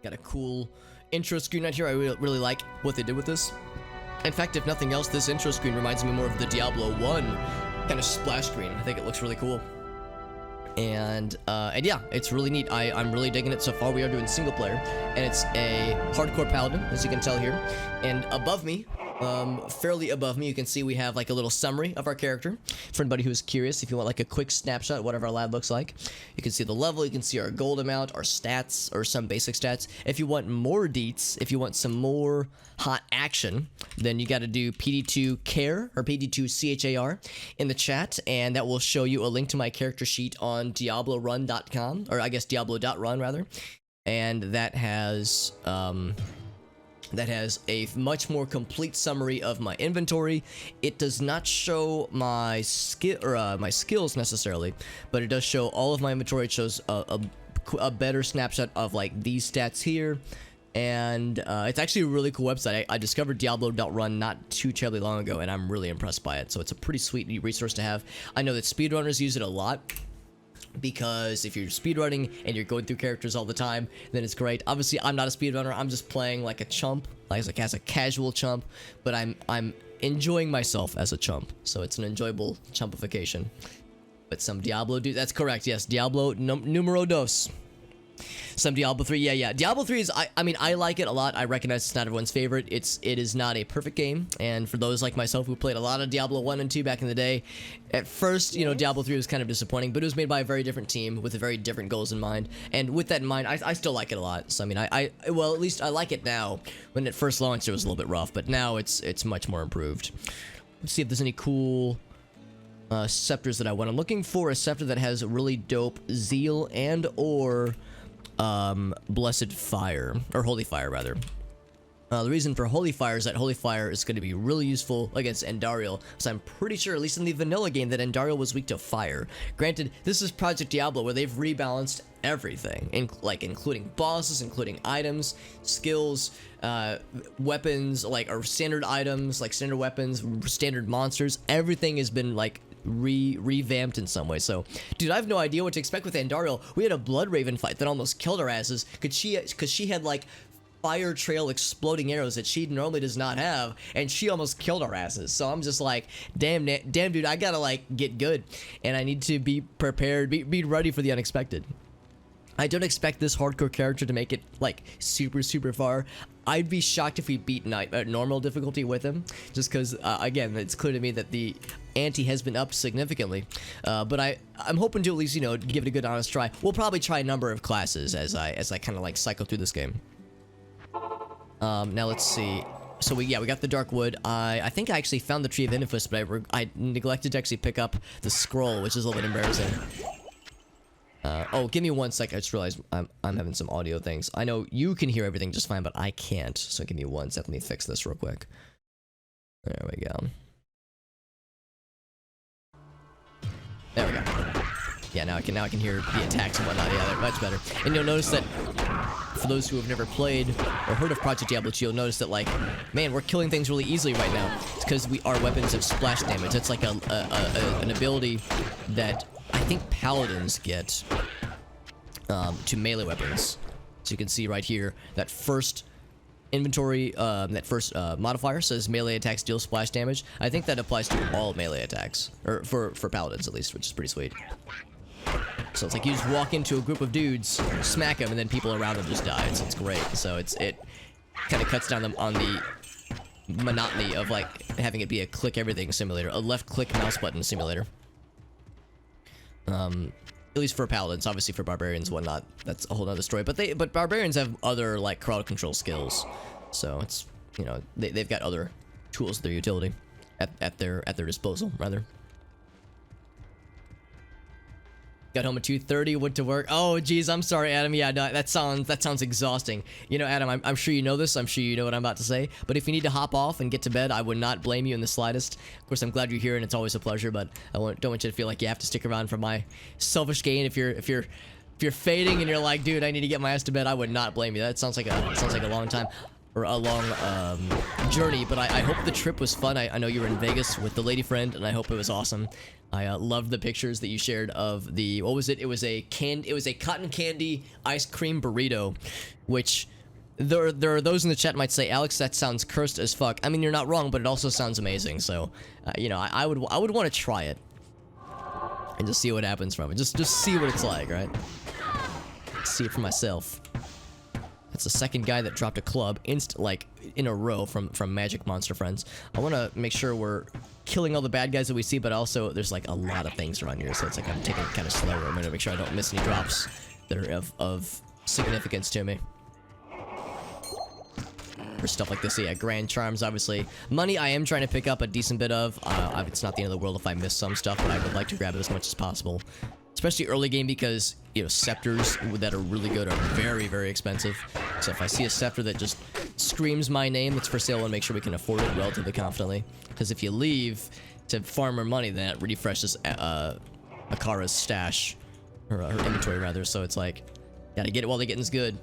Got a cool intro screen right here. I really like what they did with this. In fact, if nothing else, this intro screen reminds me more of the Diablo 1 kind of splash screen. I think it looks really cool. And yeah, it's really neat. I'm really digging it so far. We are doing single player, and it's a Hardcore Paladin, as you can tell here. And above me, fairly above me, you can see we have like a little summary of our character. For anybody who's curious, if you want like a quick snapshot of what our lad looks like, you can see the level, you can see our gold amount, our stats, or some basic stats. If you want more deets, if you want some more hot action, then you got to do PD2 care or PD2 CHAR in the chat, and that will show you a link to my character sheet on DiabloRun.com, or I guess Diablo.run rather, and that has a much more complete summary of my inventory. It does not show my my skills necessarily, but it does show all of my inventory. It shows a better snapshot of like these stats here, and it's actually a really cool website. I discovered Diablo.run not too terribly long ago, and I'm really impressed by it. So it's a pretty sweet resource to have. I know that speedrunners use it a lot, because if you're speedrunning and you're going through characters all the time, then it's great. Obviously, I'm not a speedrunner. I'm just playing like a chump, like as a casual chump, but I'm enjoying myself as a chump, so it's an enjoyable chumpification. But some Diablo, dude, that's correct. Yes, Diablo numero dos. Some Diablo 3, yeah. Diablo 3 is, I mean, I like it a lot. I recognize it's not everyone's favorite. It is not a perfect game, and for those like myself who played a lot of Diablo 1 and 2 back in the day, at first, you know, Diablo 3 was kind of disappointing, but it was made by a very different team with very different goals in mind, and with that in mind, I still like it a lot. So, I mean, well, at least I like it now. When it first launched, it was a little bit rough, but now it's much more improved. Let's see if there's any cool scepters that I want. I'm looking for a scepter that has really dope zeal and or blessed fire, or holy fire rather. The reason for holy fire is that holy fire is going to be really useful against Andariel, so I'm pretty sure, at least in the vanilla game, that Andariel was weak to fire. Granted, this is Project Diablo, where they've rebalanced everything, including bosses, including items, skills, weapons, or standard items, like standard weapons, standard monsters. Everything has been like revamped in some way. So, dude, I have no idea what to expect with Andariel. We had a Blood Raven fight that almost killed our asses because she had like fire trail exploding arrows that she normally does not have, and she almost killed our asses. So I'm just like, damn dude, I gotta like get good, and I need to be prepared, be ready for the unexpected. I don't expect this hardcore character to make it like super far. I'd be shocked if we beat normal difficulty with him, just because again, it's clear to me that the ante has been upped significantly. But I'm hoping to at least, you know, give it a good honest try. We'll probably try a number of classes as I kind of like cycle through this game. Now let's see. So we got the dark wood. I think I actually found the tree of Inifuss, but I neglected to actually pick up the scroll, which is a little bit embarrassing. Oh, give me 1 sec. I just realized I'm having some audio things. I know you can hear everything just fine, but I can't. So give me 1 sec. Let me fix this real quick. There we go. There we go. Yeah, now I can hear the attacks and whatnot. Yeah, they're much better. And you'll notice that for those who have never played or heard of Project Diablo II, you'll notice that, like, man, we're killing things really easily right now. It's because our weapons have splash damage. It's like an ability that I think paladins get to melee weapons. So you can see right here that first inventory, that first modifier says melee attacks deal splash damage. I think that applies to all melee attacks, or for paladins at least, which is pretty sweet. So it's like you just walk into a group of dudes, smack them, and then people around them just die. So it's great. So it kind of cuts down on the monotony of like having it be a click everything simulator, a left click mouse button simulator. At least for paladins. Obviously for barbarians and whatnot, that's a whole other story. But barbarians have other like crowd control skills, so it's, you know, they've got other tools at their utility, at their disposal rather. Got home at 2:30, went to work. Oh, geez, I'm sorry, Adam. Yeah, no, that sounds exhausting. You know, Adam, I'm sure you know this. I'm sure you know what I'm about to say. But if you need to hop off and get to bed, I would not blame you in the slightest. Of course, I'm glad you're here, and it's always a pleasure. But I don't want you to feel like you have to stick around for my selfish gain. If you're fading and you're like, dude, I need to get my ass to bed, I would not blame you. That sounds like a long time. or a long journey, but I hope the trip was fun. I know you were in Vegas with the lady friend, and I hope it was awesome. I loved the pictures that you shared of the, what was it? It was a cotton candy ice cream burrito, which there are those in the chat might say, Alex, that sounds cursed as fuck. I mean, you're not wrong, but it also sounds amazing. So, you know, I would want to try it and just see what happens from it. Just see what it's like, right? See it for myself. That's the second guy that dropped a club like in a row from Magic Monster Friends. I want to make sure we're killing all the bad guys that we see, but also there's like a lot of things around here, so it's like I'm taking it kind of slower. I'm gonna make sure I don't miss any drops that are of significance to me. For stuff like this, yeah, Grand Charms, obviously. Money, I am trying to pick up a decent bit of. It's not the end of the world if I miss some stuff, but I would like to grab it as much as possible. Especially early game because, you know, scepters that are really good are very, very expensive. So if I see a scepter that just screams my name that's for sale, I want to make sure we can afford it relatively confidently. Because if you leave to farm more money, then that refreshes Akara's stash. Or her inventory, rather. So it's like, gotta get it while the getting's good.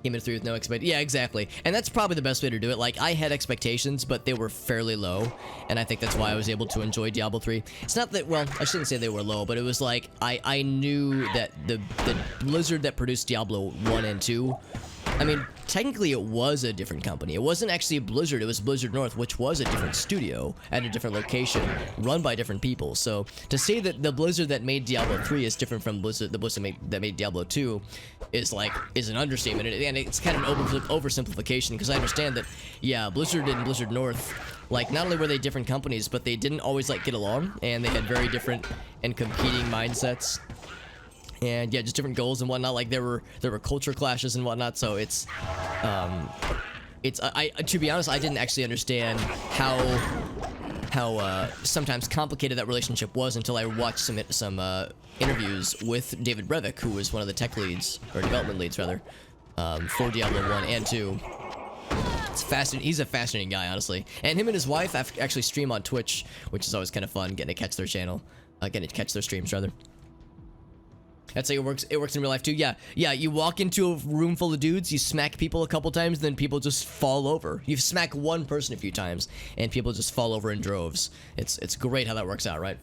Came in through with no expectation. Yeah, exactly. And that's probably the best way to do it. Like, I had expectations, but they were fairly low. And I think that's why I was able to enjoy Diablo 3. It's not that, well, I shouldn't say they were low, but it was like, I knew that the Blizzard that produced Diablo 1 and 2, I mean, technically it was a different company. It wasn't actually Blizzard, it was Blizzard North, which was a different studio at a different location, run by different people. So to say that the Blizzard that made Diablo 3 is different from the Blizzard that made Diablo 2 is an understatement. And it's kind of an oversimplification, because I understand that, yeah, Blizzard and Blizzard North, like, not only were they different companies, but they didn't always, like, get along, and they had very different and competing mindsets. And yeah, just different goals and whatnot. Like there were culture clashes and whatnot. So it's to be honest, I didn't actually understand how sometimes complicated that relationship was until I watched some interviews with David Brevik, who was one of the tech leads, or development leads rather, for Diablo 1 and 2. It's fascinating. He's a fascinating guy, honestly. And him and his wife actually stream on Twitch, which is always kind of fun, getting to catch their channel, getting to catch their streams rather. That's how it works. It works in real life too. Yeah, you walk into a room full of dudes, you smack people a couple times, then people just fall over. You smack one person a few times, and people just fall over in droves. It's great how that works out, right?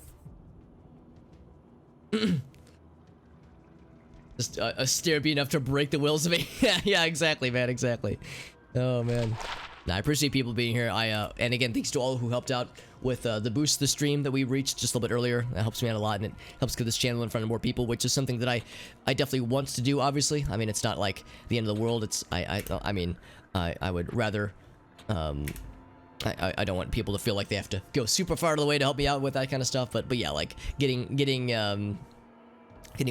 Just a stare be enough to break the wills of me. yeah, exactly, man, exactly. Oh man. Now, I appreciate people being here. And again, thanks to all who helped out with the boost to the stream that we reached just a little bit earlier. That helps me out a lot, and it helps get this channel in front of more people, which is something that I definitely want to do, obviously. I mean, it's not like the end of the world. It's, I mean, I would rather, I don't want people to feel like they have to go super far out of the way to help me out with that kind of stuff, but yeah, like, getting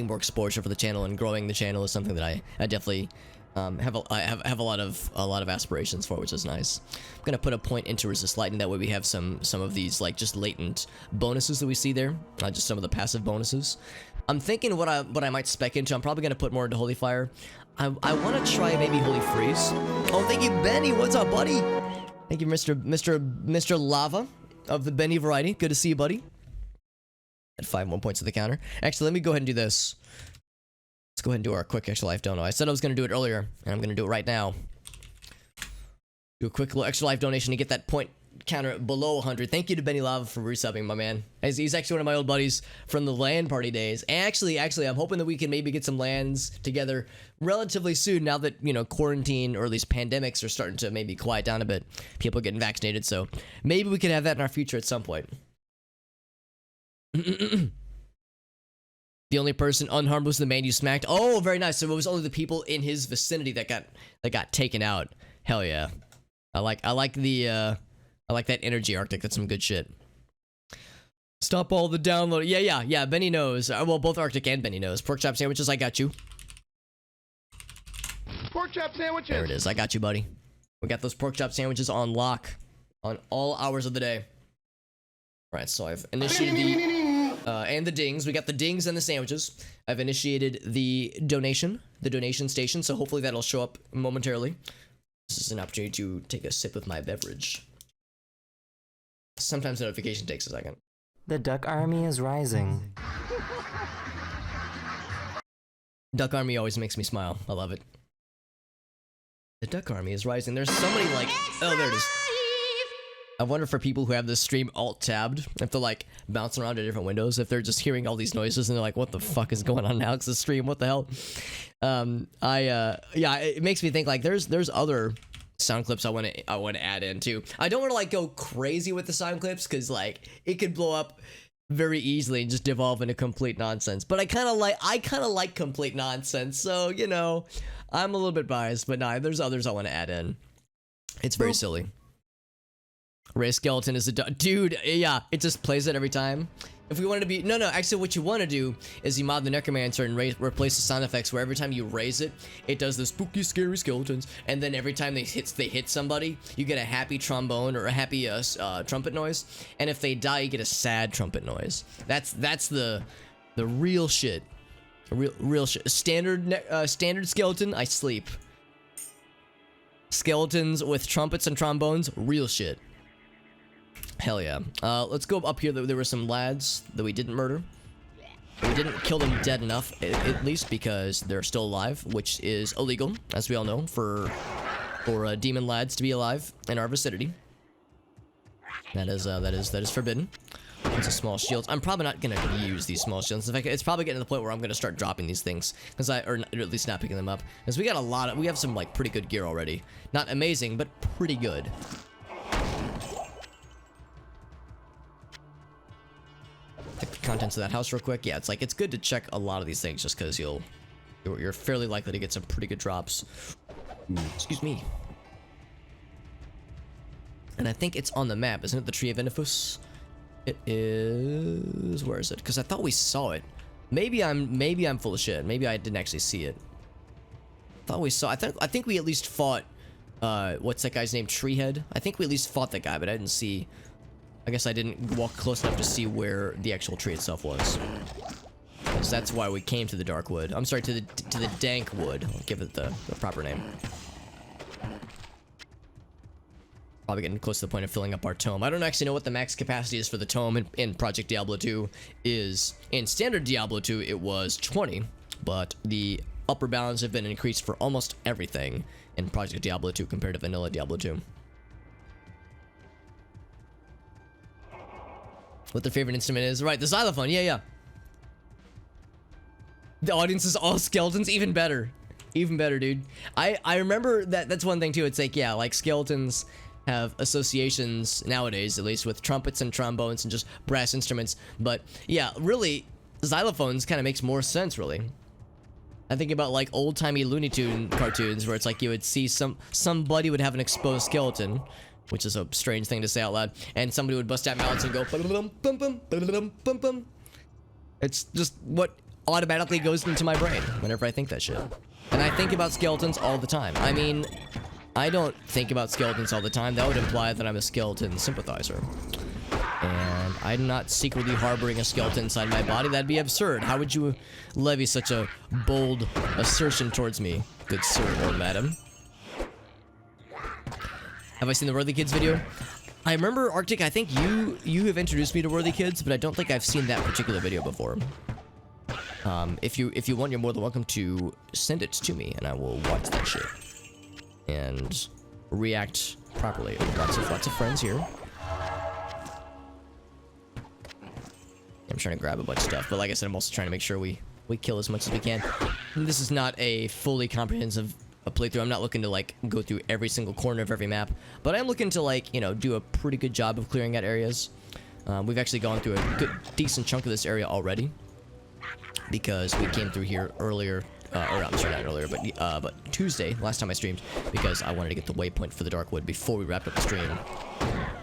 more exposure for the channel and growing the channel is something that I definitely have a lot of aspirations for, which is nice. I'm gonna put a point into resist lightning, that way we have some of these like just latent bonuses that we see there, just some of the passive bonuses. I'm thinking what I might spec into. I'm probably gonna put more into Holy Fire. I want to try maybe Holy Freeze. Oh, thank you, Benny. What's up, buddy? Thank you, Mr. Lava of the Benny variety. Good to see you, buddy. At 1 points to the counter. Actually, let me go ahead and do this. Let's go ahead and do our quick extra life dono. I said I was going to do it earlier, and I'm going to do it right now. Do a quick little extra life donation to get that point counter below 100. Thank you to Benny Lava for resubbing, my man. He's actually one of my old buddies from the LAN party days. And actually, I'm hoping that we can maybe get some LANs together relatively soon, now that, you know, quarantine, or at least pandemics, are starting to maybe quiet down a bit. People are getting vaccinated, so maybe we could have that in our future at some point. The only person unharmed was the man you smacked. Oh, very nice. So it was only the people in his vicinity that got taken out. Hell yeah. I like that energy, Arctic. That's some good shit. Stop all the download. Yeah. Benny knows. Well, both Arctic and Benny knows. Pork chop sandwiches, I got you. Pork chop sandwiches. There it is. I got you, buddy. We got those pork chop sandwiches on lock on all hours of the day. All right, so I've initiated and the dings. We got the dings and the sandwiches. I've initiated the donation station, so hopefully that'll show up momentarily. This is an opportunity to take a sip of my beverage. Sometimes notification takes a second. The duck army is rising. Duck army always makes me smile. I love it. The duck army is rising. There's so many like, oh, there it is. I wonder for people who have this stream alt-tabbed, if they're like bouncing around to different windows, if they're just hearing all these noises and they're like, what the fuck is going on now? It's the stream, what the hell? Yeah, it makes me think like there's other sound clips I want to add in too. I don't want to like go crazy with the sound clips because like it could blow up very easily and just devolve into complete nonsense. But I kind of like complete nonsense. So, you know, I'm a little bit biased, but nah, there's others I want to add in. It's very silly. Ray Skeleton is a dude. Yeah, it just plays it every time. If we wanted to be no, actually, what you want to do is you mod the Necromancer and replace the sound effects where every time you raise it, it does the spooky, scary skeletons, and then every time they hit somebody, you get a happy trombone or a happy trumpet noise, and if they die, you get a sad trumpet noise. That's the real shit. Real shit. Standard skeleton, I sleep. Skeletons with trumpets and trombones, real shit. Hell yeah. Let's go up here. There were some lads that we didn't murder. We didn't kill them dead enough, at least because they're still alive, which is illegal, as we all know, for demon lads to be alive in our vicinity. That is forbidden. It's a small shield. I'm probably not gonna use these small shields. In fact, it's probably getting to the point where I'm gonna start dropping these things, or at least not picking them up, because we have some like pretty good gear already. Not amazing, but pretty good. Check the contents of that house real quick. Yeah, it's good to check a lot of these things just because you're fairly likely to get some pretty good drops. Excuse me. And I think it's on the map, isn't it? The Tree of Inifuss. It is. Where is it? Because I thought we saw it. Maybe I'm full of shit. Maybe I didn't actually see it. Thought we saw. I think we at least fought. What's that guy's name? Treehead. I think we at least fought that guy, but I didn't see. I guess I didn't walk close enough to see where the actual tree itself was. Because that's why we came to the dark wood. I'm sorry, to the dank wood. I'll give it the proper name. Probably getting close to the point of filling up our tome. I don't actually know what the max capacity is for the tome in Project Diablo 2 is. In standard Diablo 2, it was 20, but the upper bounds have been increased for almost everything in Project Diablo 2 compared to vanilla Diablo 2. What their favorite instrument is. Right, the xylophone. Yeah. The audience is all skeletons. Even better. Even better, dude. I remember that's one thing, too. It's like, yeah, like skeletons have associations nowadays, at least, with trumpets and trombones and just brass instruments. But, yeah, really, xylophones kind of makes more sense, really. I think about, like, old-timey Looney Tune cartoons where it's like you would see somebody would have an exposed skeleton, which is a strange thing to say out loud, and somebody would bust out mouths and go bum. It's just what automatically goes into my brain whenever I think that shit. And I think about skeletons all the time. I mean, I don't think about skeletons all the time. That would imply that I'm a skeleton sympathizer. And I'm not secretly harboring a skeleton inside my body. That'd be absurd. How would you levy such a bold assertion towards me, good sir or madam? Have I seen the Worthy Kids video? I remember, Arctic, I think you have introduced me to Worthy Kids, but I don't think I've seen that particular video before. If you want, you're more than welcome to send it to me, and I will watch that shit. And react properly. Lots of friends here. I'm trying to grab a bunch of stuff, but like I said, I'm also trying to make sure we kill as much as we can. This is not a fully comprehensive playthrough. I'm not looking to like go through every single corner of every map, but I'm looking to like, you know, do a pretty good job of clearing out areas. We've actually gone through a decent chunk of this area already because we came through here earlier, or I'm sorry, not earlier, but Tuesday, last time I streamed, because I wanted to get the waypoint for the Darkwood before we wrapped up the stream.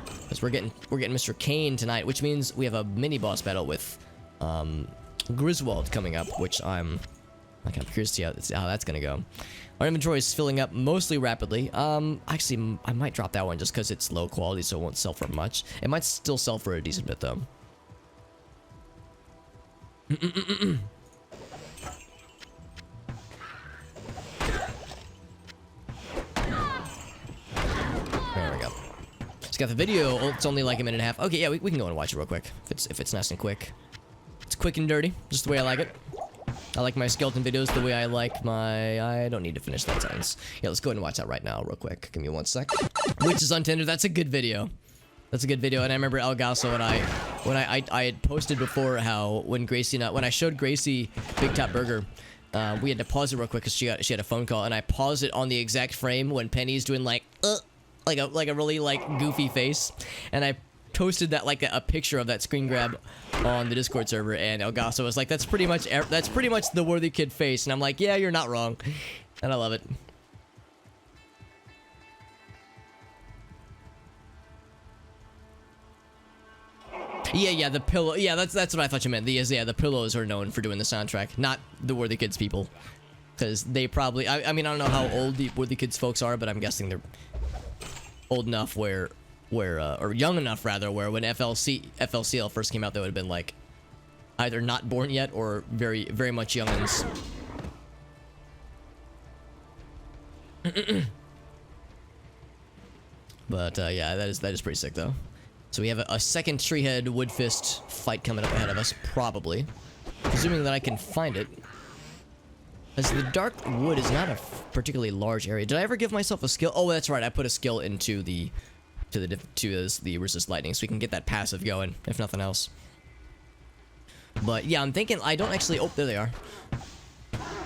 Because we're getting Mr. Kane tonight, which means we have a mini boss battle with Griswold coming up, which I'm kind of curious to see how that's gonna go. Our inventory is filling up mostly rapidly. Actually, I might drop that one just because it's low quality, so it won't sell for much. It might still sell for a decent bit, though. There we go. It's got the video. Oh, it's only like a minute and a half. Okay, yeah, we can go and watch it real quick. If it's nice and quick. It's quick and dirty, just the way I like it. I like my skeleton videos the way I like my... I don't need to finish that sentence. Yeah, let's go ahead and watch that right now real quick. Give me 1 sec. Witches on Tinder, that's a good video. That's a good video, and I remember Elgaso and I had posted before how when I showed Gracie Big Top Burger, we had to pause it real quick because she had a phone call, and I paused it on the exact frame when Penny's doing like a really like goofy face, and I posted that like a picture of that screen grab on the Discord server, and Elgaso was like, that's pretty much the Worthy Kid face, and I'm like, yeah, you're not wrong, and I love it. Yeah, the pillow. Yeah, that's what I thought you meant. The pillows are known for doing the soundtrack, not the Worthy Kids people, because they probably. I mean, I don't know how old the Worthy Kids folks are, but I'm guessing they're old enough or young enough rather, where when FLCL first came out, they would have been like either not born yet or very, very much youngins. But yeah, that is pretty sick though. So we have a second Treehead Woodfist fight coming up ahead of us, probably. Presuming that I can find it. As the Dark Wood is not a particularly large area. Did I ever give myself a skill? Oh, that's right. I put a skill into the Resist Lightning, so we can get that passive going, if nothing else. But yeah, I'm thinking I don't actually... Oh, there they are.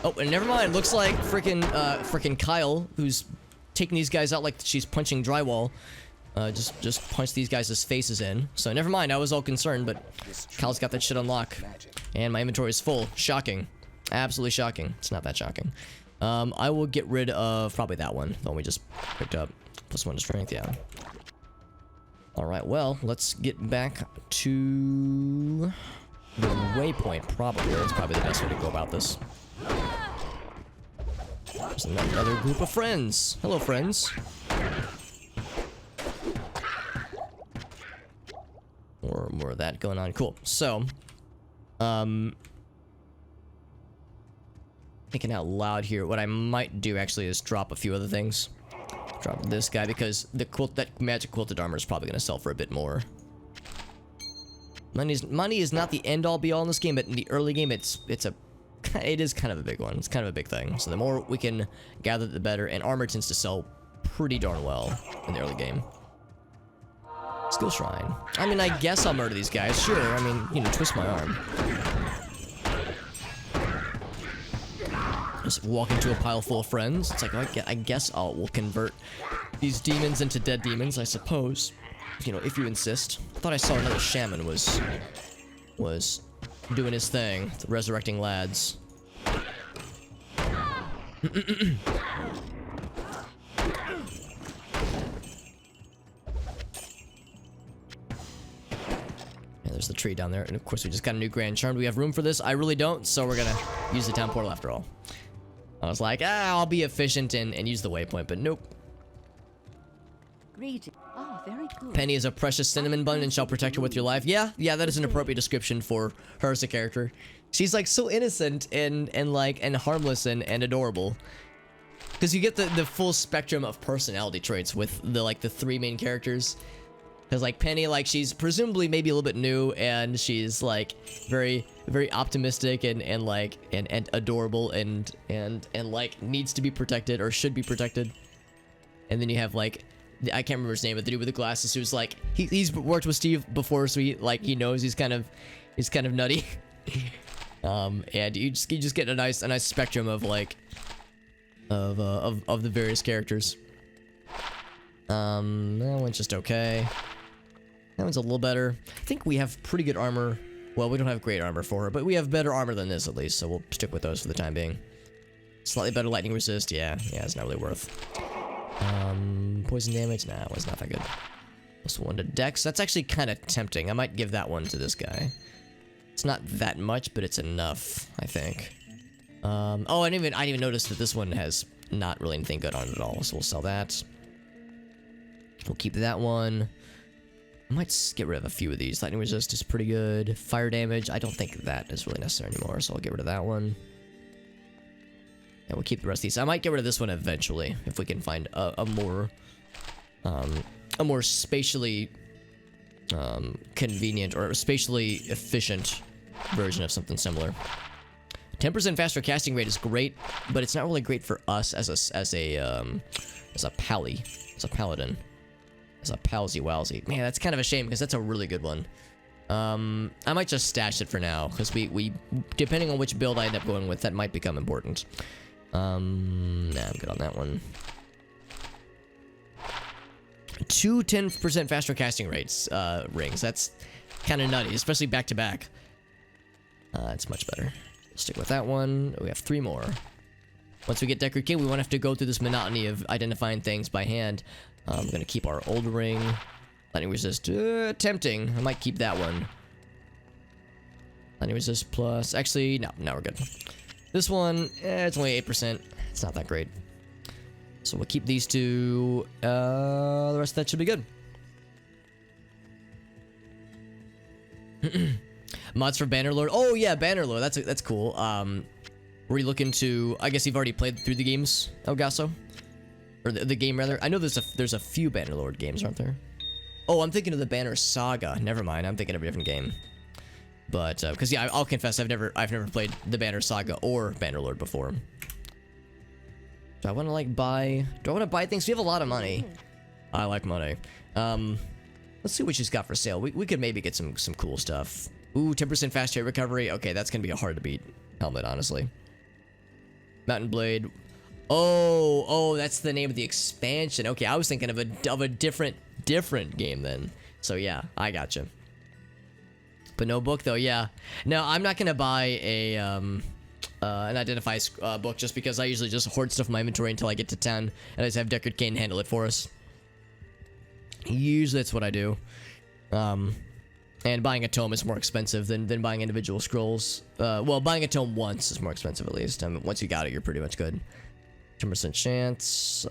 Oh, and never mind. Looks like frickin' Kyle, who's taking these guys out like she's punching drywall. Just punch these guys' faces in. So never mind, I was all concerned, but Kyle's got that shit on lock. And my inventory is full. Shocking. Absolutely shocking. It's not that shocking. I will get rid of probably that one, the one we just picked up. +1 to strength, yeah. Alright, well, let's get back to the waypoint, probably. That's probably the best way to go about this. There's another group of friends. Hello, friends. More of that going on. Cool. So, thinking out loud here, what I might do actually is drop a few other things. Drop this guy because that magic quilted armor is probably going to sell for a bit more. Money is not the end all be all in this game, but in the early game, it is kind of a big one. It's kind of a big thing. So the more we can gather, the better. And armor tends to sell pretty darn well in the early game. Skill Shrine. I mean, I guess I'll murder these guys. Sure. I mean, you know, twist my arm. Just walk into a pile full of friends. It's like, I guess we'll convert these demons into dead demons, I suppose. You know, if you insist. I thought I saw another shaman was doing his thing, resurrecting lads. There's the tree down there, and of course we just got a new Grand Charm. Do we have room for this? I really don't, so we're gonna use the town portal after all. I was like, I'll be efficient and use the waypoint, but nope. Greeting. Oh, very good. Penny is a precious cinnamon bun and shall protect her with your life. Yeah, that is an appropriate description for her as a character. She's like so innocent and harmless and adorable. Because you get the full spectrum of personality traits with the 3 main characters. Because like Penny, like she's presumably maybe a little bit new, and she's like very, very optimistic and adorable and like needs to be protected or should be protected. And then you have like, I can't remember his name, but the dude with the glasses who's like he's worked with Steve before, so he knows he's kind of nutty. And you just get a nice spectrum of like of the various characters. That one's just okay. That one's a little better. I think we have pretty good armor. Well, we don't have great armor for her, but we have better armor than this at least, so we'll stick with those for the time being. Slightly better lightning resist, yeah, it's not really worth. Poison damage, nah, it was not that good. +1 to dex, that's actually kind of tempting. I might give that one to this guy. It's not that much, but it's enough, I think. Oh, I didn't even notice that this one has not really anything good on it at all, so we'll sell that. We'll keep that one. I might get rid of a few of these. Lightning resist is pretty good. Fire damage, I don't think that is really necessary anymore, so I'll get rid of that one. And we'll keep the rest of these. I might get rid of this one eventually, if we can find a more spatially convenient or spatially efficient version of something similar. 10% faster casting rate is great, but it's not really great for us as a paladin. As a palsy wowsy. Man, that's kind of a shame because that's a really good one. I might just stash it for now because we depending on which build I end up going with, that might become important. Nah, I'm good on that one. 2 10% faster casting rates rings. That's kind of nutty, especially back to back. That's much better. Stick with that one. We have 3 more. Once we get Deckard King, we won't have to go through this monotony of identifying things by hand. I'm gonna keep our old ring. Lightning resist, tempting. I might keep that one. Lightning resist plus, actually, no, we're good. This one, it's only 8%. It's not that great. So we'll keep these 2. The rest of that should be good. Mods for Bannerlord. Oh yeah, Bannerlord. That's cool. Were you looking to? I guess you've already played through the games, Elgaso, or the game rather. I know there's a few Bannerlord games, aren't there? Oh, I'm thinking of the Banner Saga. Never mind. I'm thinking of a different game. But because yeah, I'll confess I've never played the Banner Saga or Bannerlord before. Do I want to buy? Do I want to buy things? We have a lot of money. I like money. Let's see what she's got for sale. We could maybe get some cool stuff. Ooh, 10% fast hit recovery. Okay, that's gonna be a hard to beat helmet, honestly. Mountain Blade. Oh, that's the name of the expansion. Okay, I was thinking of a different game then. So yeah, I gotcha. But no book though. Yeah. No, I'm not gonna buy an identify book just because I usually just hoard stuff in my inventory until I get to 10, and I just have Deckard Cain handle it for us. Usually that's what I do. And buying a tome is more expensive than buying individual scrolls. Well, buying a tome once is more expensive at least. Once you got it, you're pretty much good. 10% chance.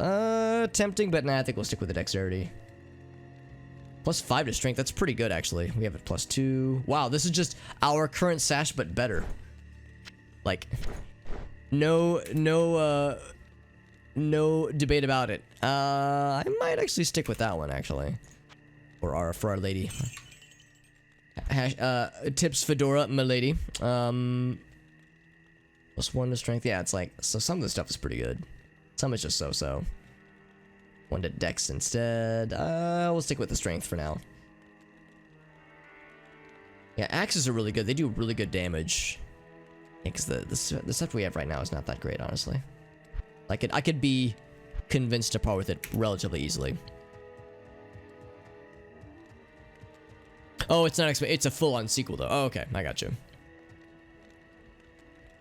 Tempting, but nah, I think we'll stick with the dexterity. +5 to strength. That's pretty good, actually. We have it +2. Wow, this is just our current sash, but better. Like, no debate about it. I might actually stick with that one, actually. For our lady. Tips Fedora, milady. +1 to strength. Yeah, it's like, so some of the stuff is pretty good. Some is just so-so. 1 to dex instead. We'll stick with the strength for now. Yeah, axes are really good. They do really good damage. Because the stuff we have right now is not that great, honestly. I could be convinced to par with it relatively easily. Oh, it's not it's a full-on sequel though. Oh, okay, I got you.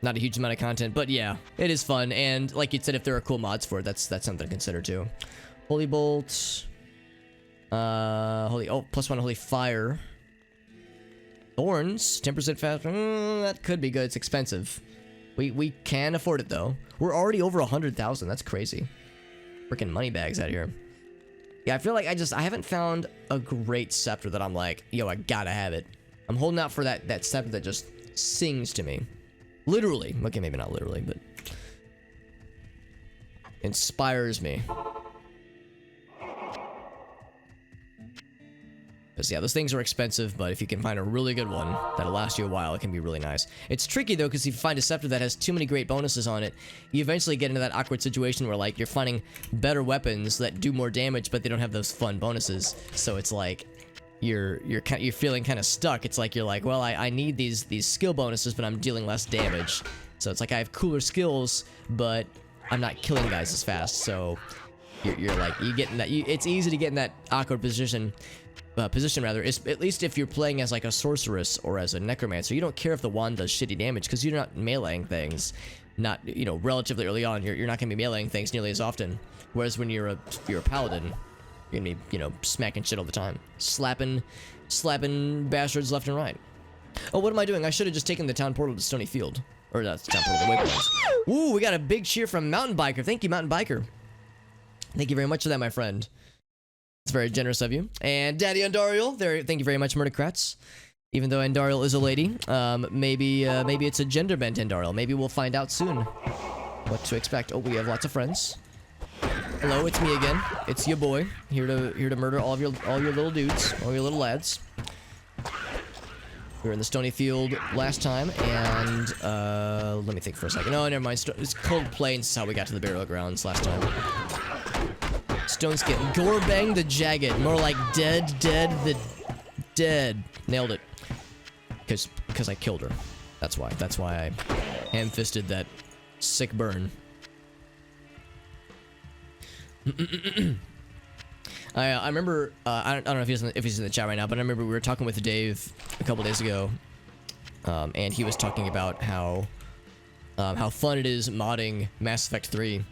Not a huge amount of content, but yeah, it is fun. And like you said, if there are cool mods for it, that's something to consider too. Holy Bolt. +1 Holy Fire. Thorns, 10% faster. That could be good. It's expensive. We can afford it though. We're already over 100,000. That's crazy. Freaking money bags out here. Yeah, I feel like I haven't found a great scepter that I'm like, yo, I gotta have it. I'm holding out for that scepter that just sings to me. Literally. Okay, maybe not literally, but inspires me. Because yeah, those things are expensive, but if you can find a really good one that'll last you a while, it can be really nice. It's tricky though, because if you find a scepter that has too many great bonuses on it, you eventually get into that awkward situation where like you're finding better weapons that do more damage, but they don't have those fun bonuses. So it's like you're feeling kind of stuck. It's like you're like, well, I need these skill bonuses, but I'm dealing less damage. So it's like I have cooler skills, but I'm not killing guys as fast. So you're like you get in that. It's easy to get in that awkward position. Rather, is at least if you're playing as like a sorceress or as a necromancer, you don't care if the wand does shitty damage because you're not meleeing things. Not, you know, relatively early on, you're not gonna be meleeing things nearly as often. Whereas when you're a paladin, you're gonna be, you know, smacking shit all the time, slapping bastards left and right. Oh, what am I doing? I should have just taken the town portal to Stony Field, or that's the town portal, the waypoints. Ooh, we got a big cheer from Mountain Biker. Thank you, Mountain Biker. Thank you very much for that, my friend. It's very generous of you. And Daddy Andariel, thank you very much, Murdercrats. Even though Andariel is a lady, maybe it's a gender bent Andariel. Maybe we'll find out soon what to expect. Oh, we have lots of friends. Hello, it's me again. It's your boy, here to murder all your little dudes, all your little lads. We were in the stony field last time, and let me think for a second. No, never mind. It's Cold Plains is how we got to the burial grounds last time. Stone Skin. Gorebang the Jagged. More like dead the dead. Nailed it. Because I killed her. That's why. That's why I ham-fisted that sick burn. I remember, I don't know if he's in the chat right now, but I remember we were talking with Dave a couple days ago, and he was talking about how fun it is modding Mass Effect 3,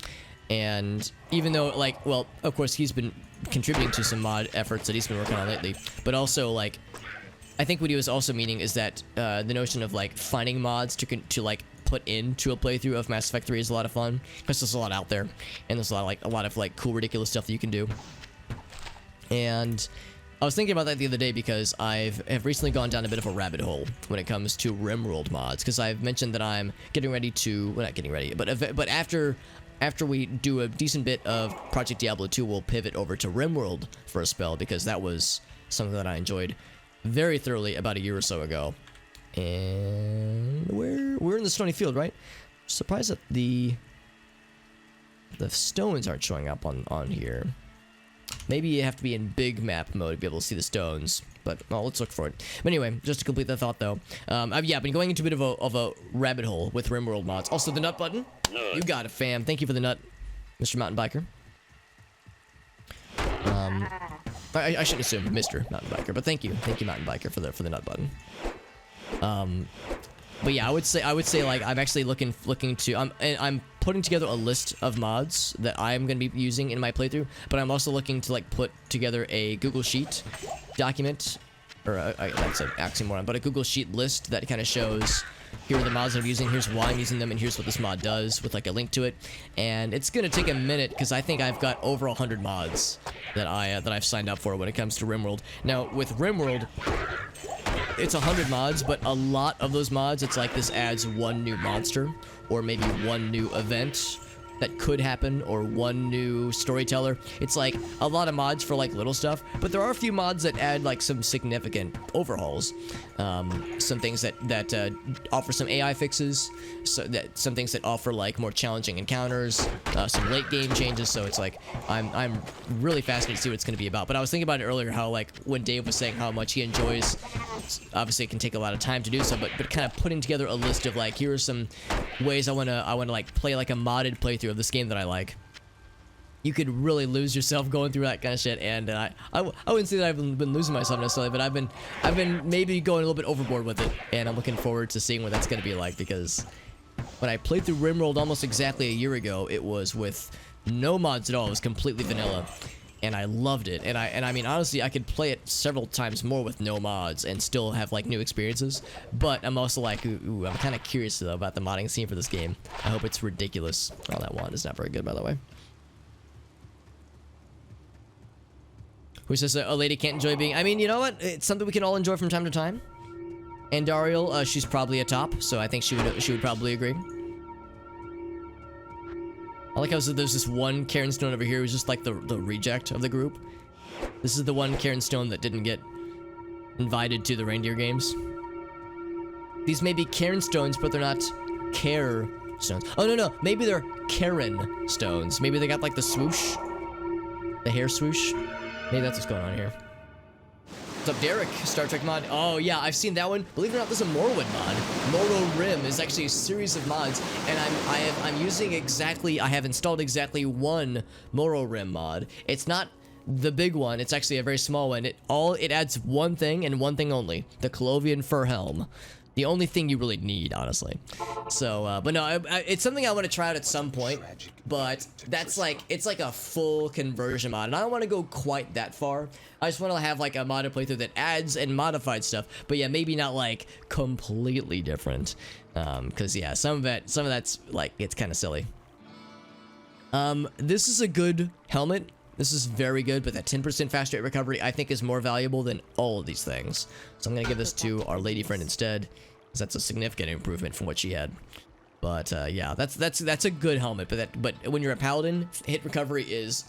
and even though, like, well, of course he's been contributing to some mod efforts that he's been working on lately, but also, like, I think what he was also meaning is that the notion of, like, finding mods to like put into a playthrough of Mass Effect 3 is a lot of fun, because there's a lot out there, and there's a lot of cool, ridiculous stuff that you can do. And I was thinking about that the other day because I have recently gone down a bit of a rabbit hole when it comes to RimWorld mods, because I've mentioned that I'm getting ready to, well, not getting ready, but after we do a decent bit of Project Diablo 2, we'll pivot over to RimWorld for a spell, because that was something that I enjoyed very thoroughly about a year or so ago. And we're in the stony field, right? Surprised that the stones aren't showing up on here. Maybe you have to be in big map mode to be able to see the stones, but well, let's look for it. But anyway, just to complete that thought though, I've been going into a bit of a rabbit hole with RimWorld mods. Also, the nut button. You got it, fam. Thank you for the nut, Mr. Mountain Biker. I shouldn't assume Mr. Mountain Biker, but thank you, Mountain Biker, for the nut button. But yeah, I would say like I'm actually looking to I'm putting together a list of mods that I'm going to be using in my playthrough, but I'm also looking to like put together a Google Sheet document, or that's an oxymoron, but a Google Sheet list that kind of shows here are the mods that I'm using, here's why I'm using them, and here's what this mod does with like a link to it. And it's gonna take a minute because I think I've got over 100 mods that I've signed up for when it comes to RimWorld. Now with RimWorld, it's 100 mods, but a lot of those mods, it's like this adds one new monster, or maybe one new event that could happen, or one new storyteller. It's like a lot of mods for like little stuff, but there are a few mods that add like some significant overhauls. Some things that offer some AI fixes, some things that offer like more challenging encounters, some late game changes. So it's like I'm really fascinated to see what it's going to be about. But I was thinking about it earlier, how like when Dave was saying how much he enjoys, obviously it can take a lot of time to do so, but kind of putting together a list of like, here are some ways I want to like play like a modded playthrough of this game that I like. You could really lose yourself going through that kind of shit, and I wouldn't say that I've been losing myself necessarily, but I've been maybe going a little bit overboard with it, and I'm looking forward to seeing what that's going to be like, because when I played through RimWorld almost exactly a year ago, it was with no mods at all. It was completely vanilla, and I loved it. And I mean, honestly, I could play it several times more with no mods and still have like new experiences. But I'm also like, ooh, I'm kind of curious though about the modding scene for this game. I hope it's ridiculous. Oh, that wand is not very good, by the way. Who says a lady can't enjoy being... I mean, you know what? It's something we can all enjoy from time to time. And Dariel, she's probably a top, so I think she would probably agree. I like how there's this one Karen Stone over here who's just like the reject of the group. This is the one Karen Stone that didn't get invited to the reindeer games. These may be Karen Stones, but they're not Care Stones. Oh, no. Maybe they're Karen Stones. Maybe they got like the swoosh. The hair swoosh. Maybe that's what's going on here. What's up, Derek? Star Trek mod. Oh, yeah, I've seen that one. Believe it or not, there's a Morrowind mod. Morrowind is actually a series of mods, and I'm using exactly... I have installed exactly one Morrowind mod. It's not the big one. It's actually a very small one. It adds one thing and one thing only: the Colovian Fur Helm. The only thing you really need, honestly. So, but no, it's something I want to try out at some point, but that's like, it's like a full conversion mod, and I don't want to go quite that far. I just want to have like a modded playthrough that adds and modified stuff, but yeah, maybe not like completely different, because yeah, some of that's like, it's kind of silly. This is a good helmet. This is very good, but that 10% fast rate recovery I think is more valuable than all of these things. So I'm gonna give this to our lady friend instead, because that's a significant improvement from what she had. But yeah, that's a good helmet. But when you're a paladin, hit recovery is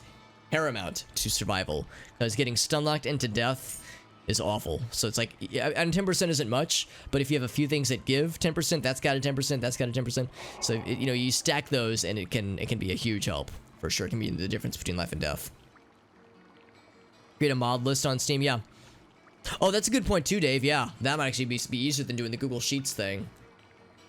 paramount to survival, because getting stun locked into death is awful. So it's like, yeah, and 10% isn't much, but if you have a few things that give 10%, that's got a 10%, that's got a 10%. So you know, you stack those, and it can be a huge help for sure. It can be the difference between life and death. Create a mod list on Steam, yeah. Oh, that's a good point too, Dave. Yeah, that might actually be easier than doing the Google Sheets thing.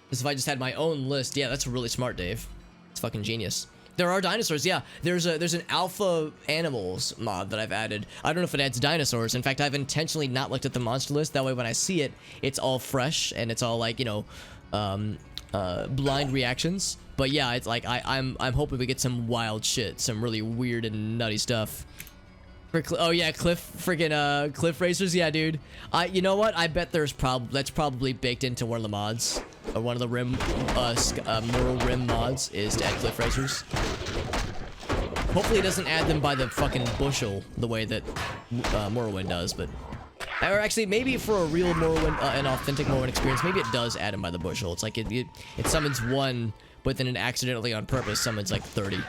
Because if I just had my own list, yeah, that's really smart, Dave. It's fucking genius. There are dinosaurs, yeah. There's an alpha animals mod that I've added. I don't know if it adds dinosaurs. In fact, I've intentionally not looked at the monster list. That way, when I see it, it's all fresh and it's all like, you know, blind reactions. But yeah, it's like I'm hoping we get some wild shit, some really weird and nutty stuff. Oh yeah, cliff racers, yeah, dude. You know what? I bet that's probably baked into one of the mods, or one of the rim, Moral Rim mods is to add cliff racers. Hopefully, it doesn't add them by the fucking bushel the way that Morrowind does, but or actually maybe for a real Morrowind, an authentic Morrowind experience, maybe it does add them by the bushel. It's like it summons one, but then it accidentally on purpose summons like 30.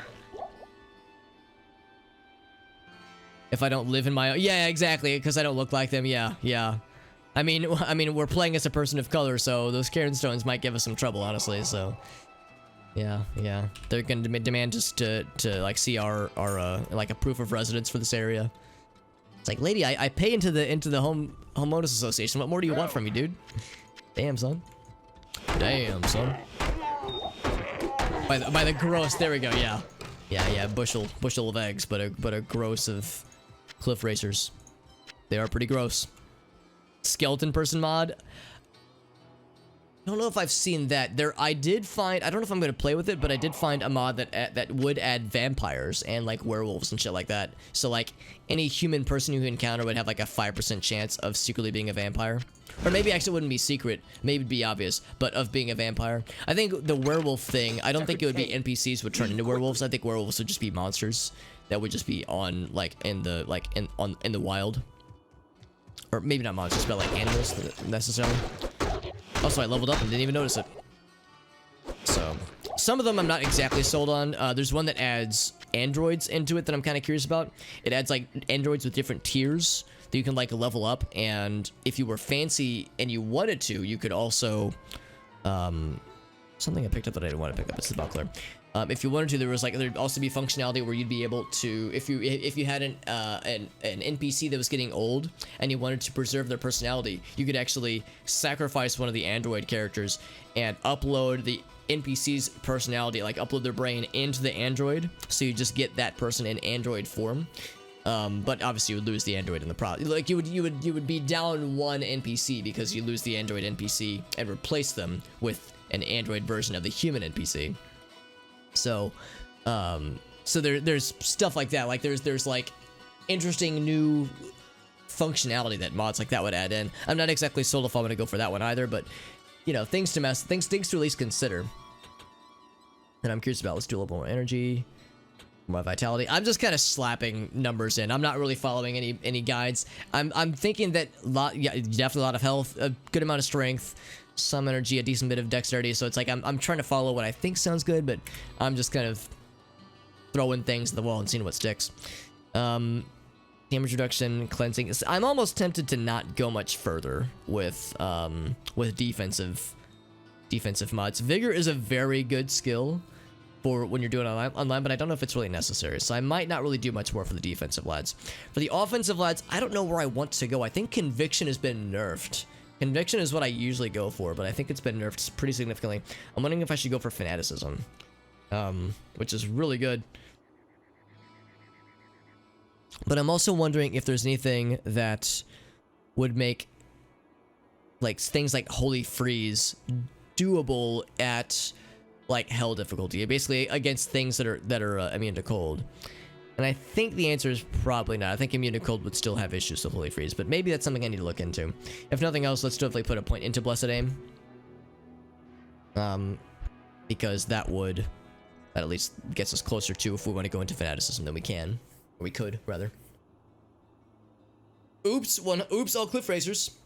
If I don't live in my own... Yeah, exactly, because I don't look like them, yeah. I mean, we're playing as a person of color, so those Cairn Stones might give us some trouble, honestly, so... Yeah. They're gonna demand just to like, see our like, a proof of residence for this area. It's like, lady, I pay into the homeowners association. What more do you want from me, dude? Damn, son. Damn, son. By the gross, there we go, yeah. Yeah, bushel of eggs, but a gross of... cliff racers. They are pretty gross. Skeleton person mod. I don't know if I've seen that. I did find, I don't know if I'm going to play with it, but I did find a mod that would add vampires and like werewolves and shit like that. So like any human person you encounter would have like a 5% chance of secretly being a vampire. Or maybe actually it wouldn't be secret, maybe it'd be obvious, but of being a vampire. I think the werewolf thing, I don't think it would be NPCs would turn into werewolves. I think werewolves would just be monsters that would just be on like in the wild. Or maybe not monsters, but like animals necessarily. Also, I leveled up and didn't even notice it. So, some of them I'm not exactly sold on. There's one that adds androids into it that I'm kind of curious about. It adds like androids with different tiers that you can like level up, and if you were fancy and you wanted to, you could also something I picked up that I didn't want to pick up. It's the buckler. If you wanted to, there'd also be functionality where you'd be able to, if you had an NPC that was getting old and you wanted to preserve their personality, you could actually sacrifice one of the android characters and upload the NPC's personality, like upload their brain into the android, so you just get that person in android form. But obviously you would lose the android in the process. Like you would be down one NPC because you lose the android NPC and replace them with an android version of the human NPC. So, there's stuff like that. Like there's like interesting new functionality that mods like that would add in. I'm not exactly sold if I'm gonna go for that one either, but you know, things to at least consider. And I'm curious about. Let's do a little more energy, more vitality. I'm just kind of slapping numbers in. I'm not really following any guides. I'm thinking that definitely a lot of health, a good amount of strength, some energy, a decent bit of dexterity. So it's like I'm trying to follow what I think sounds good, but I'm just kind of throwing things at the wall and seeing what sticks. Damage reduction, cleansing. I'm almost tempted to not go much further with defensive mods. Vigor is a very good skill for when you're doing online, but I don't know if it's really necessary. So I might not really do much more for the defensive lads. For the offensive lads, I don't know where I want to go. I think conviction has been nerfed. Conviction is what I usually go for, but I think it's been nerfed pretty significantly. I'm wondering if I should go for fanaticism, which is really good. But I'm also wondering if there's anything that would make like things like Holy Freeze doable at like hell difficulty, basically against things that are immune to cold. And I think the answer is probably not. I think immune to cold would still have issues with Holy Freeze, but maybe that's something I need to look into. If nothing else, let's definitely put a point into Blessed Aim. Because that at least gets us closer to, if we want to go into fanaticism, then we can. Or we could, rather. Oops, all cliff racers.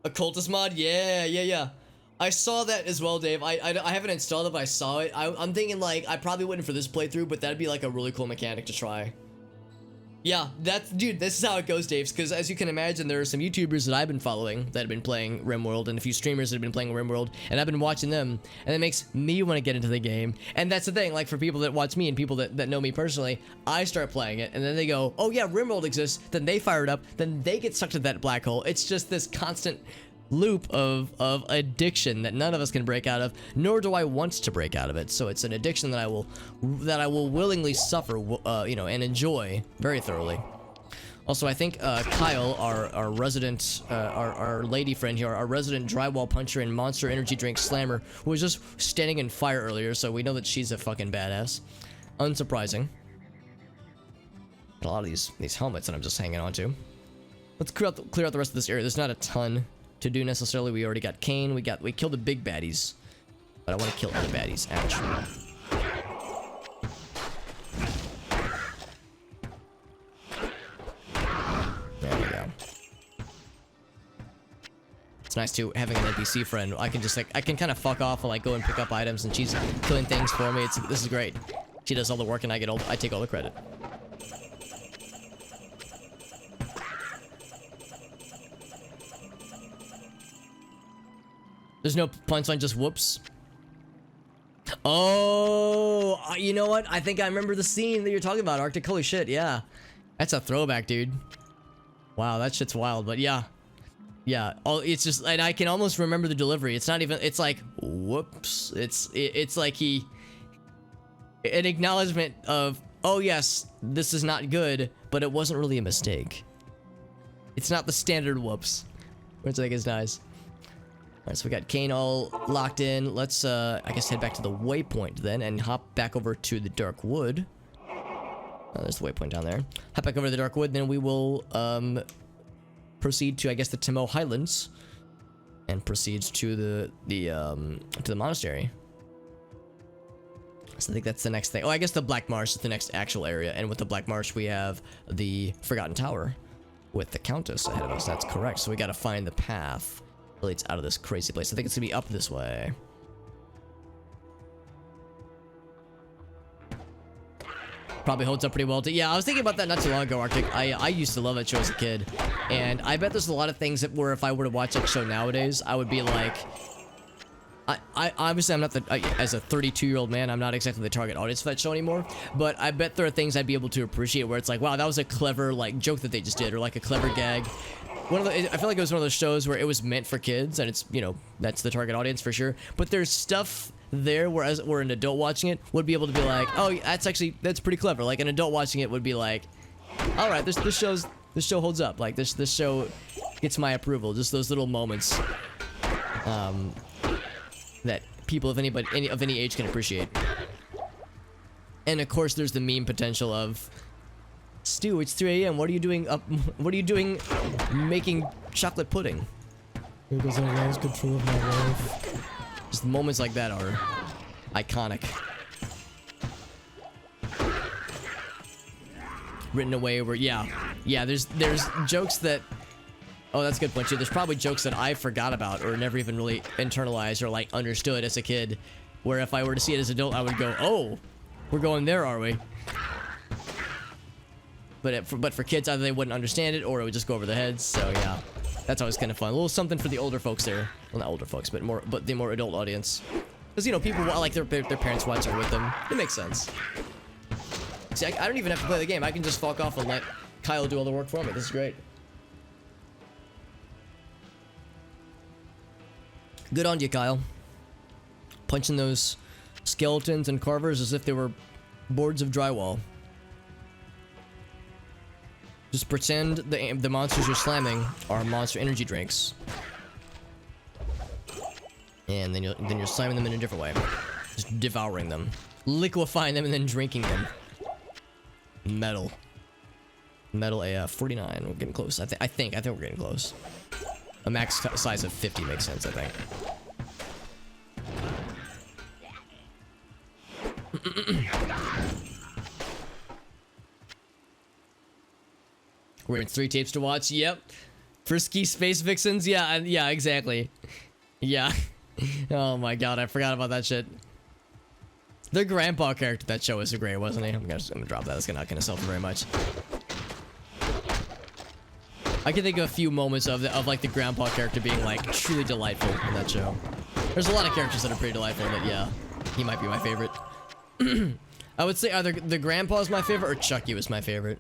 Occultist mod, yeah. I saw that as well, Dave. I haven't installed it, but I saw it. I'm thinking like I probably wouldn't for this playthrough, but that'd be like a really cool mechanic to try. Yeah, dude, this is how it goes, Dave, because as you can imagine, there are some YouTubers that I've been following that have been playing RimWorld, and a few streamers that have been playing RimWorld, and I've been watching them, and it makes me want to get into the game. And that's the thing, like, for people that watch me and people that know me personally, I start playing it, and then they go, oh yeah, RimWorld exists, then they fire it up, then they get sucked into that black hole. It's just this constant loop of addiction that none of us can break out of, nor do I want to break out of it. So it's an addiction that I will willingly suffer, you know, and enjoy very thoroughly. Also, I think Kyle, our resident, our lady friend here, our resident drywall puncher and Monster Energy drink slammer, who was just standing in fire earlier, so we know that she's a fucking badass. Unsurprising. A lot of these helmets that I'm just hanging on to. Let's clear out the rest of this area. There's not a ton to do necessarily. We already got Kane. We killed the big baddies, but I want to kill other baddies. Ouch. There we go. It's nice too having an NPC friend. I can just like I can kind of fuck off and like go and pick up items, and she's killing things for me. This is great. She does all the work, and I take all the credit. There's no punchline, just whoops. Oh, you know what? I think I remember the scene that you're talking about, Arctic. Holy shit, yeah. That's a throwback, dude. Wow, that shit's wild, but yeah. Yeah, it's just, and I can almost remember the delivery. It's not even, it's like, whoops. It's like an acknowledgement of, oh yes, this is not good, but it wasn't really a mistake. It's not the standard whoops, which I think is nice. Alright, so we got Kane all locked in. Let's, I guess, head back to the waypoint then and hop back over to the Dark Wood. Oh, there's the waypoint down there. Hop back over to the Dark Wood, then we will, proceed to, I guess, the Timo Highlands. And proceed to the monastery. So I think that's the next thing. Oh, I guess the Black Marsh is the next actual area. And with the Black Marsh, we have the Forgotten Tower with the Countess ahead of us. That's correct. So we gotta find the path. Really, it's out of this crazy place. I think it's gonna be up this way. Probably holds up pretty well. Yeah, I was thinking about that not too long ago, Arctic. I used to love that show as a kid, and I bet there's a lot of things that were, if I were to watch that show nowadays, I would be like, I obviously I'm not as a 32-year-old man, I'm not exactly the target audience for that show anymore, but I bet there are things I'd be able to appreciate where it's like, wow, that was a clever like joke that they just did, or like a clever gag. I feel like it was one of those shows where it was meant for kids, and it's, you know, that's the target audience for sure. But there's stuff there where an adult watching it would be able to be like, oh, that's pretty clever. Like an adult watching it would be like, all right, this show holds up. Like this show gets my approval. Just those little moments that people of any age can appreciate. And of course, there's the meme potential of, Stu, it's 3 a.m. What are you doing up? What are you doing making chocolate pudding? Because I lost control of my life. Just moments like that are iconic. Written away where, yeah, there's jokes that, oh, that's a good point too. There's probably jokes that I forgot about or never even really internalized or like understood as a kid, where if I were to see it as an adult, I would go, oh, we're going there, are we? But for kids, either they wouldn't understand it or it would just go over their heads. So yeah, that's always kind of fun. A little something for the older folks there. Well, not older folks, but the more adult audience. Because, you know, people like their parents watching it with them. It makes sense. See, I don't even have to play the game. I can just fuck off and let Kyle do all the work for me. This is great. Good on you, Kyle. Punching those skeletons and carvers as if they were boards of drywall. Just pretend the monsters you're slamming are Monster Energy drinks, and then you're slamming them in a different way, just devouring them, liquefying them, and then drinking them. Metal AF 49. We're getting close. I think we're getting close. A max size of 50 makes sense, I think. We're in 3 tapes to watch. Yep. Frisky Space Vixens. Yeah, exactly. Yeah. Oh my god, I forgot about that shit. The grandpa character that show was great, wasn't he? I'm gonna drop that. That's not gonna sell for very much. I can think of a few moments of like the grandpa character being like truly delightful in that show. There's a lot of characters that are pretty delightful, but yeah, he might be my favorite. I would say either the grandpa is my favorite or Chucky was my favorite.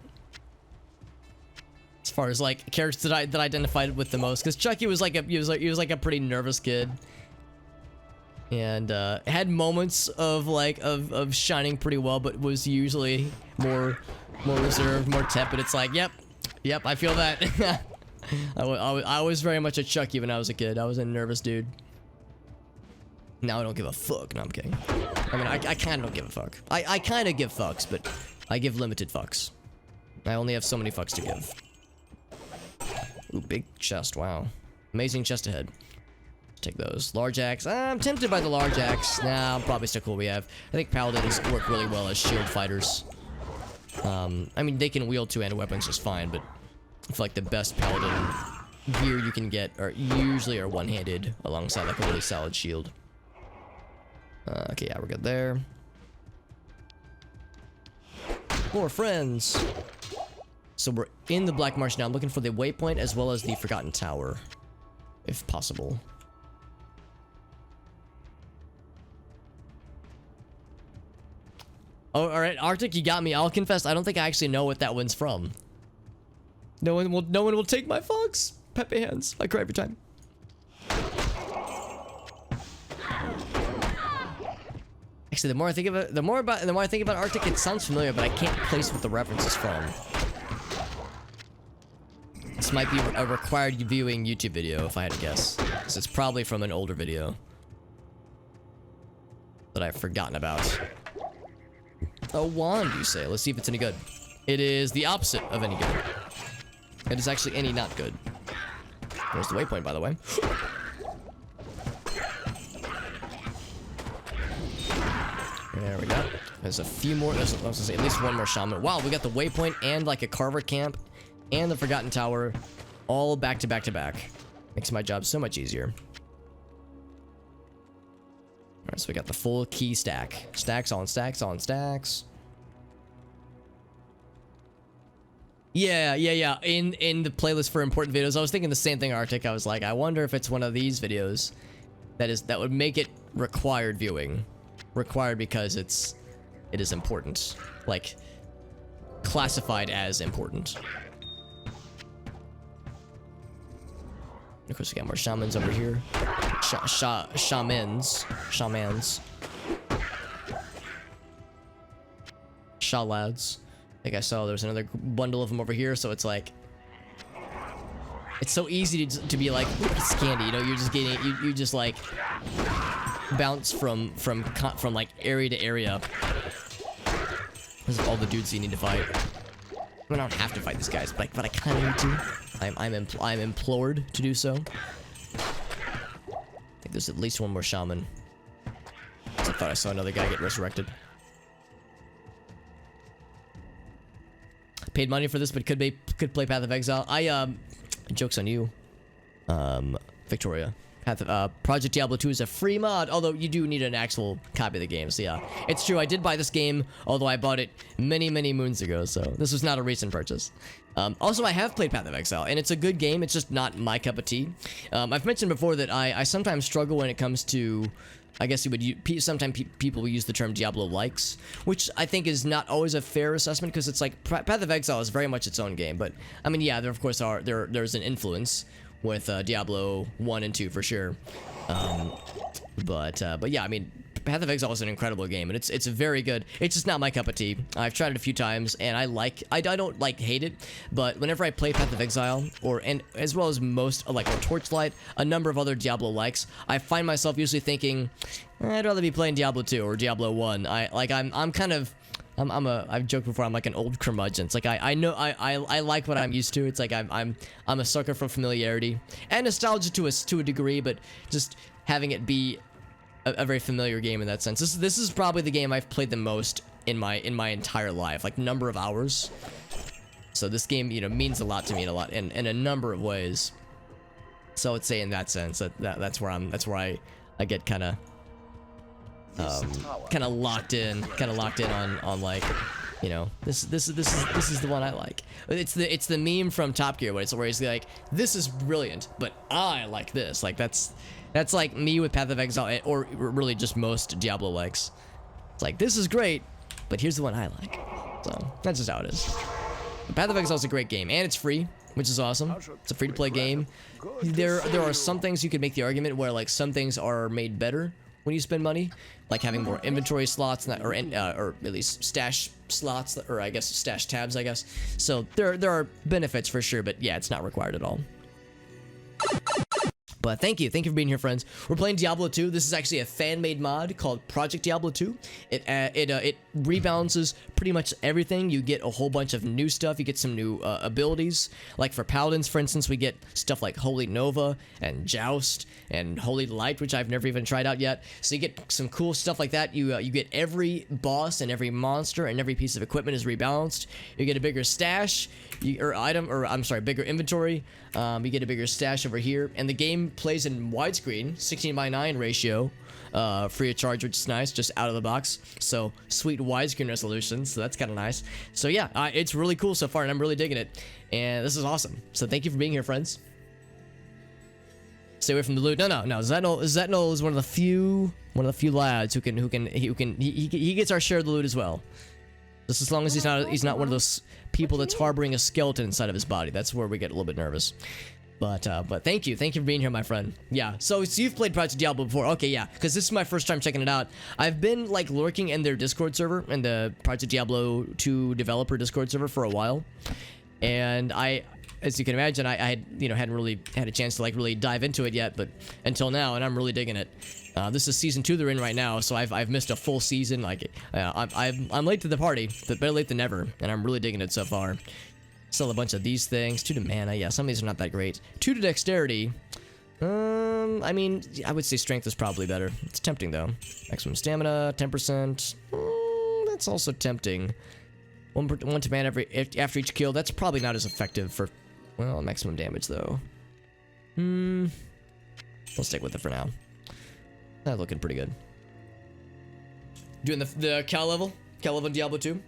As far as like characters that I identified with the most, because Chucky was like he was like a pretty nervous kid, and had moments of like of shining pretty well, but was usually more reserved, more tepid. It's like, yep, I feel that. I was very much a Chucky when I was a kid. I was a nervous dude. Now I don't give a fuck. No, I'm kidding. I mean, I kind of don't give a fuck. I kind of give fucks, but I give limited fucks. I only have so many fucks to give. Ooh, big chest. Wow. Amazing chest ahead. Take those. Large axe. I'm tempted by the large axe. Nah, I'm probably stick with what we have. I think paladins work really well as shield fighters. I mean, they can wield two-handed weapons just fine, but I feel like the best paladin gear you can get are usually one-handed alongside like a really solid shield. Okay, yeah, we're good there. More friends. So we're in the Black Marsh now. I'm looking for the waypoint as well as the Forgotten Tower, if possible. Oh, all right, Arctic, you got me. I'll confess, I don't think I actually know what that one's from. No one will take my fox. Pepe hands. I cry every time. Actually, the more I think of it, the more I think about Arctic, it sounds familiar, but I can't place what the reference is from. This might be a required viewing YouTube video, if I had to guess. So it's probably from an older video that I've forgotten about. A wand, you say? Let's see if it's any good. It is the opposite of any good. It is actually any not good. There's the waypoint, by the way. There we go. There's a few more. I was gonna say at least one more shaman. Wow, we got the waypoint and like a carver camp and the Forgotten Tower all back to back to back. Makes my job so much easier. Alright, so we got the full key stack. Stacks on stacks on stacks. Yeah. In the playlist for important videos, I was thinking the same thing, Arctic. I was like, I wonder if it's one of these videos that would make it required viewing. Required because it is important. Like, classified as important. Of course, we got more shamans over here. Shamans. Shalads. I think I saw there was another bundle of them over here, so it's like... It's so easy to be like, it's candy, you know, you're just getting, you just like... bounce from like area to area. This is all the dudes you need to fight. I mean, I don't have to fight these guys, but I kind of need to. I'm implored to do so. I think there's at least one more shaman. I thought I saw another guy get resurrected. Paid money for this, but could play Path of Exile. Joke's on you, Victoria. Project Diablo 2 is a free mod, although you do need an actual copy of the game, so yeah. It's true, I did buy this game, although I bought it many moons ago, so this was not a recent purchase. Also, I have played Path of Exile, and it's a good game, it's just not my cup of tea. I've mentioned before that I sometimes struggle when it comes to, I guess you would, sometimes people use the term Diablo likes, which I think is not always a fair assessment, because it's like, Path of Exile is very much its own game, but, I mean, yeah, there of course there's an influence with Diablo 1 and 2 for sure. But yeah, I mean, Path of Exile is an incredible game, and it's very good. It's just not my cup of tea. I've tried it a few times, and I don't like hate it, but whenever I play Path of Exile, and as well as most like or Torchlight, a number of other Diablo likes, I find myself usually thinking, I'd rather be playing Diablo 2 or Diablo 1. I've joked before, I'm like an old curmudgeon. It's like I know I like what I'm used to. It's like I'm a sucker for familiarity and nostalgia to a degree, but just having it be a very familiar game in that sense. This is probably the game I've played the most in my entire life, like number of hours. So this game, you know, means a lot to me in a number of ways. So I would say in that sense that's where I get kind of locked in on like You know, this is the one I like. It's the meme from Top Gear where he's like, this is brilliant, but I like this. Like that's like me with Path of Exile, or really just most Diablo likes. It's like, this is great, but here's the one I like. So that's just how it is. Path of Exile is a great game, and it's free, which is awesome. It's a free-to-play game. There are some things you could make the argument where like some things are made better when you spend money, like having more inventory slots, or at least stash slots, or I guess stash tabs, I guess. So there are benefits for sure, but yeah, it's not required at all. But thank you for being here, friends. We're playing Diablo 2. This is actually a fan-made mod called Project Diablo 2. It rebalances pretty much everything. You get a whole bunch of new stuff. You get some new abilities. Like for Paladins, for instance, we get stuff like Holy Nova and Joust and Holy Light, which I've never even tried out yet. So you get some cool stuff like that. You get every boss and every monster and every piece of equipment is rebalanced. You get a bigger stash, bigger inventory. You get a bigger stash over here, and the game plays in widescreen, 16:9 ratio, free of charge, which is nice, just out of the box. So sweet widescreen resolution, so that's kind of nice. So yeah, it's really cool so far, and I'm really digging it, and this is awesome. So thank you for being here, friends. Stay away from the loot. No. Zetno is one of the few lads who he gets our share of the loot as well. Just as long as he's not one of those people that's harboring a skeleton inside of his body. That's where we get a little bit nervous. But thank you for being here, my friend. Yeah, so you've played Project Diablo before. Okay, yeah, because this is my first time checking it out. I've been like lurking in their Discord server, in the Project Diablo 2 developer Discord server for a while, and as you can imagine, I hadn't really had a chance to like really dive into it yet, but until now, and I'm really digging it. This is season 2 they're in right now, so I've missed a full season. Like I'm late to the party, but better late than never, and I'm really digging it so far. Sell a bunch of these things. 2 to mana, yeah, some of these are not that great. 2 to dexterity. I mean, I would say strength is probably better. It's tempting though. Maximum stamina, 10%. That's also tempting. 1 to mana after each kill. That's probably not as effective for, well, maximum damage though. We'll stick with it for now. That's looking pretty good. Doing the Cal level in Diablo 2.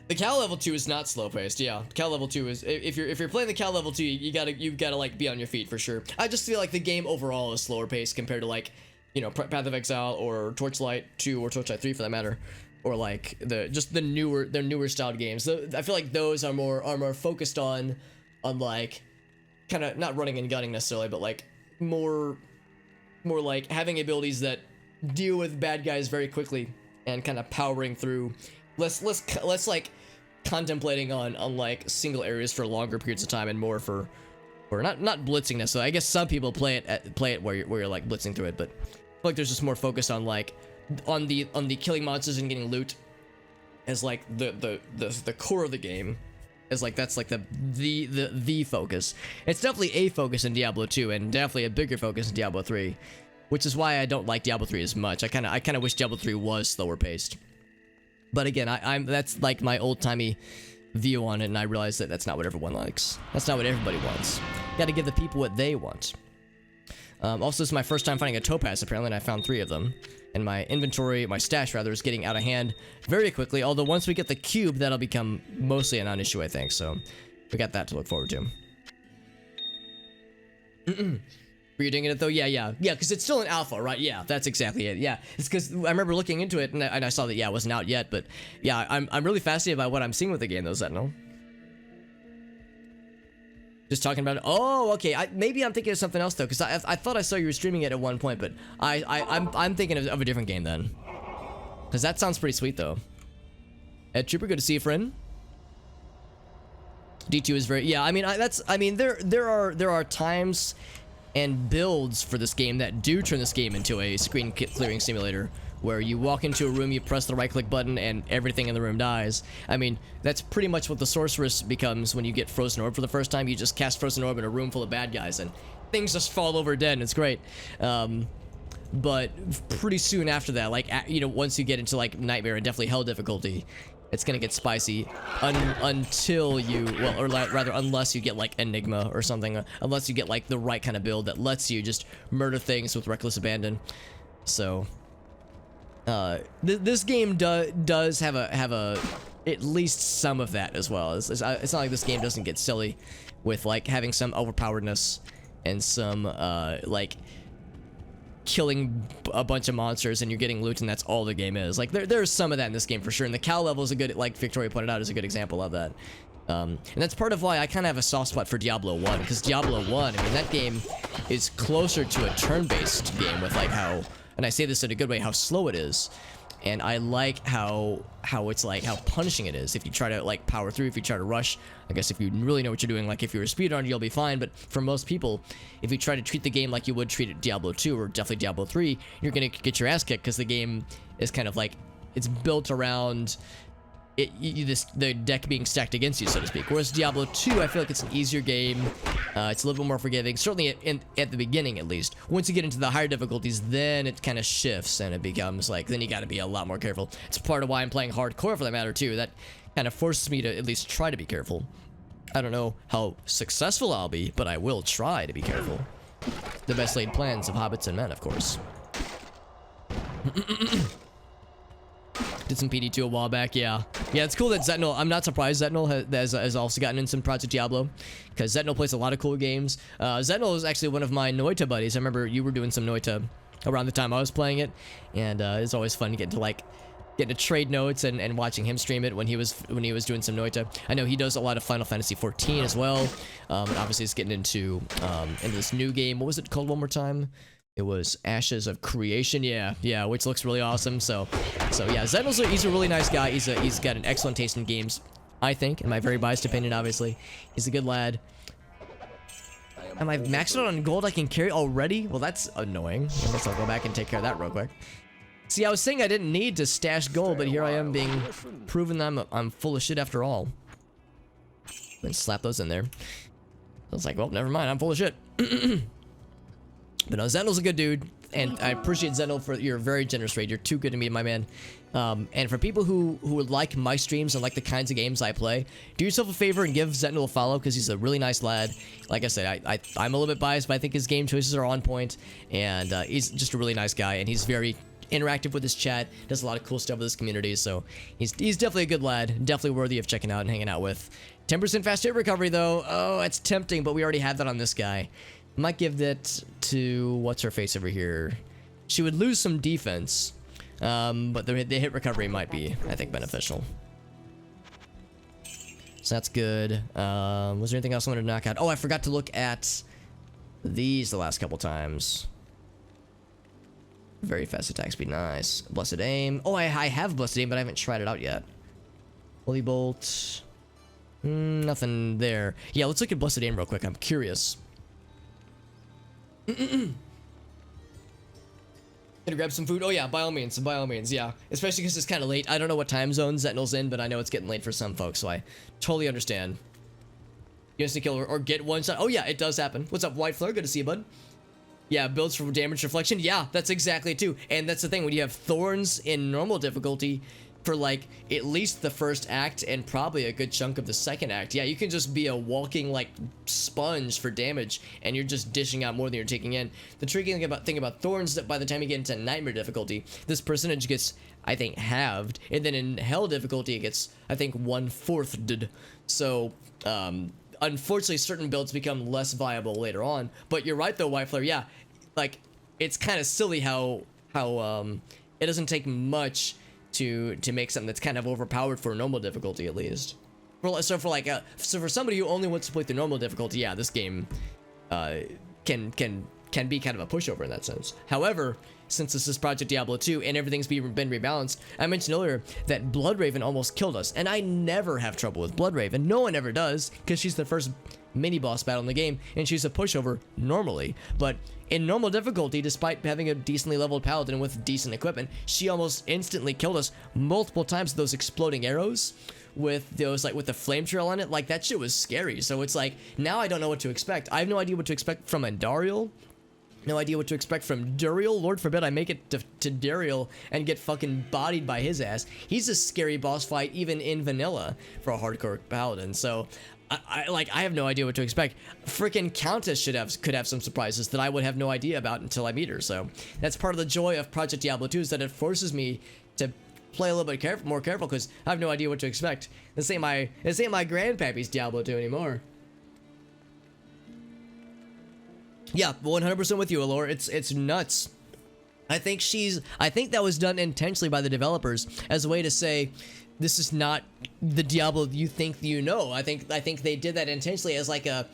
The Cal level 2 is not slow paced. Yeah, Cal level 2 is, if you're playing the Cal level 2, you gotta like be on your feet for sure. I just feel like the game overall is slower paced compared to like, you know, Path of Exile or Torchlight 2 or Torchlight 3 for that matter, or like the newer styled games. I feel like those are more focused on like kind of not running and gunning necessarily, but like more like having abilities that deal with bad guys very quickly and kind of powering through. Less like contemplating on like single areas for longer periods of time, and more for not blitzing necessarily. I guess some people play it where you're like blitzing through it, but I feel like there's just more focus on like on the killing monsters and getting loot as like the core of the game. As like that's like the focus. It's definitely a focus in Diablo 2, and definitely a bigger focus in Diablo 3, which is why I don't like Diablo 3 as much. I kind of wish Diablo 3 was slower paced. But again, that's like my old-timey view on it, and I realize that that's not what everyone likes. That's not what everybody wants. Got to give the people what they want. Also, this is my first time finding a topaz, apparently, and I found 3 of them. And my inventory, my stash rather, is getting out of hand very quickly. Although once we get the cube, that'll become mostly a non-issue, I think. So we got that to look forward to. Were you digging it though? Yeah, because it's still an alpha, right? Yeah, that's exactly it. Yeah, it's because I remember looking into it and I saw that, yeah, it wasn't out yet, but yeah, I'm really fascinated by what I'm seeing with the game though, Sentinel. Just talking about it. Oh, okay. Maybe I'm thinking of something else though, because I thought I saw you were streaming it at one point, but I'm thinking of a different game then. Because that sounds pretty sweet though. Ed Trooper, good to see you, friend. D2 is very, yeah. I mean, there are times and builds for this game that do turn this game into a screen clearing simulator, where you walk into a room, you press the right click button, and everything in the room dies. I mean, that's pretty much what the sorceress becomes when you get Frozen Orb for the first time. You just cast Frozen Orb in a room full of bad guys, and things just fall over dead, and it's great. But pretty soon after that, like, you know, once you get into like Nightmare and definitely Hell difficulty, it's gonna get spicy until you, well, or rather unless you get like Enigma or something, unless you get like the right kind of build that lets you just murder things with reckless abandon. So this game does have a at least some of that as well. It's not like this game doesn't get silly with like having some overpoweredness and some like killing a bunch of monsters and you're getting loot and that's all the game is. Like there's some of that in this game for sure, and the cow level is a good, like Victoria pointed out, is a good example of that. And that's part of why I kind of have a soft spot for Diablo 1, because Diablo 1, I mean, that game is closer to a turn-based game with like how, and I say this in a good way, how slow it is. And I like how it's like, how punishing it is. If you try to like power through, if you try to rush, I guess if you really know what you're doing, like if you're a speedrunner, you'll be fine. But for most people, if you try to treat the game like you would treat Diablo 2 or definitely Diablo 3, you're gonna get your ass kicked, because the game is kind of like, it's built around the deck being stacked against you, so to speak. Whereas Diablo 2, I feel like it's an easier game. It's a little bit more forgiving, certainly at the beginning at least. Once you get into the higher difficulties, then it kind of shifts and it becomes like, then you got to be a lot more careful. It's part of why I'm playing hardcore, for that matter, too. That kind of forces me to at least try to be careful. I don't know how successful I'll be, but I will try to be careful. The best laid plans of hobbits and men, of course. Did some PD2 a while back, yeah. Yeah, it's cool that Zetnil, I'm not surprised Zetnil has also gotten in some Project Diablo, because Zetnil plays a lot of cool games. Zetnil is actually one of my Noita buddies. I remember you were doing some Noita around the time I was playing it, and it's always fun to get to trade notes and watching him stream it when he was doing some Noita. I know he does a lot of Final Fantasy 14 as well. And obviously he's getting into this new game. What was it called one more time? It was Ashes of Creation, yeah, which looks really awesome. So yeah, Zetnil's he's a really nice guy. He's got an excellent taste in games, I think, in my very biased opinion, obviously. He's a good lad. Am I maxed out on gold I can carry already? Well, that's annoying. I guess I'll go back and take care of that real quick. See, I was saying I didn't need to stash gold, but here I am being proven that I'm full of shit after all. Then slap those in there. I was like, well, never mind, I'm full of shit. But no, Zetnil's a good dude, and I appreciate Zetnil for your very generous raid. You're too good to me, my man. And for people who would like my streams and like the kinds of games I play, do yourself a favor and give Zetnil a follow, because he's a really nice lad. Like I said, I'm a little bit biased, but I think his game choices are on point, and he's just a really nice guy, and he's very interactive with his chat, does a lot of cool stuff with his community, so he's definitely a good lad, definitely worthy of checking out and hanging out with. 10% fast hit recovery, though. Oh, it's tempting, but we already have that on this guy. Might give that to what's her face over here. She would lose some defense, but the hit recovery might be, I think, beneficial. So that's good. Was there anything else I wanted to knock out? Oh, I forgot to look at these the last couple times. Very fast attack speed, nice. Blessed aim. Oh, I have blessed aim, but I haven't tried it out yet. Holy bolt. Nothing there. Yeah, let's look at blessed aim real quick. I'm curious. Gonna grab some food. Oh yeah, by all means, yeah. Especially because it's kind of late. I don't know what time zone Zetnil's in, but I know it's getting late for some folks, so I totally understand. You to kill or get one shot. Oh yeah, it does happen. What's up, White Fleur? Good to see you, bud. Yeah, builds for damage reflection. Yeah, that's exactly it too. And that's the thing, when you have thorns in normal difficulty for like at least the first act and probably a good chunk of the second act, yeah, you can just be a walking like sponge for damage, and you're just dishing out more than you're taking in. The tricky thing about thorns, that by the time you get into nightmare difficulty, this percentage gets, I think, halved, and then in hell difficulty it gets, I think, 1/4'd. So unfortunately certain builds become less viable later on. But you're right though, White Flare, yeah, like it's kind of silly how it doesn't take much to make something that's kind of overpowered for normal difficulty, at least. So for somebody who only wants to play the normal difficulty, yeah, this game can be kind of a pushover in that sense. However, since this is Project Diablo 2 and everything's been rebalanced, I mentioned earlier that Bloodraven almost killed us, and I never have trouble with Bloodraven. No one ever does, because she's the first mini-boss battle in the game, and she's a pushover normally. But in normal difficulty, despite having a decently leveled paladin with decent equipment, she almost instantly killed us multiple times with those exploding arrows, with those, like, with the flame trail on it. Like, that shit was scary. So it's like, now I don't know what to expect. I have no idea what to expect from Andariel. No idea what to expect from Duriel. Lord forbid I make it to Duriel and get fucking bodied by his ass. He's a scary boss fight even in vanilla for a hardcore paladin. So I have no idea what to expect. Freaking Countess could have some surprises that I would have no idea about until I meet her. So that's part of the joy of Project Diablo 2, is that it forces me to play a little bit more careful because I have no idea what to expect. This ain't my grandpappy's Diablo 2 anymore. Yeah, 100% with you, Allure. It's nuts. I think that was done intentionally by the developers as a way to say, this is not the Diablo you think you know. I think they did that intentionally as like a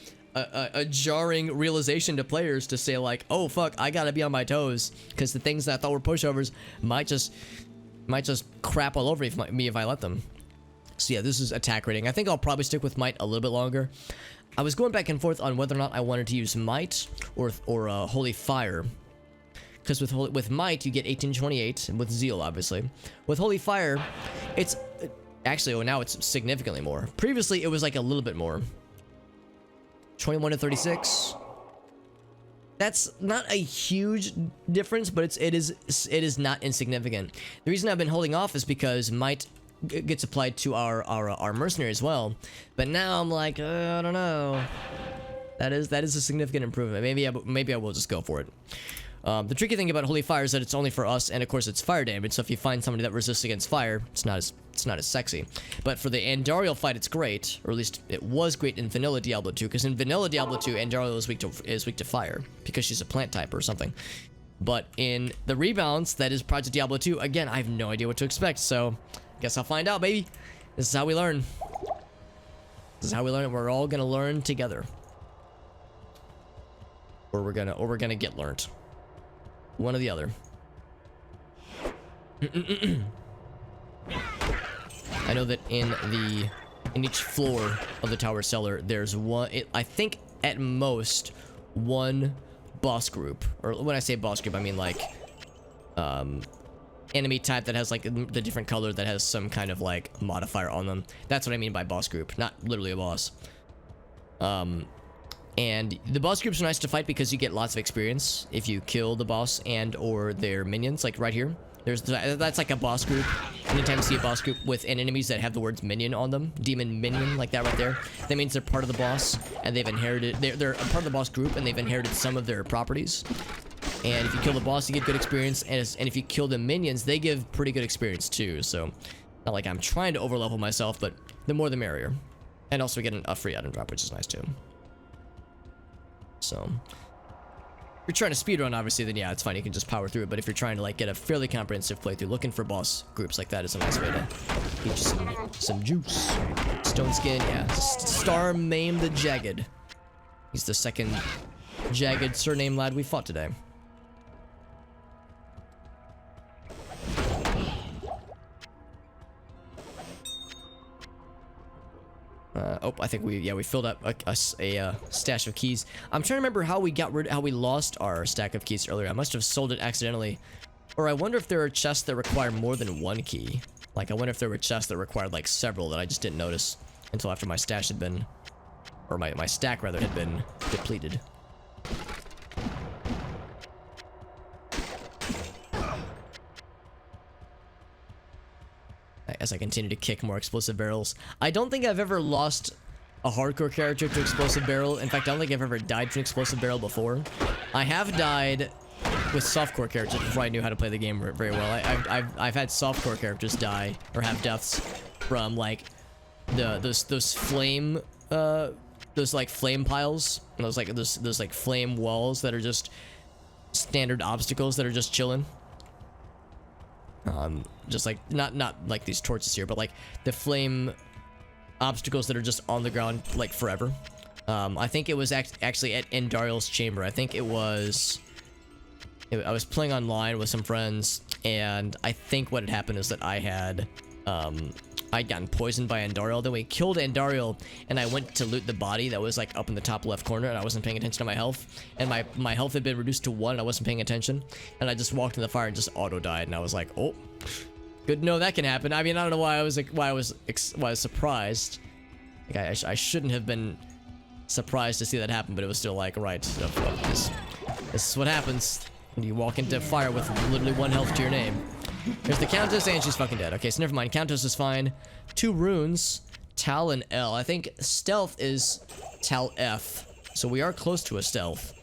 jarring realization to players to say like, oh fuck, I gotta be on my toes because the things that I thought were pushovers might just crap all over me if I let them. So yeah, this is attack rating. I think I'll probably stick with Might a little bit longer. I was going back and forth on whether or not I wanted to use Might or Holy Fire. Because with Might, you get 1828, and with Zeal, obviously. With Holy Fire, it's... Actually, well, now it's significantly more. Previously, it was like a little bit more. 21 to 36. That's not a huge difference, but it is not insignificant. The reason I've been holding off is because Might gets applied to our mercenary as well. But now I'm like, I don't know. That is a significant improvement. Maybe I will just go for it. The tricky thing about Holy Fire is that it's only for us, and of course it's fire damage, so if you find somebody that resists against fire, it's not as sexy. But for the Andariel fight, it's great, or at least it was great in vanilla Diablo 2, because in vanilla Diablo 2, Andariel is weak to fire, because she's a plant type or something. But in the rebalance, that is Project Diablo 2, again, I have no idea what to expect, so guess I'll find out, baby. This is how we learn. This is how we learn, we're all gonna learn together. Or we're gonna get learned. One or the other. I know that in each floor of the tower cellar, there's I think at most one boss group. Or when I say boss group, I mean like enemy type that has like the different color that has some kind of like modifier on them. That's what I mean by boss group, not literally a boss. And the boss groups are nice to fight because you get lots of experience if you kill the boss and or their minions, like right here. That's like a boss group. Anytime you see a boss group with enemies that have the words minion on them, demon minion, like that right there, that means they're part of the boss and they've inherited, they're a part of the boss group and they've inherited some of their properties. And if you kill the boss, you get good experience, and if you kill the minions, they give pretty good experience too. So, not like I'm trying to overlevel myself, but the more the merrier. And also we get a free item drop, which is nice too. So, if you're trying to speedrun, obviously, then yeah, it's fine. You can just power through it. But if you're trying to like get a fairly comprehensive playthrough, looking for boss groups like that is a nice way to get you some juice. Stone Skin, yeah. Star Maim the Jagged. He's the second jagged surname lad we fought today. Oh, I think we filled up a stash of keys. I'm trying to remember how we lost our stack of keys earlier. I must have sold it accidentally. Or I wonder if there are chests that require more than one key. Like, I wonder if there were chests that required like several that I just didn't notice until after my stash had been, or my stack rather, had been depleted. As I continue to kick more explosive barrels. I don't think I've ever lost a hardcore character to explosive barrel. In fact, I don't think I've ever died from explosive barrel before. I have died with softcore characters before I knew how to play the game very well. I've had softcore characters die or have deaths from like those flame those like flame piles, and those like flame walls that are just standard obstacles that are just chilling. Just like not like these torches here, but like the flame obstacles that are just on the ground like forever. I think it was actually at Andariel's chamber. I think I was playing online with some friends, and I think what had happened is that I'd gotten poisoned by Andariel. Then we killed Andariel, and I went to loot the body that was like up in the top left corner, and I wasn't paying attention to my health, and my health had been reduced to 1, and I wasn't paying attention, and I just walked in the fire and just auto died, and I was like, oh, good to know that can happen. I mean, I don't know why I was surprised. Like I shouldn't have been surprised to see that happen, but it was still like, right, this is what happens when you walk into fire with literally 1 health to your name. There's the Countess, and she's fucking dead. Okay, so never mind. Countess is fine. 2 runes, Tal and L. I think stealth is Tal F, so we are close to a stealth.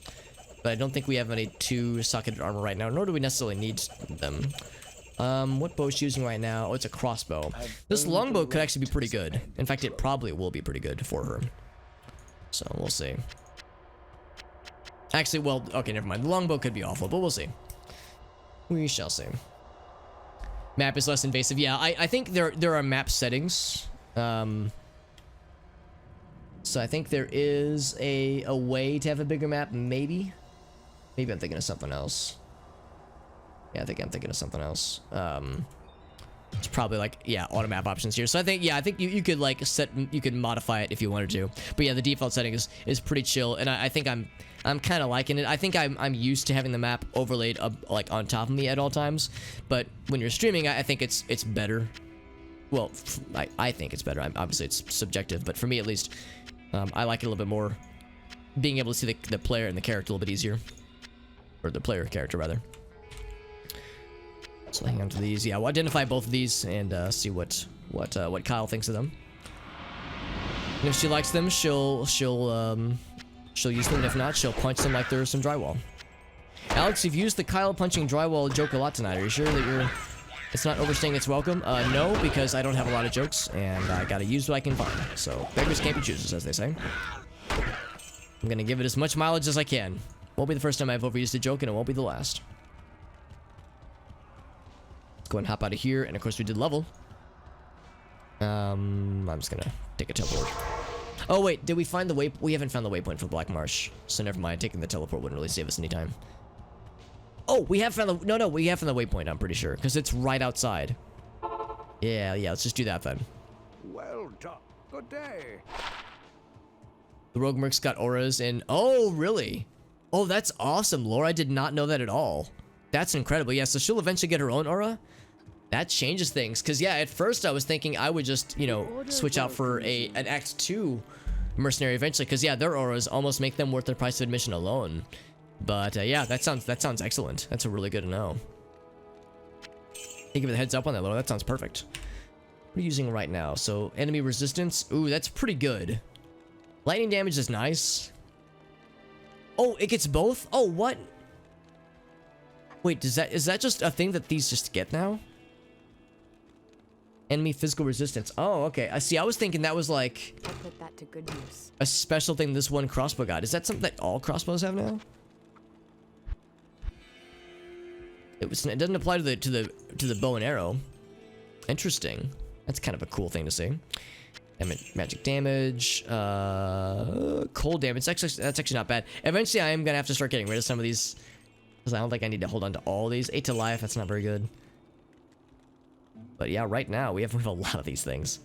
But I don't think we have any 2 socketed armor right now, nor do we necessarily need them. What bow is she using right now? Oh, it's a crossbow. This longbow could actually be pretty good. In fact, it probably will be pretty good for her. So, we'll see. Actually, well, okay, never mind. The longbow could be awful, but we'll see. We shall see. Map is less invasive. Yeah, I think there are map settings. So I think there is a way to have a bigger map, maybe. Maybe I'm thinking of something else. Yeah, I think I'm thinking of something else. It's probably like, yeah, auto map options here. So I think, yeah, I think you could like you could modify it if you wanted to. But yeah, the default setting is pretty chill, and I think I'm kind of liking it. I think I'm used to having the map overlaid like on top of me at all times. But when you're streaming, I think it's better. Well, I think it's better. Obviously, it's subjective, but for me at least, I like it a little bit more. Being able to see the player and the character a little bit easier, or the player character rather. So hang on to these. Yeah, we'll identify both of these and see what Kyle thinks of them. And if she likes them, she'll use them. And if not, she'll punch them like there's some drywall. Alex, you've used the Kyle punching drywall joke a lot tonight. Are you sure that it's not overstaying its welcome? No, because I don't have a lot of jokes, and I gotta use what I can find. So beggars can't be choosers, as they say. I'm gonna give it as much mileage as I can. Won't be the first time I've overused a joke, and it won't be the last. Let's go and hop out of here, and of course we did level. I'm just gonna take a teleport. Oh wait, did we find the waypoint? We haven't found the waypoint for Black Marsh, so never mind. Taking the teleport wouldn't really save us any time. Oh, we have found the we have found the waypoint. I'm pretty sure because it's right outside. Yeah, let's just do that then. Well done. Good day. The rogue mercs got auras and oh really? Oh, that's awesome, Laura. I did not know that at all. That's incredible. Yeah, so she'll eventually get her own aura. That changes things. Because, yeah, at first I was thinking I would just, you know, switch out for an Act 2 mercenary eventually. Because, yeah, their auras almost make them worth their price of admission alone. But, yeah, that sounds excellent. That's really good to know. Thank you for the heads up on that, Laura. That sounds perfect. What are you using right now? So, enemy resistance. Ooh, that's pretty good. Lightning damage is nice. Oh, it gets both? Oh, what? Wait, is that just a thing that these just get now? Enemy physical resistance. Oh, okay. I see. I was thinking that was like I put that to good use. a special thing this one crossbow got. Is that something that all crossbows have now? It doesn't apply to the bow and arrow. Interesting. That's kind of a cool thing to see. Magic damage, cold damage. That's actually not bad. Eventually, I am gonna have to start getting rid of some of these. Because I don't think I need to hold on to all these. 8 to life, that's not very good. But yeah, right now, we have a lot of these things.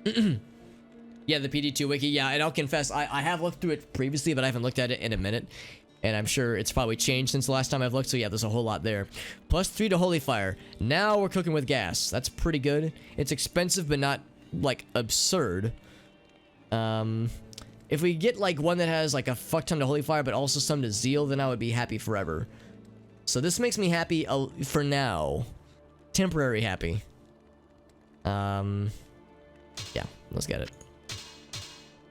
Yeah, the PD2 wiki, yeah, and I'll confess, I have looked through it previously, but I haven't looked at it in a minute. And I'm sure it's probably changed since the last time I've looked, so yeah, there's a whole lot there. +3 to Holy Fire. Now we're cooking with gas. That's pretty good. It's expensive, but not, like, absurd. If we get like one that has like a fuck ton to Holy Fire, but also some to Zeal, then I would be happy forever. So this makes me happy for now. Temporary happy. Yeah, let's get it.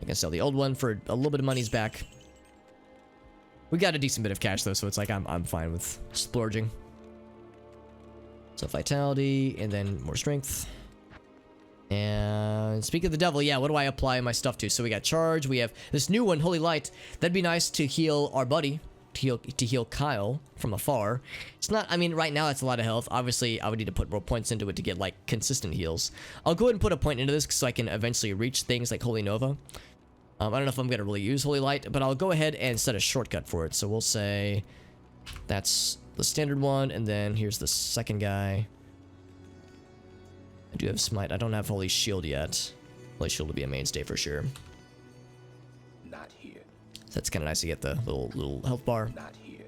I can sell the old one for a little bit of money's back. We got a decent bit of cash though, so it's like I'm fine with splurging. So vitality, and then more strength. And speak of the devil, yeah, what do I apply my stuff to? So we got charge, we have this new one, Holy Light. That'd be nice to heal our buddy, to heal Kyle from afar. It's not, I mean, right now that's a lot of health. Obviously, I would need to put more points into it to get, like, consistent heals. I'll go ahead and put a point into this so I can eventually reach things like Holy Nova. I don't know if I'm going to really use Holy Light, but I'll go ahead and set a shortcut for it. So we'll say that's the standard one, and then here's the second guy. I do have Smite. I don't have Holy Shield yet. Holy Shield will be a mainstay for sure. Not here. So that's kind of nice to get the little health bar. Not here.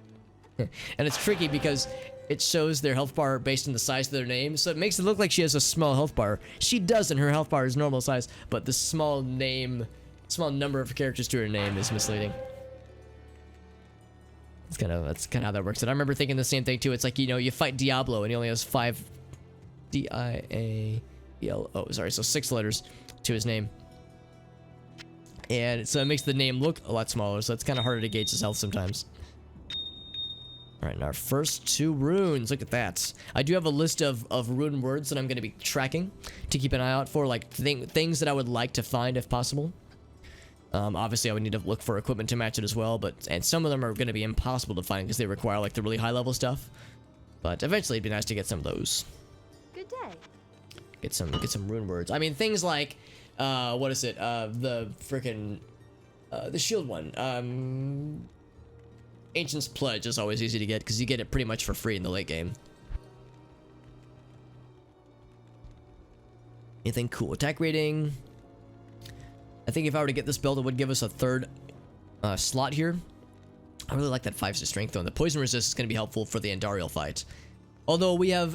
And it's tricky because it shows their health bar based on the size of their name, so it makes it look like she has a small health bar. She doesn't. Her health bar is normal size, but the small number of characters to her name is misleading. That's kind of how that works. And I remember thinking the same thing too. It's like, you know, you fight Diablo and he only has 5 D-I-A-B-L-O, sorry, so 6 letters to his name. And so it makes the name look a lot smaller, so it's kind of harder to gauge his health sometimes. All right, and our first 2 runes. Look at that. I do have a list of rune words that I'm going to be tracking to keep an eye out for, like things that I would like to find if possible. Obviously, I would need to look for equipment to match it as well, and some of them are going to be impossible to find because they require like the really high level stuff. But eventually, it'd be nice to get some of those. Good day. Get some rune words. I mean, things like, what is it? The freaking, the shield one. Ancient's Pledge is always easy to get because you get it pretty much for free in the late game. Anything cool? Attack rating. I think if I were to get this build, it would give us a 3rd slot here. I really like that 5 strength though. And the poison resist is going to be helpful for the Andariel fight. Although we have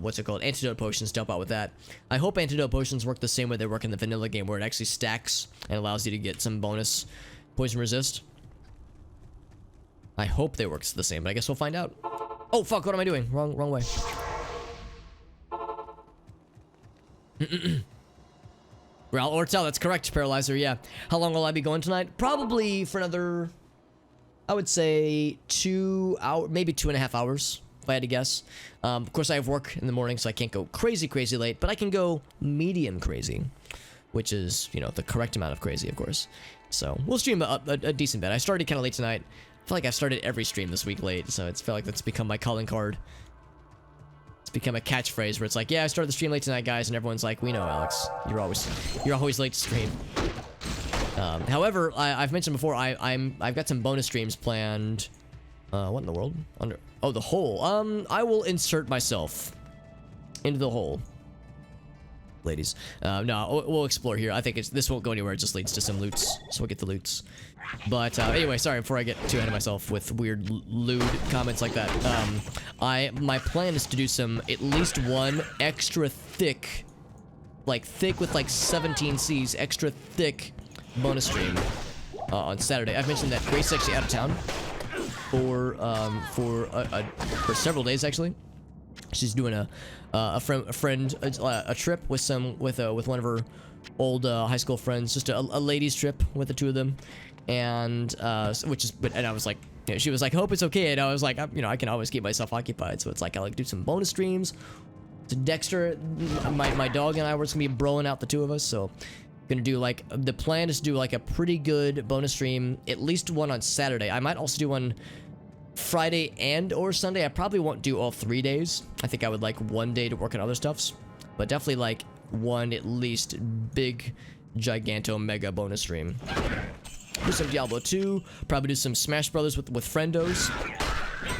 what's it called? Antidote Potions to help out with that. I hope Antidote Potions work the same way they work in the vanilla game, where it actually stacks and allows you to get some bonus poison resist. I hope they work the same, but I guess we'll find out. Oh fuck! What am I doing? Wrong way. Raul Ortel, that's correct, Paralyzer. Yeah. How long will I be going tonight? Probably for another, I would say 2 hours, maybe 2.5 hours. If I had to guess. Of course, I have work in the morning, so I can't go crazy late, but I can go medium crazy, which is, you know, the correct amount of crazy, of course. So we'll stream a decent bit. I started kind of late tonight. I feel like I've started every stream this week late, so it's feel like that's become my calling card. It's become a catchphrase where it's like, yeah, I started the stream late tonight, guys, and everyone's like, we know, Alex, you're always late to stream. However, I've mentioned before, I've got some bonus streams planned. What in the world? Oh, the hole. I will insert myself into the hole, ladies. No, we'll explore here. I think this won't go anywhere. It just leads to some loots, so we'll get the loots. But anyway, sorry, before I get too ahead of myself with weird lewd comments like that. My plan is to do some, at least one extra thick, like thick with like 17 Cs, extra thick bonus stream on Saturday. I've mentioned that Grace is actually out of town for several days actually. She's doing a trip with one of her old high school friends, just a ladies trip with the 2 of them, and and I was like, you know, she was like, hope it's okay, and I was like, you know, I can always keep myself occupied, so it's like I like do some bonus streams. So Dexter, my dog, and I were just gonna be broing out the 2 of us, so gonna do like, the plan is to do like a pretty good bonus stream, at least one on Saturday. I might also do one Friday and or Sunday. I probably won't do all 3 days. I think I would like one day to work on other stuffs, but definitely like one at least big giganto mega bonus stream. Do some Diablo 2, probably do some Smash Brothers with friendos.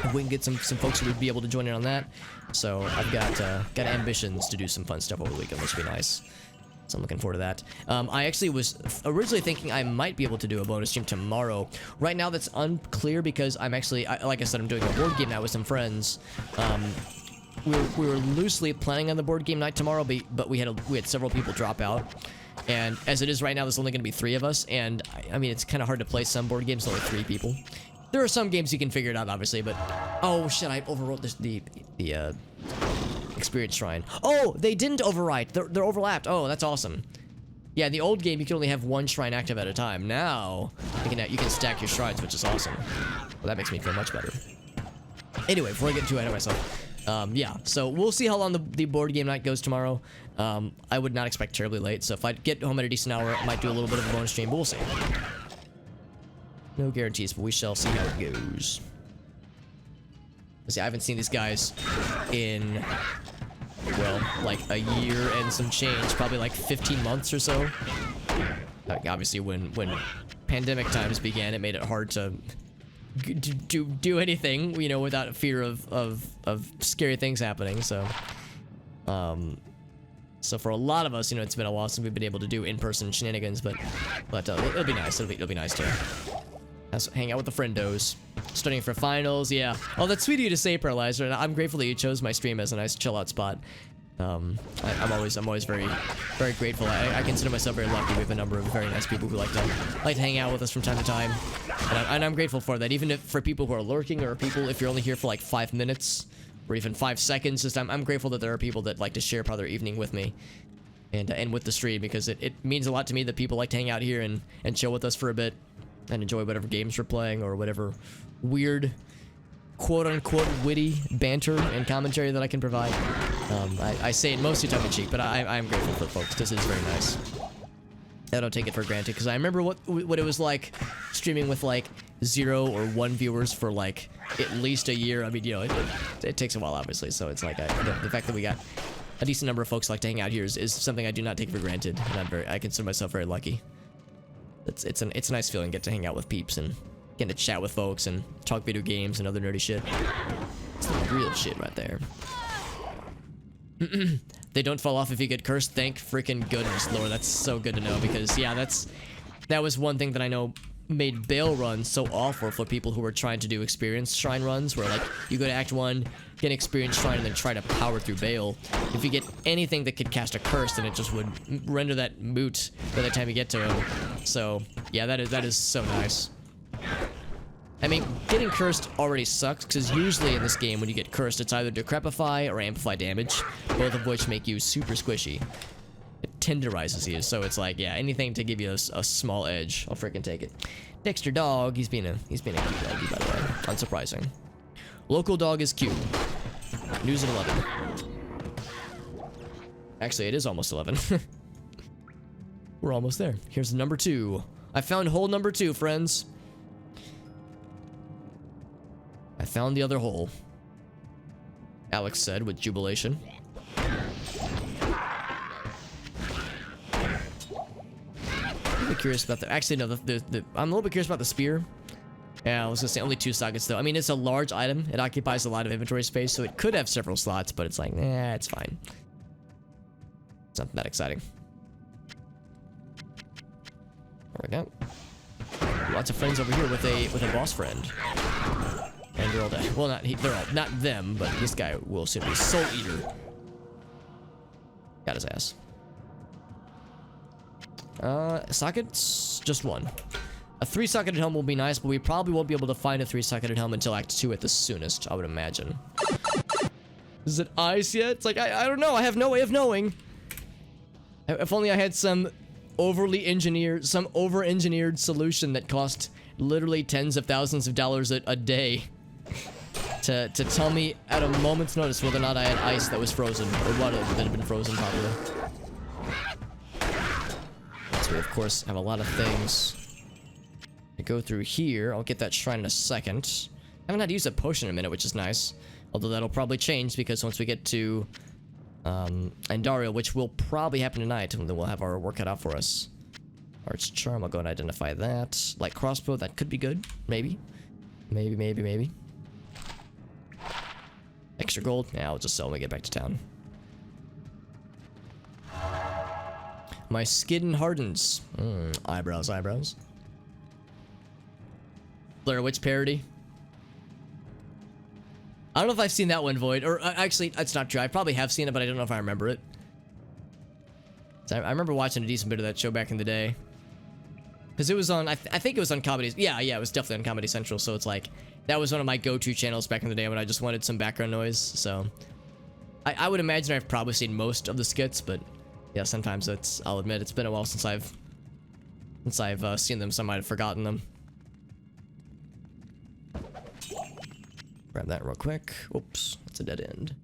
If we can get some folks who would be able to join in on that. So I've got ambitions to do some fun stuff over the weekend, which would be nice. So I'm looking forward to that. I actually was originally thinking I might be able to do a bonus stream tomorrow. Right now that's unclear because I'm actually, like I said, I'm doing a board game night with some friends. We were loosely planning on the board game night tomorrow, but we had several people drop out. And as it is right now, there's only going to be 3 of us. And I mean, it's kind of hard to play some board games with only 3 people. There are some games you can figure it out, obviously, but oh shit, I overwrote the experience shrine. Oh, they didn't overwrite. They're overlapped. Oh, that's awesome. Yeah, in the old game, you could only have 1 shrine active at a time. Now, you can stack your shrines, which is awesome. Well, that makes me feel much better. Anyway, before I get too ahead of myself, yeah, so we'll see how long the board game night goes tomorrow. I would not expect terribly late, so if I get home at a decent hour, I might do a little bit of a bonus stream, but we'll see. No guarantees, but we shall see how it goes. See, I haven't seen these guys in, well, like a year and some change, probably like 15 months or so. Like, obviously, when pandemic times began, it made it hard to do anything, you know, without fear of scary things happening. So, so for a lot of us, you know, it's been a while since we've been able to do in-person shenanigans, but it'll be nice. It'll be nice to hang out with the friendos, studying for finals. Yeah. Oh, that's sweet of you to say, Paralyzer, and I'm grateful that you chose my stream as a nice chill-out spot. I'm always very, very grateful. I consider myself very lucky. We have a number of very nice people who like to hang out with us from time to time, and I'm grateful for that. Even if for people who are lurking, or people if you're only here for like 5 minutes or even 5 seconds, just I'm grateful that there are people that like to share part of their evening with me and with the stream, because it means a lot to me that people like to hang out here and chill with us for a bit and enjoy whatever games we're playing or whatever weird quote-unquote witty banter and commentary that I can provide. I say it mostly tongue-in-cheek, but I'm grateful for folks. This is very nice. I don't take it for granted, because I remember what it was like streaming with, like, 0 or 1 viewers for, like, at least a year. I mean, you know, it takes a while, obviously, so it's like, the fact that we got a decent number of folks like to hang out here is something I do not take for granted, and I consider myself very lucky. It's a nice feeling to get to hang out with peeps and get to chat with folks and talk video games and other nerdy shit. It's the real shit right there. They don't fall off if you get cursed. Thank freaking goodness, Lord. That's so good to know, because yeah, that was one thing that I know made Bale runs so awful for people who were trying to do experience shrine runs, where like you go to Act 1, get an experience shrine, and then try to power through Bale. If you get anything that could cast a curse, then it just would render that moot by the time you get to him. So yeah, that is so nice. I mean, getting cursed already sucks, because usually in this game when you get cursed, it's either Decrepify or Amplify damage, both of which make you super squishy. It tenderizes you, so it's like, yeah, anything to give you a small edge, I'll freaking take it. Dexter dog, he's being a cute doggy, by the way. Unsurprising. Local dog is cute. News at 11. Actually, it is almost 11. We're almost there. Here's number 2. I found hole number 2, friends. I found the other hole, Alex said with jubilation. I'm curious about the. Actually, no. I'm a little bit curious about the spear. Yeah, I was gonna say only 2 sockets though. I mean, it's a large item. It occupies a lot of inventory space, so it could have several slots. But it's like, it's fine. It's not that exciting. There we go. Lots of friends over here with a boss friend. And they're all dead. Well, they're all not them, but this guy will simply Soul Eater. Got his ass. Sockets? Just 1. A 3-socketed helm will be nice, but we probably won't be able to find a 3-socketed helm until Act 2 at the soonest, I would imagine. Is it ice yet? It's like, I don't know. I have no way of knowing. If only I had some over-engineered solution that cost literally tens of thousands of dollars a day to tell me at a moment's notice whether or not I had ice that was frozen, or water that had been frozen properly. So we, of course, have a lot of things to go through here. I'll get that shrine in a second. I haven't had to use a potion in a minute, which is nice. Although that'll probably change, because once we get to Andario, which will probably happen tonight, and then we'll have our work cut out for us. Arch Charm, I'll go and identify that. Light Crossbow, that could be good. Maybe. Maybe. Extra gold? Yeah, I'll just sell when we get back to town. My skin hardens. Eyebrows. Blair Witch parody. I don't know if I've seen that one, Void. Or, actually, that's not true. I probably have seen it, but I don't know if I remember it. So I remember watching a decent bit of that show back in the day. Because it was on, I think it was on Comedy. Yeah, it was definitely on Comedy Central. So it's like, that was one of my go-to channels back in the day when I just wanted some background noise. So I would imagine I've probably seen most of the skits, but yeah, sometimes I'll admit it's been a while since I've seen them, so I might have forgotten them. Grab that real quick. Oops, that's a dead end.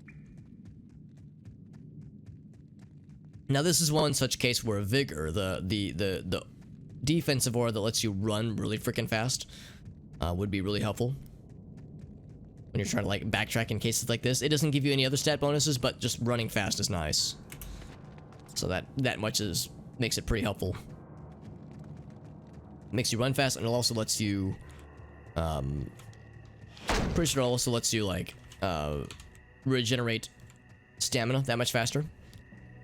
Now this is one such case where Vigor, the defensive aura that lets you run really freaking fast, would be really helpful when you're trying to like backtrack in cases like this. It doesn't give you any other stat bonuses, but just running fast is nice. So that much makes it pretty helpful. Makes you run fast, and it also lets you pretty sure it also lets you like regenerate stamina that much faster.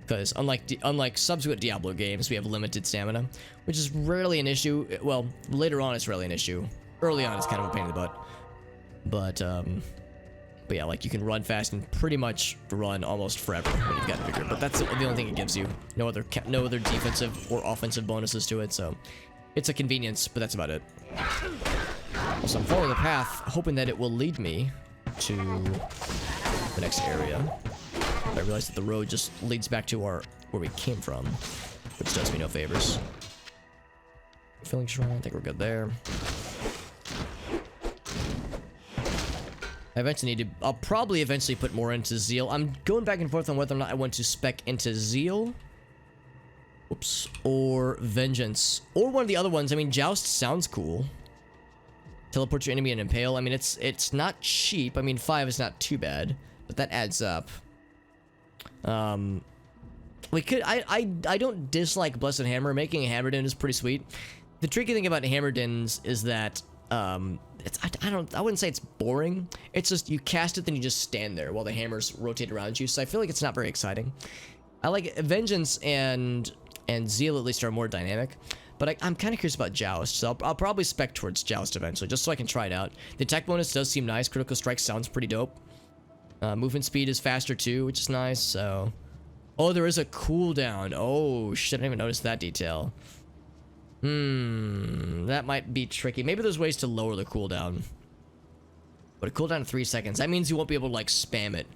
Because unlike subsequent Diablo games, we have limited stamina, which is rarely an issue. Well, later on it's rarely an issue. Early on it's kind of a pain in the butt. But yeah, like you can run fast and pretty much run almost forever when you've got Vigor. But that's the only thing it gives you. No other defensive or offensive bonuses to it, so it's a convenience, but that's about it. Also, I'm following the path, hoping that it will lead me to the next area. I realize that the road just leads back to where we came from, which does me no favors. Filling shrine, I think we're good there. I eventually need to. I'll probably eventually put more into Zeal. I'm going back and forth on whether or not I want to spec into Zeal. Oops. Or Vengeance. Or one of the other ones. I mean, Joust sounds cool. Teleport your enemy and impale. I mean, it's not cheap. I mean, 5 is not too bad, but that adds up. We could. I don't dislike Blessed Hammer. Making a Hammerden is pretty sweet. The tricky thing about Hammerdens is that it's I wouldn't say it's boring. It's just you cast it, then you just stand there while the hammers rotate around you. So I feel like it's not very exciting. I like Vengeance and Zeal at least are more dynamic. But I'm kind of curious about Joust, so I'll probably spec towards Joust eventually, just so I can try it out. The attack bonus does seem nice. Critical Strike sounds pretty dope. Movement speed is faster too, which is nice, so... Oh, there is a cooldown. Oh, shit, I didn't even notice that detail. That might be tricky. Maybe there's ways to lower the cooldown. But a cooldown of 3 seconds. That means you won't be able to, like, spam it.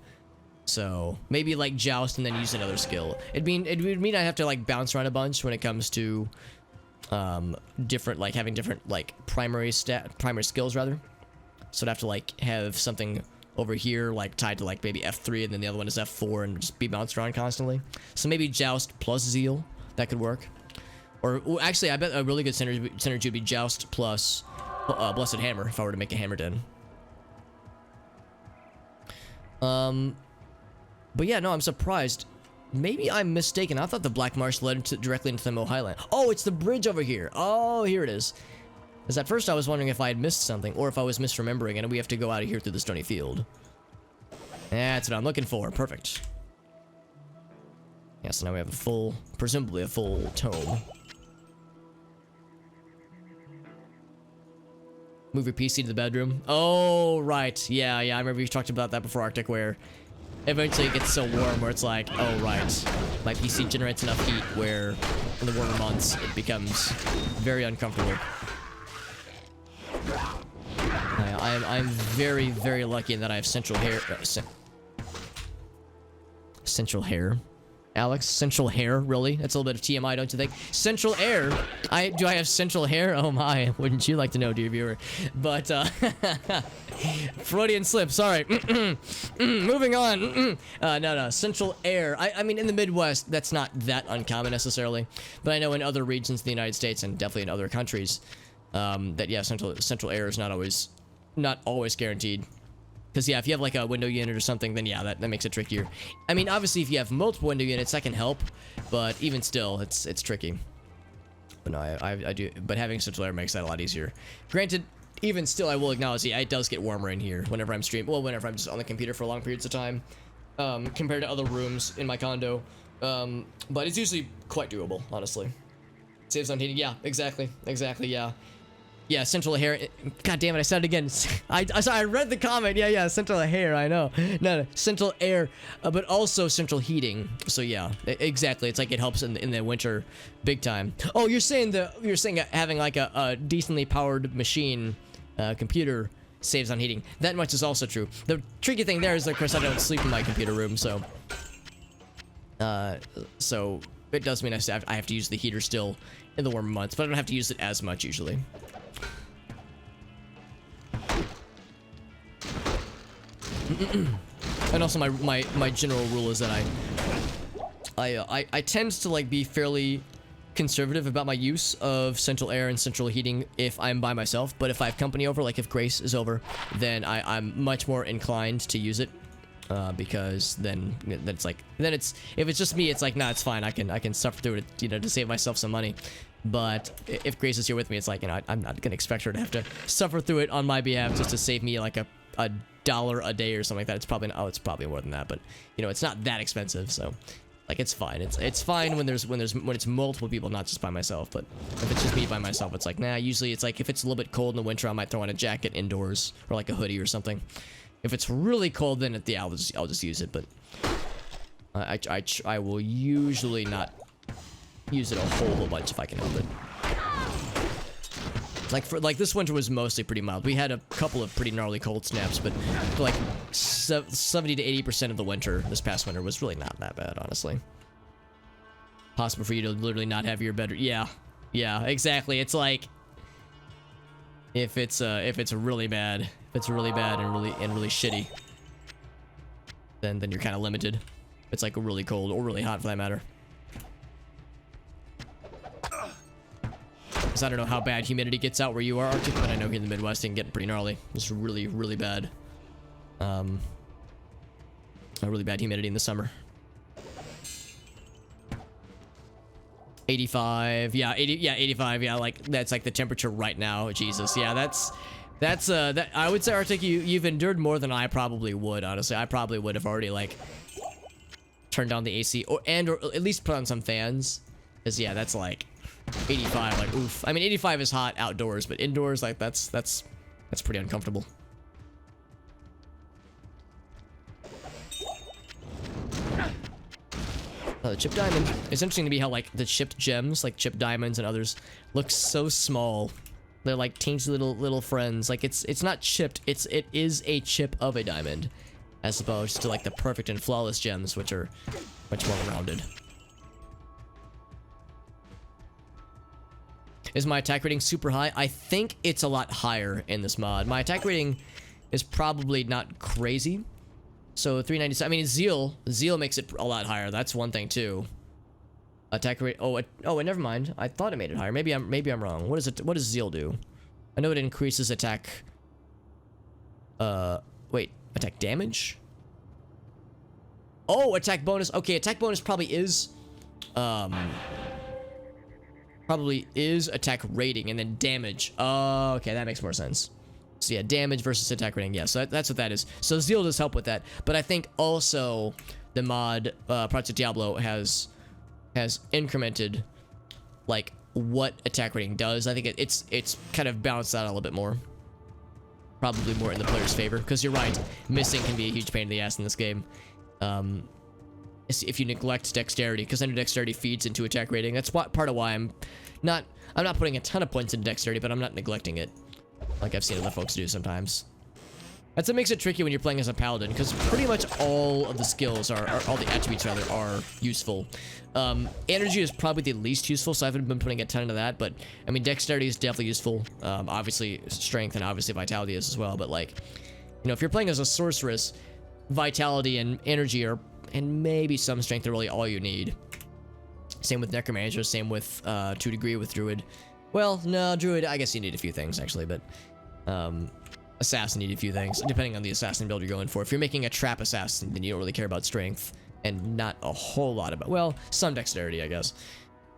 So, maybe, like, Joust and then use another skill. It would mean I have to, like, bounce around a bunch when it comes to... different, like, having different, like, primary skills, rather. So I'd have to, like, have something over here, like, tied to, like, maybe F3, and then the other one is F4, and just be bounced around constantly. So maybe Joust plus Zeal, that could work. Or, well, actually, I bet a really good synergy would be Joust plus Blessed Hammer, if I were to make a Hammerden. But yeah, no, I'm surprised. Maybe I'm mistaken. I thought the Black Marsh led directly into the Mo Highland. Oh, it's the bridge over here. Oh, here it is. Because at first I was wondering if I had missed something, or if I was misremembering, and we have to go out of here through the stony field. That's what I'm looking for. Perfect. Yeah, so now we have a full, presumably a full tome. Move your PC to the bedroom. Oh, right. Yeah, I remember you talked about that before, Arctic, where eventually it gets so warm where it's like, oh, right. My PC generates enough heat where in the warmer months it becomes very uncomfortable. I'm very, very lucky in that I have central hair. Central hair? Alex, central hair, really? That's a little bit of TMI, don't you think? Central air. Do I have central hair? Oh my, wouldn't you like to know, dear viewer? But Freudian slip. Sorry. Moving on. No, central air. I mean, in the Midwest, that's not that uncommon necessarily, but I know in other regions of the United States and definitely in other countries, that yeah, central air is not always guaranteed. Because, yeah, if you have, like, a window unit or something, then, yeah, that makes it trickier. I mean, obviously, if you have multiple window units, that can help. But even still, it's tricky. But, no, I do... But having central air makes that a lot easier. Granted, even still, I will acknowledge, yeah, it does get warmer in here whenever I'm streaming. Well, whenever I'm just on the computer for long periods of time. Compared to other rooms in my condo. But it's usually quite doable, honestly. Saves on heating. Yeah, exactly, yeah. Yeah, central hair. God damn it, I said it again. I read the comment. Yeah, central hair, I know. No, central air, but also central heating. So yeah, exactly. It's like it helps in the winter big time. Oh, you're saying having like a decently powered machine, computer saves on heating. That much is also true. The tricky thing there is, of course, I don't sleep in my computer room, so it does mean I have to use the heater still in the warmer months, but I don't have to use it as much usually. And also my general rule is that I tend to like be fairly conservative about my use of central air and central heating if I'm by myself, but if I have company over, like if Grace is over, then I'm much more inclined to use it, because then it's like, if it's just me, it's like, nah, it's fine, I can suffer through it, you know, to save myself some money. But if Grace is here with me, it's like, you know, I'm not gonna expect her to have to suffer through it on my behalf just to save me like a $1 a day or something like that. It's probably more than that, but you know, it's not that expensive, so like it's fine. It's fine when it's multiple people, not just by myself. But if it's just me by myself, it's like, nah. Usually it's like if it's a little bit cold in the winter, I might throw on a jacket indoors or like a hoodie or something. If it's really cold, then yeah, I'll just use it. But I will usually not use it a whole bunch if I can help it. Like this winter was mostly pretty mild. We had a couple of pretty gnarly cold snaps, but for like 70 to 80% of the winter this past winter was really not that bad, honestly. Possible for you to literally not have your bed. Yeah, exactly. It's like If it's really bad, if it's really bad and really shitty, then you're kind of limited. If it's like really cold or really hot for that matter. Because I don't know how bad humidity gets out where you are, Arctic, but I know here in the Midwest it can get pretty gnarly. It's really, really bad. A really bad humidity in the summer. 85, yeah, 85, yeah, like that's like the temperature right now. Jesus, yeah, that's that. I would say, Arctic, you've endured more than I probably would. Honestly, I probably would have already like turned down the AC or at least put on some fans. Cause yeah, that's like 85, like oof. I mean, 85 is hot outdoors, but indoors, like that's pretty uncomfortable. The chip diamond. It's interesting to me how like the chipped gems, like chipped diamonds and others, look so small. They're like teensy little friends. Like it's not chipped. It is a chip of a diamond, as opposed to like the perfect and flawless gems, which are much more rounded. Is my attack rating super high? I think it's a lot higher in this mod. My attack rating is probably not crazy. So 397. I mean, Zeal makes it a lot higher. That's one thing too. Attack rate. Oh, never mind. I thought it made it higher. Maybe I'm wrong. What does Zeal do? I know it increases attack. Wait, attack damage. Oh, attack bonus. Okay, attack bonus probably is attack rating and then damage. Oh, okay, that makes more sense. So yeah, damage versus attack rating. Yeah, so that's what that is. So Zeal does help with that. But I think also the mod Project Diablo has incremented like what attack rating does. I think it's kind of balanced out a little bit more. Probably more in the player's favor. Because you're right, missing can be a huge pain in the ass in this game. If you neglect dexterity, because I know dexterity feeds into attack rating. That's part of why I'm not putting a ton of points into dexterity, but I'm not neglecting it. Like I've seen other folks do sometimes. That's what makes it tricky when you're playing as a paladin, because pretty much all of the skills all the attributes rather are useful. Energy is probably the least useful, so I haven't been putting a ton into that, but I mean dexterity is definitely useful. Obviously strength and obviously vitality is as well, but like, you know, if you're playing as a sorceress, vitality and energy are, and maybe some strength are really all you need. Same with necromancer, same with to a degree with druid. Well, no, druid, I guess you need a few things, actually, but assassin, you need a few things, depending on the assassin build you're going for. If you're making a trap assassin, then you don't really care about strength, and not a whole lot about, well, some dexterity, I guess.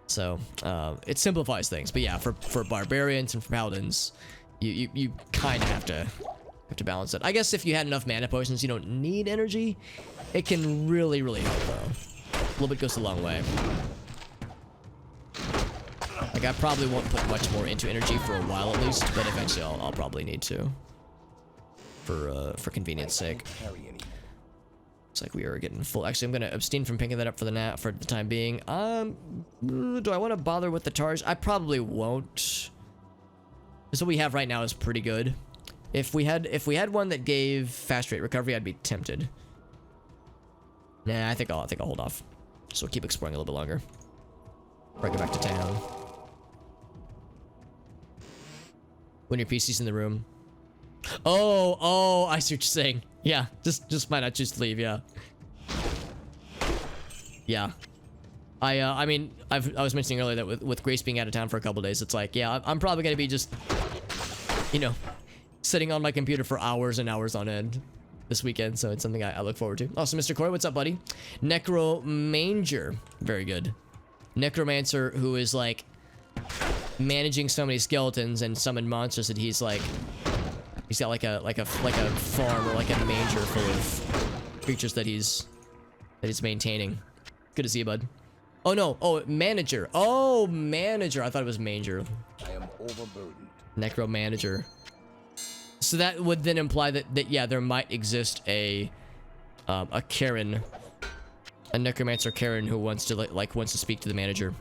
So, it simplifies things, but yeah, for barbarians and for paladins, you kind of have to balance it. I guess if you had enough mana potions, you don't need energy. It can really, really help, though. A little bit goes a long way. Like, I probably won't put much more into energy for a while at least, but eventually I'll probably need to. For convenience sake. Looks like we are getting full. Actually, I'm gonna abstain from picking that up for the time being. Do I want to bother with the Targe? I probably won't. Because what we have right now is pretty good. If we had one that gave fast rate recovery, I'd be tempted. Nah, I think I'll hold off. So we'll keep exploring a little bit longer. Before I go back to town. When your PC's in the room. Oh, I see what you're saying. Yeah, just might not choose to leave, yeah. Yeah. I mean, I was mentioning earlier that with Grace being out of town for a couple days, it's like, yeah, I'm probably gonna be just, you know, sitting on my computer for hours and hours on end this weekend, so it's something I look forward to. Also, Mr. Corey, what's up, buddy? Necromanger. Very good. Necromancer who is like managing so many skeletons and summon monsters that he's got like a farm or like a manger full of creatures that he's maintaining. Good to see you, bud. Oh no, manager. Oh, manager. I thought it was manger. I am overburdened. Necromanager. So that would then imply that yeah, there might exist a Karen, a necromancer Karen who wants to speak to the manager.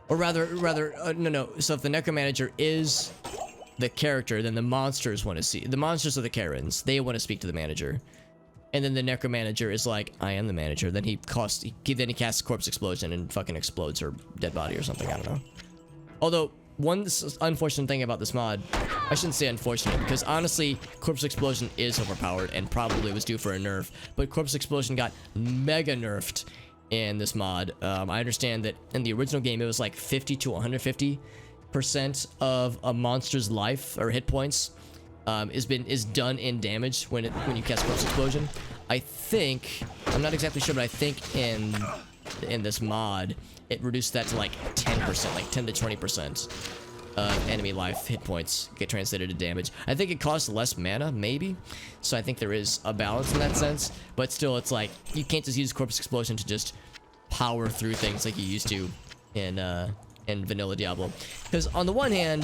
Or rather, no. So if the necromanager is the character, then the monsters want to see. The monsters are the Karens. They want to speak to the manager. And then the necromanager is like, I am the manager. Then he casts corpse explosion and fucking explodes her dead body or something. I don't know. Although one unfortunate thing about this mod, I shouldn't say unfortunate, because honestly, Corpse Explosion is overpowered and probably was due for a nerf, but Corpse Explosion got mega nerfed in this mod. I understand that in the original game, it was like 50 to 150% of a monster's life or hit points is done in damage when you cast Corpse Explosion. I think, I'm not exactly sure, but I think in this mod, it reduced that to like 10%, like 10 to 20% of enemy life hit points get translated to damage. I think it costs less mana, maybe. So I think there is a balance in that sense. But still, it's like, you can't just use Corpse Explosion to just power through things like you used to in vanilla Diablo. Because on the one hand,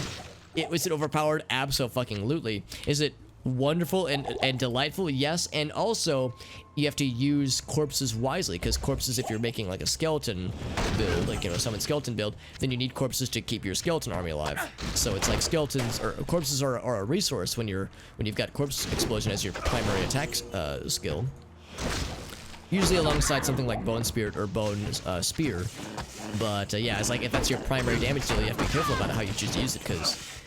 was it overpowered? Abso-fucking-lutely. Is it wonderful and delightful? Yes. And also, you have to use corpses wisely, because corpses, if you're making like a skeleton build, like, you know, summon skeleton build, then you need corpses to keep your skeleton army alive. So it's like skeletons or corpses are a resource when you've got Corpse Explosion as your primary attack skill. Usually alongside something like Bone Spirit or Bone Spear. But yeah, it's like if that's your primary damage deal, you have to be careful about how you choose to use it, because,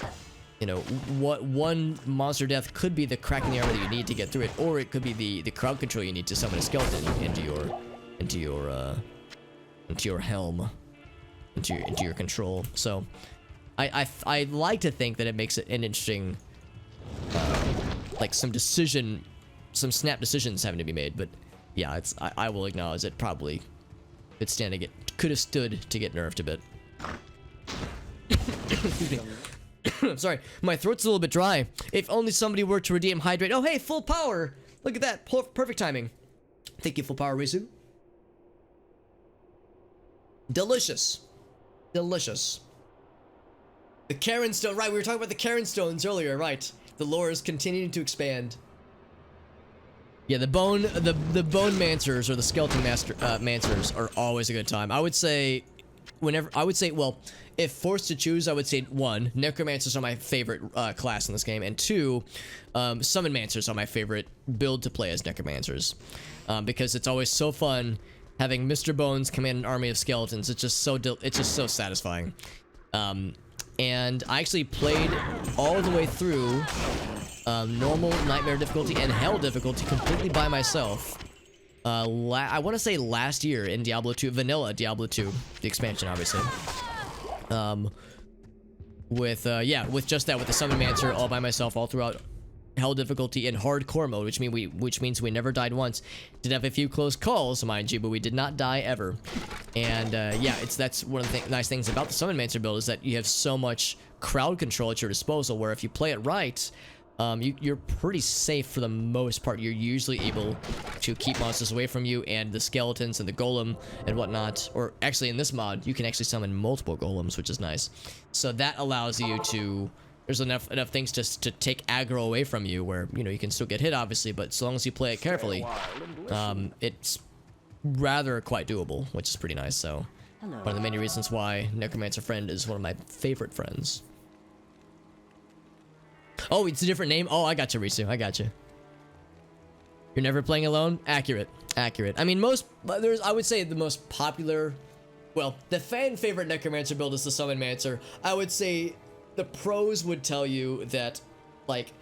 you know, what one monster death could be the crack in the armor that you need to get through it, or it could be the crowd control you need to summon a skeleton into your helm, into your control. So, I like to think that it makes it an interesting, like some snap decisions having to be made. But yeah, I will acknowledge it probably could have stood to get nerfed a bit. Excuse me. Sorry, my throat's a little bit dry. If only somebody were to redeem Hydrate. Oh, hey, full power. Look at that. Perfect timing. Thank you, full power, Rizu. Delicious. Delicious. The Karen Stone. Right, we were talking about the Karen Stones earlier, right. The lore is continuing to expand. Yeah, the bone mancers or the skeleton mancers are always a good time. I would say, well, if forced to choose, I would say 1, Necromancers are my favorite class in this game, and 2, Summon Mancers are my favorite build to play as Necromancers, because it's always so fun having Mr. Bones command an army of skeletons. It's just so satisfying. And I actually played all the way through normal, nightmare difficulty, and hell difficulty completely by myself. I want to say last year in Diablo 2, vanilla Diablo 2, the expansion, obviously. With just that, with the Summon Mancer all by myself all throughout hell difficulty in hardcore mode, which means we never died once. Did have a few close calls, mind you, but we did not die ever. And yeah, that's one of the nice things about the Summon Mancer build, is that you have so much crowd control at your disposal, where if you play it right, you're pretty safe for the most part. You're usually able to keep monsters away from you, and the skeletons and the golem and whatnot. Or actually, in this mod, you can actually summon multiple golems, which is nice. So that allows you to... There's enough things to take aggro away from you, where, you know, you can still get hit, obviously, but so long as you play it carefully, it's rather quite doable, which is pretty nice. So one of the many reasons why Necromancer Friend is one of my favorite friends. Oh, it's a different name? Oh, I got you, Risu. I got you. You're never playing alone? Accurate. Accurate. I mean, I would say the most popular... Well, the fan favorite Necromancer build is the Summon Mancer. I would say the pros would tell you that, like,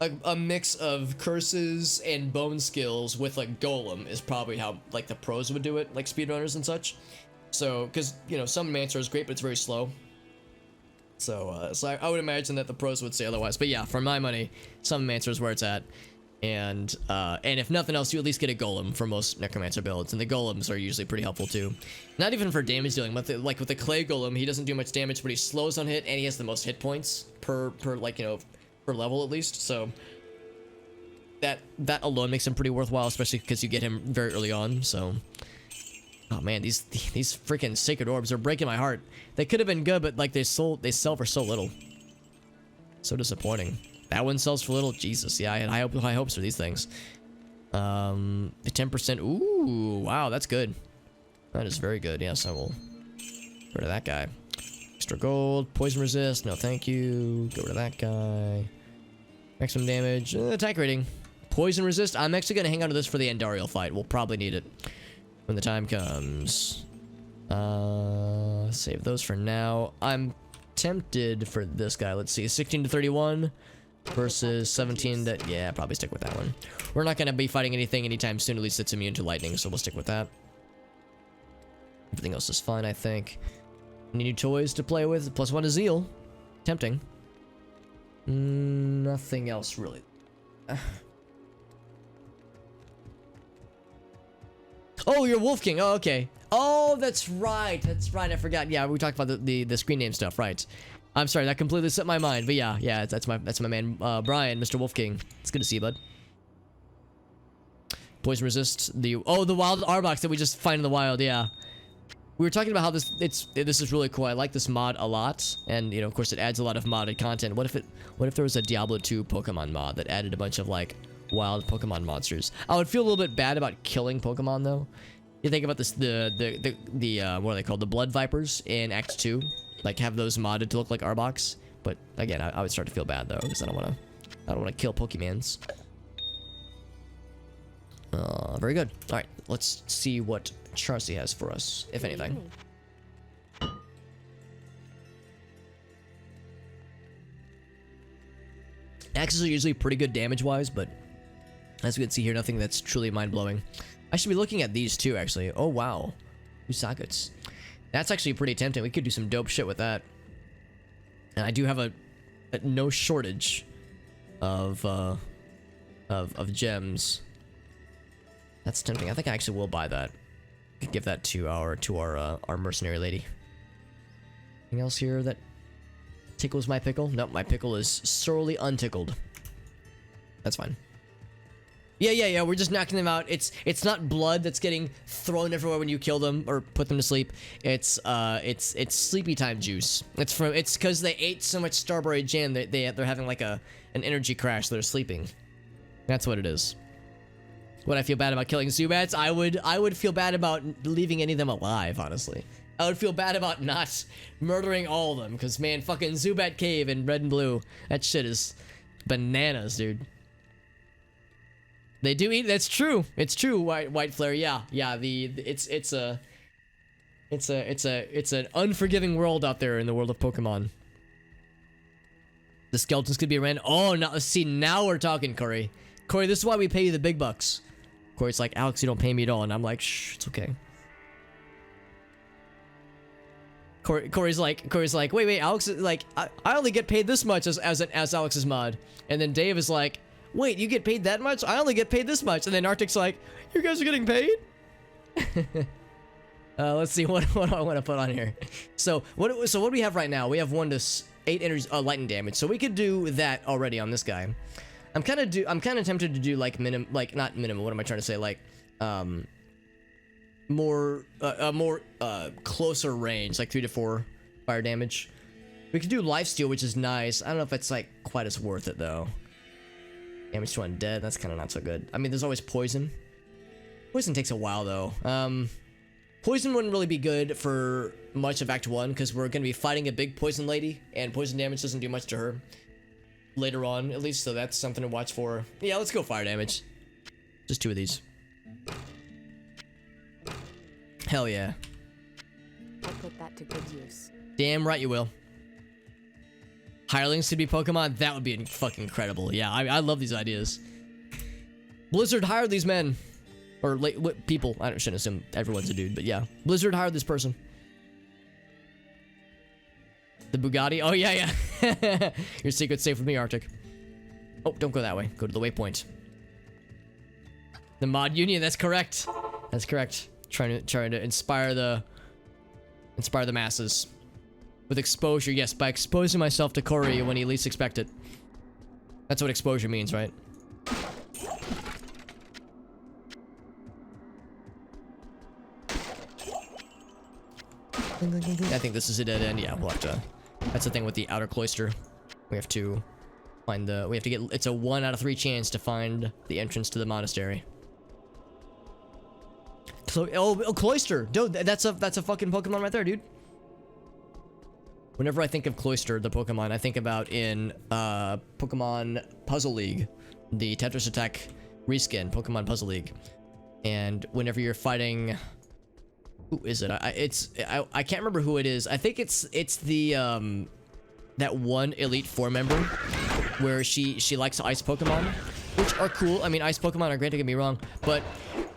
a mix of curses and bone skills with, like, golem is probably how, like, the pros would do it, like speedrunners and such. So, because, you know, Summon Mancer is great, but it's very slow. So I would imagine that the pros would say otherwise. But yeah, for my money, Summon Mancer is where it's at. And if nothing else, you at least get a golem for most Necromancer builds, and the golems are usually pretty helpful too. Not even for damage dealing, but like with the clay golem, he doesn't do much damage, but he slows on hit, and he has the most hit points per like, you know, per level at least. So that alone makes him pretty worthwhile, especially because you get him very early on. So, oh man, these freaking sacred orbs are breaking my heart. They could have been good, but like they sell for so little. So disappointing. That one sells for little. Jesus, yeah, I had high hopes for these things. The 10%. Ooh, wow, that's good. That is very good. Yes, I will get rid of that guy. Extra gold, poison resist. No, thank you. Get rid of that guy. Maximum damage, attack rating, poison resist. I'm actually gonna hang on to this for the Andariel fight. We'll probably need it when the time comes. Save those for now. I'm tempted for this guy. Let's see, 16 to 31 versus 17 to, yeah, probably stick with that one. We're not going to be fighting anything anytime soon, at least it's immune to lightning, so we'll stick with that. Everything else is fine, I think. Any new toys to play with? +1 to zeal. Tempting. Nothing else really. Oh, you're Wolf King. Oh, okay. Oh, that's right. That's right. I forgot. Yeah, we talked about the screen name stuff, right? I'm sorry, that completely slipped my mind. But yeah, that's my man, Brian, Mr. Wolf King. It's good to see you, bud. Poison resist. The wild Arbok that we just find in the wild. Yeah, we were talking about how this is really cool. I like this mod a lot, and you know, of course, it adds a lot of modded content. What if there was a Diablo 2 Pokemon mod that added a bunch of like wild Pokemon monsters? I would feel a little bit bad about killing Pokemon though. You think about this, the what are they called? The Blood Vipers in Act 2, like have those modded to look like Arboks. But again, I would start to feel bad though, because I don't want to kill Pokemons. Very good. All right, let's see what Charcy has for us, if anything. Axes are usually pretty good damage-wise, but as we can see here, nothing that's truly mind-blowing. I should be looking at these too, actually. Oh, wow. Usakuts. That's actually pretty tempting. We could do some dope shit with that. And I do have a no shortage of gems. That's tempting. I think I actually will buy that. Could give that to our mercenary lady. Anything else here that tickles my pickle? Nope, my pickle is sorely untickled. That's fine. Yeah, we're just knocking them out. It's not blood that's getting thrown everywhere when you kill them or put them to sleep. It's sleepy time juice. It's because they ate so much Starberry jam that they're having like an energy crash. They're sleeping. That's what it is. Would I feel bad about killing Zubats? I would feel bad about leaving any of them alive, honestly. I would feel bad about not murdering all of them, because man, fucking Zubat Cave in Red and Blue, that shit is bananas, dude. They do eat. That's true. It's true. White Flare. Yeah. It's an unforgiving world out there in the world of Pokemon. The skeletons could be ran. Oh, no. See, now we're talking, Corey. Corey, this is why we pay you the big bucks. Corey's like, Alex, you don't pay me at all, and I'm like, shh, it's okay. Corey's like, wait, Alex is like, I only get paid this much as Alex's mod, and then Dave is like, wait, you get paid that much? I only get paid this much, and then Arctic's like, you guys are getting paid? Let's see what do I want to put on here. So what do we have right now? We have 1 to 8 energy, lightning damage, so we could do that already on this guy. I'm kind of tempted to do like not minimum. What am I trying to say? Like, more closer range, like 3 to 4 fire damage. We could do lifesteal, which is nice. I don't know if it's like quite as worth it though. Damage to undead, that's kind of not so good. I mean, there's always poison. Poison takes a while though. Poison wouldn't really be good for much of Act 1 because we're gonna be fighting a big poison lady, and poison damage doesn't do much to her. Later on, at least, so that's something to watch for. Yeah, let's go fire damage. Just 2 of these. Hell yeah. I'll put that to good use. Damn right you will. Hirelings could be Pokemon? That would be fucking incredible. Yeah, I love these ideas. Blizzard hired these men. Or people. I shouldn't assume everyone's a dude, but yeah. Blizzard hired this person. The Bugatti? Oh, yeah. Your secret's safe with me, Arctic. Oh, don't go that way. Go to the waypoint. The mod union, that's correct. That's correct. Trying to inspire the masses. With exposure, yes, by exposing myself to Corey when he least expect it. That's what exposure means, right? I think this is a dead end. Yeah, we'll have to. That's the thing with the outer cloister. We have to find the. We have to get. It's a 1 out of 3 chance to find the entrance to the monastery. Oh, cloister, dude. That's a fucking Pokemon right there, dude. Whenever I think of Cloister, the Pokemon, I think about in Pokemon Puzzle League, the Tetris Attack reskin, Pokemon Puzzle League. And whenever you're fighting, who is it? I can't remember who it is. I think it's the that one Elite Four member where she likes ice Pokemon, which are cool. I mean, ice Pokemon are great, don't get me wrong, but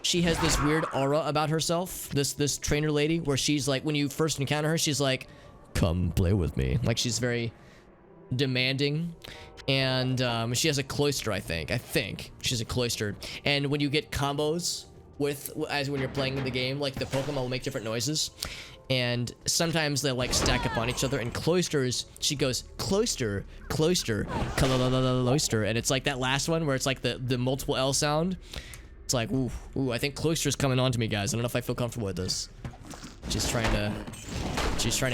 she has this weird aura about herself, this trainer lady, where she's like, when you first encounter her, she's like, come play with me. Like, she's very demanding. And she has a cloister, I think she's a cloister. And when you get combos as when you're playing the game, like the Pokemon will make different noises, and sometimes they like stack up on each other. And cloisters, she goes cloister, cloister, cloister, and it's like that last one where it's like the multiple L sound. It's like, ooh, I think cloister's coming on to me, guys. I don't know if I feel comfortable with this. She's trying to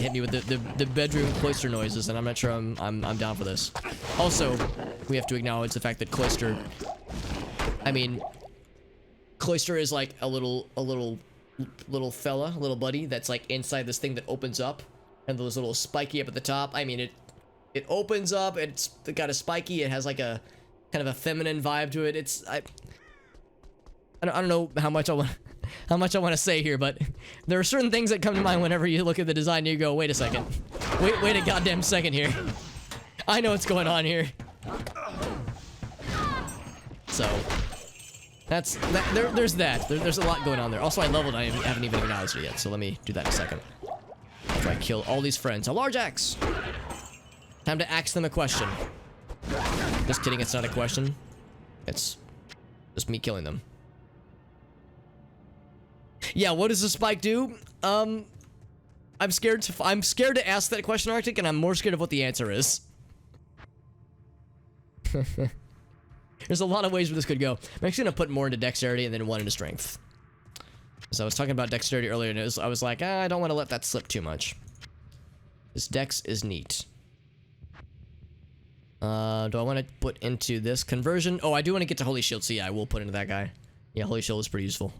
hit me with the bedroom cloister noises, and I'm not sure I'm down for this. Also, we have to acknowledge the fact that cloister, I mean, cloister is like a little fella, a little buddy that's like inside this thing that opens up, and those little spiky up at the top. I mean, it opens up, it's got a spiky, it has like a kind of a feminine vibe to it. I don't know how much I want to say here, but there are certain things that come to mind whenever you look at the design and you go, wait a second. Wait a goddamn second here. I know what's going on here. So, there's that. There's a lot going on there. Also, I leveled, I haven't even acknowledged it yet, so let me do that in a second. After I kill all these friends. A large axe! Time to ask them a question. Just kidding, it's not a question. It's just me killing them. Yeah, what does the spike do? I'm scared to ask that question, Arctic, and I'm more scared of what the answer is. There's a lot of ways where this could go. I'm actually gonna put more into dexterity and then one into strength. So I was talking about dexterity earlier, and I was like, I don't want to let that slip too much. This dex is neat. Do I want to put into this conversion? Oh, I do want to get to Holy Shield, so yeah, I will put into that guy. Yeah, Holy Shield is pretty useful.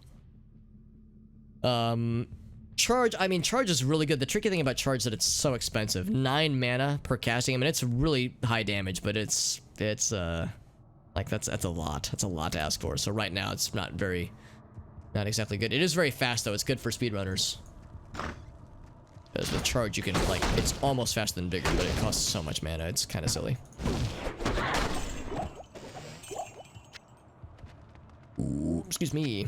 Charge, I mean, charge is really good. The tricky thing about charge is that it's so expensive. 9 mana per casting. I mean, it's really high damage, but it's like, that's a lot. That's a lot to ask for. So right now, it's not exactly good. It is very fast, though. It's good for speedrunners. Because with charge, you can, like, it's almost faster than Vigor, but it costs so much mana. It's kind of silly. Ooh, excuse me.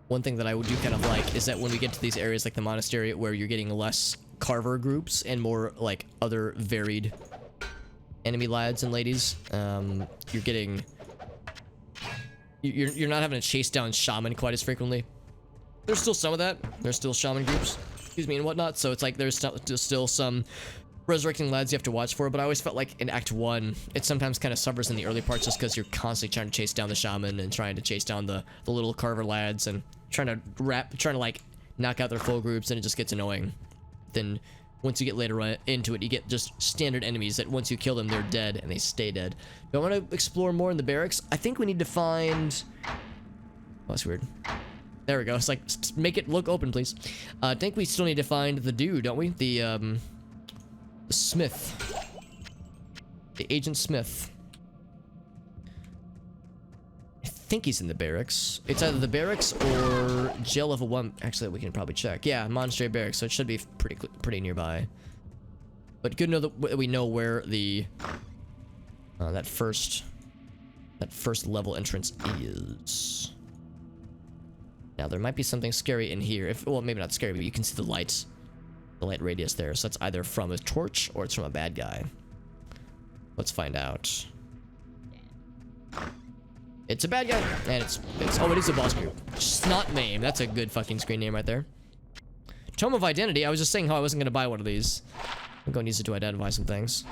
One thing that I would do kind of like is that when we get to these areas like the monastery where you're getting less carver groups and more like other varied enemy lads and ladies, you're not having to chase down shaman quite as frequently. There's still some of that. There's still shaman groups, excuse me, and whatnot. So it's like there's still some resurrecting lads you have to watch for, but I always felt like in Act 1, it sometimes kind of suffers in the early parts just because you're constantly trying to chase down the shaman and trying to chase down the little carver lads and trying to like knock out their full groups, and it just gets annoying. Then once you get later into it, you get just standard enemies that once you kill them, they're dead and they stay dead. Do I want to explore more in the barracks? I think we need to find... Oh, that's weird. There we go. It's like, make it look open, please. I think we still need to find the dude, don't we? The Smith. The Agent Smith. I think he's in the barracks. It's either the barracks or jail level 1. Actually, we can probably check. Yeah, Monastery Barracks, so it should be pretty nearby. But good to know that we know where the that first level entrance is. Now there might be something scary in here. Well, maybe not scary, but you can see the light radius there. So that's either from a torch or it's from a bad guy. Let's find out. It's a bad guy, and it is a boss group. Snot name. That's a good fucking screen name right there. Tome of Identity. I was just saying how I wasn't gonna buy one of these. I'm going to use it to identify some things.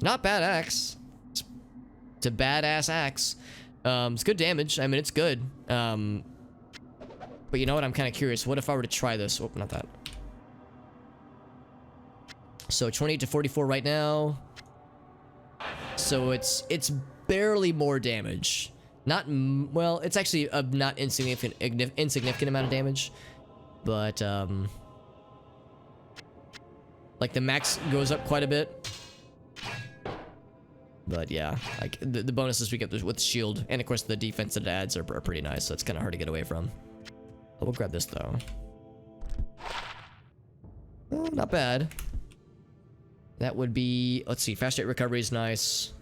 Not bad axe. It's a badass axe. It's good damage. I mean, it's good. But you know what? I'm kind of curious. What if I were to try this? Oh, not that. So 28 to 44 right now. So it's barely more damage. Not well. It's actually a not insignificant amount of damage. But like the max goes up quite a bit. But yeah, like the bonuses we get with shield, and of course the defense that it adds are pretty nice. So it's kind of hard to get away from. I will grab this though. Oh, not bad. That would be, let's see, fast rate recovery is nice.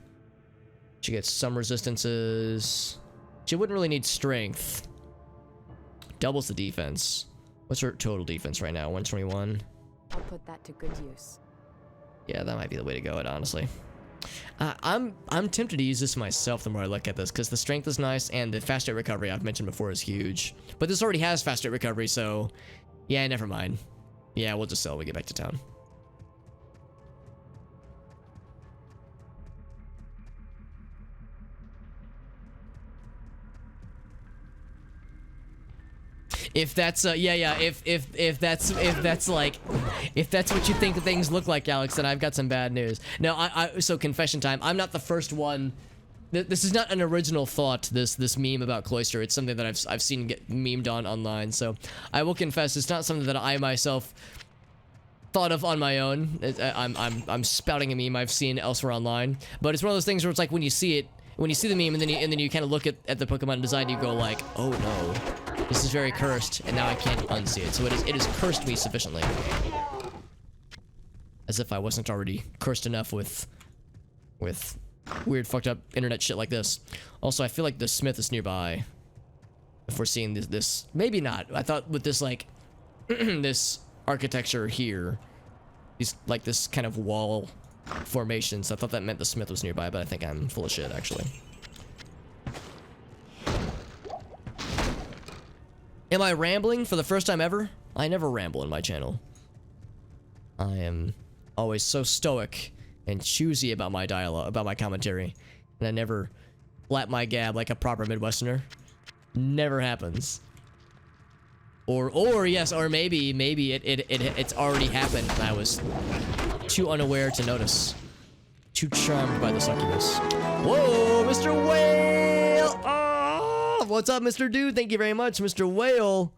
She gets some resistances. She wouldn't really need strength. Doubles the defense. What's her total defense right now? 121. I'll put that to good use. Yeah, that might be the way to go, it honestly. I'm tempted to use this myself the more I look at this, because the strength is nice and the fast rate recovery I've mentioned before is huge. But this already has fast rate recovery, so yeah, never mind. Yeah, we'll just sell when we get back to town. If that's if that's what you think things look like, Alex, then I've got some bad news. No, so confession time. I'm not the first one. This is not an original thought. This meme about Cloister. It's something that I've seen get memed on online. So I will confess, it's not something that I myself thought of on my own. I'm spouting a meme I've seen elsewhere online. But it's one of those things where it's like when you see it, when you see the meme, and then you kind of look at the Pokemon design, you go like, oh no, this is very cursed, and now I can't unsee it. So it is cursed me sufficiently. As if I wasn't already cursed enough with weird fucked up internet shit like this. Also, I feel like the smith is nearby. If we're seeing this, maybe not. I thought with this like this architecture here, these like this kind of wall formations, I thought that meant the smith was nearby, but I think I'm full of shit actually. Am I rambling for the first time ever? I never ramble in my channel. I am always so stoic and choosy about my dialogue, about my commentary, and I never flap my gab like a proper Midwesterner. Never happens. Or yes, or maybe it's already happened and I was too unaware to notice. Too charmed by the succubus. Whoa, Mr. Whale! Oh, what's up, Mr. Dude? Thank you very much, Mr. Whale.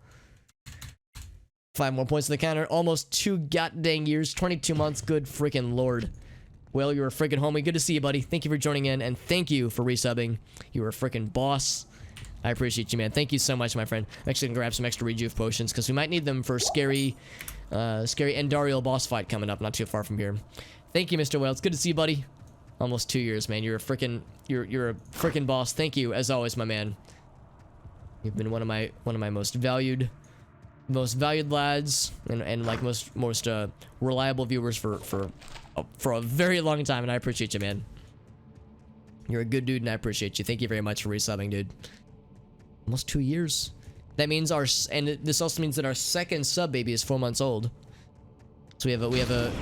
5 more points to the counter. Almost 2 goddamn years. 22 months. Good freaking lord. Well, you're a freaking homie. Good to see you, buddy. Thank you for joining in, and thank you for resubbing. You were a freaking boss. I appreciate you, man. Thank you so much, my friend. I'm actually gonna grab some extra rejuve potions, because we might need them for scary Endariel boss fight coming up not too far from here. Thank you, Mr. Whale. It's good to see you, buddy. Almost 2 years, man. You're a freaking boss. Thank you, as always, my man. You've been one of my most valued lads, and like most reliable viewers for a very long time, and I appreciate you, man. You're a good dude, and I appreciate you. Thank you very much for resubbing, dude. Almost 2 years. That means this also means that our second sub baby is 4 months old. So we have a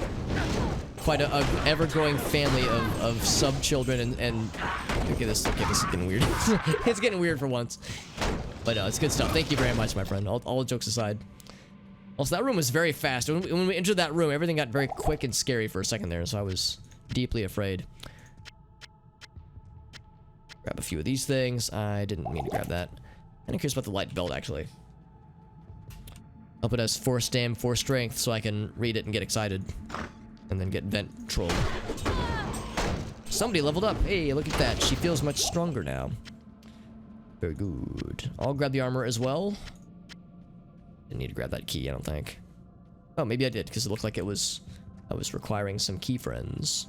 quite a ever-growing family of sub children, and okay, this is getting weird. It's getting weird for once, but it's good stuff. Thank you very much, my friend. All jokes aside. Also, that room was very fast. When we entered that room, everything got very quick and scary for a second there, so I was deeply afraid. Grab a few of these things. I didn't mean to grab that. I'm curious about the light belt, actually. Hope it has 4 stam, 4 strength, so I can read it and get excited. And then get vent trolled. Somebody leveled up. Hey, look at that. She feels much stronger now. Very good. I'll grab the armor as well. Didn't need to grab that key, I don't think. Oh, maybe I did, because it looked like I was requiring some key friends.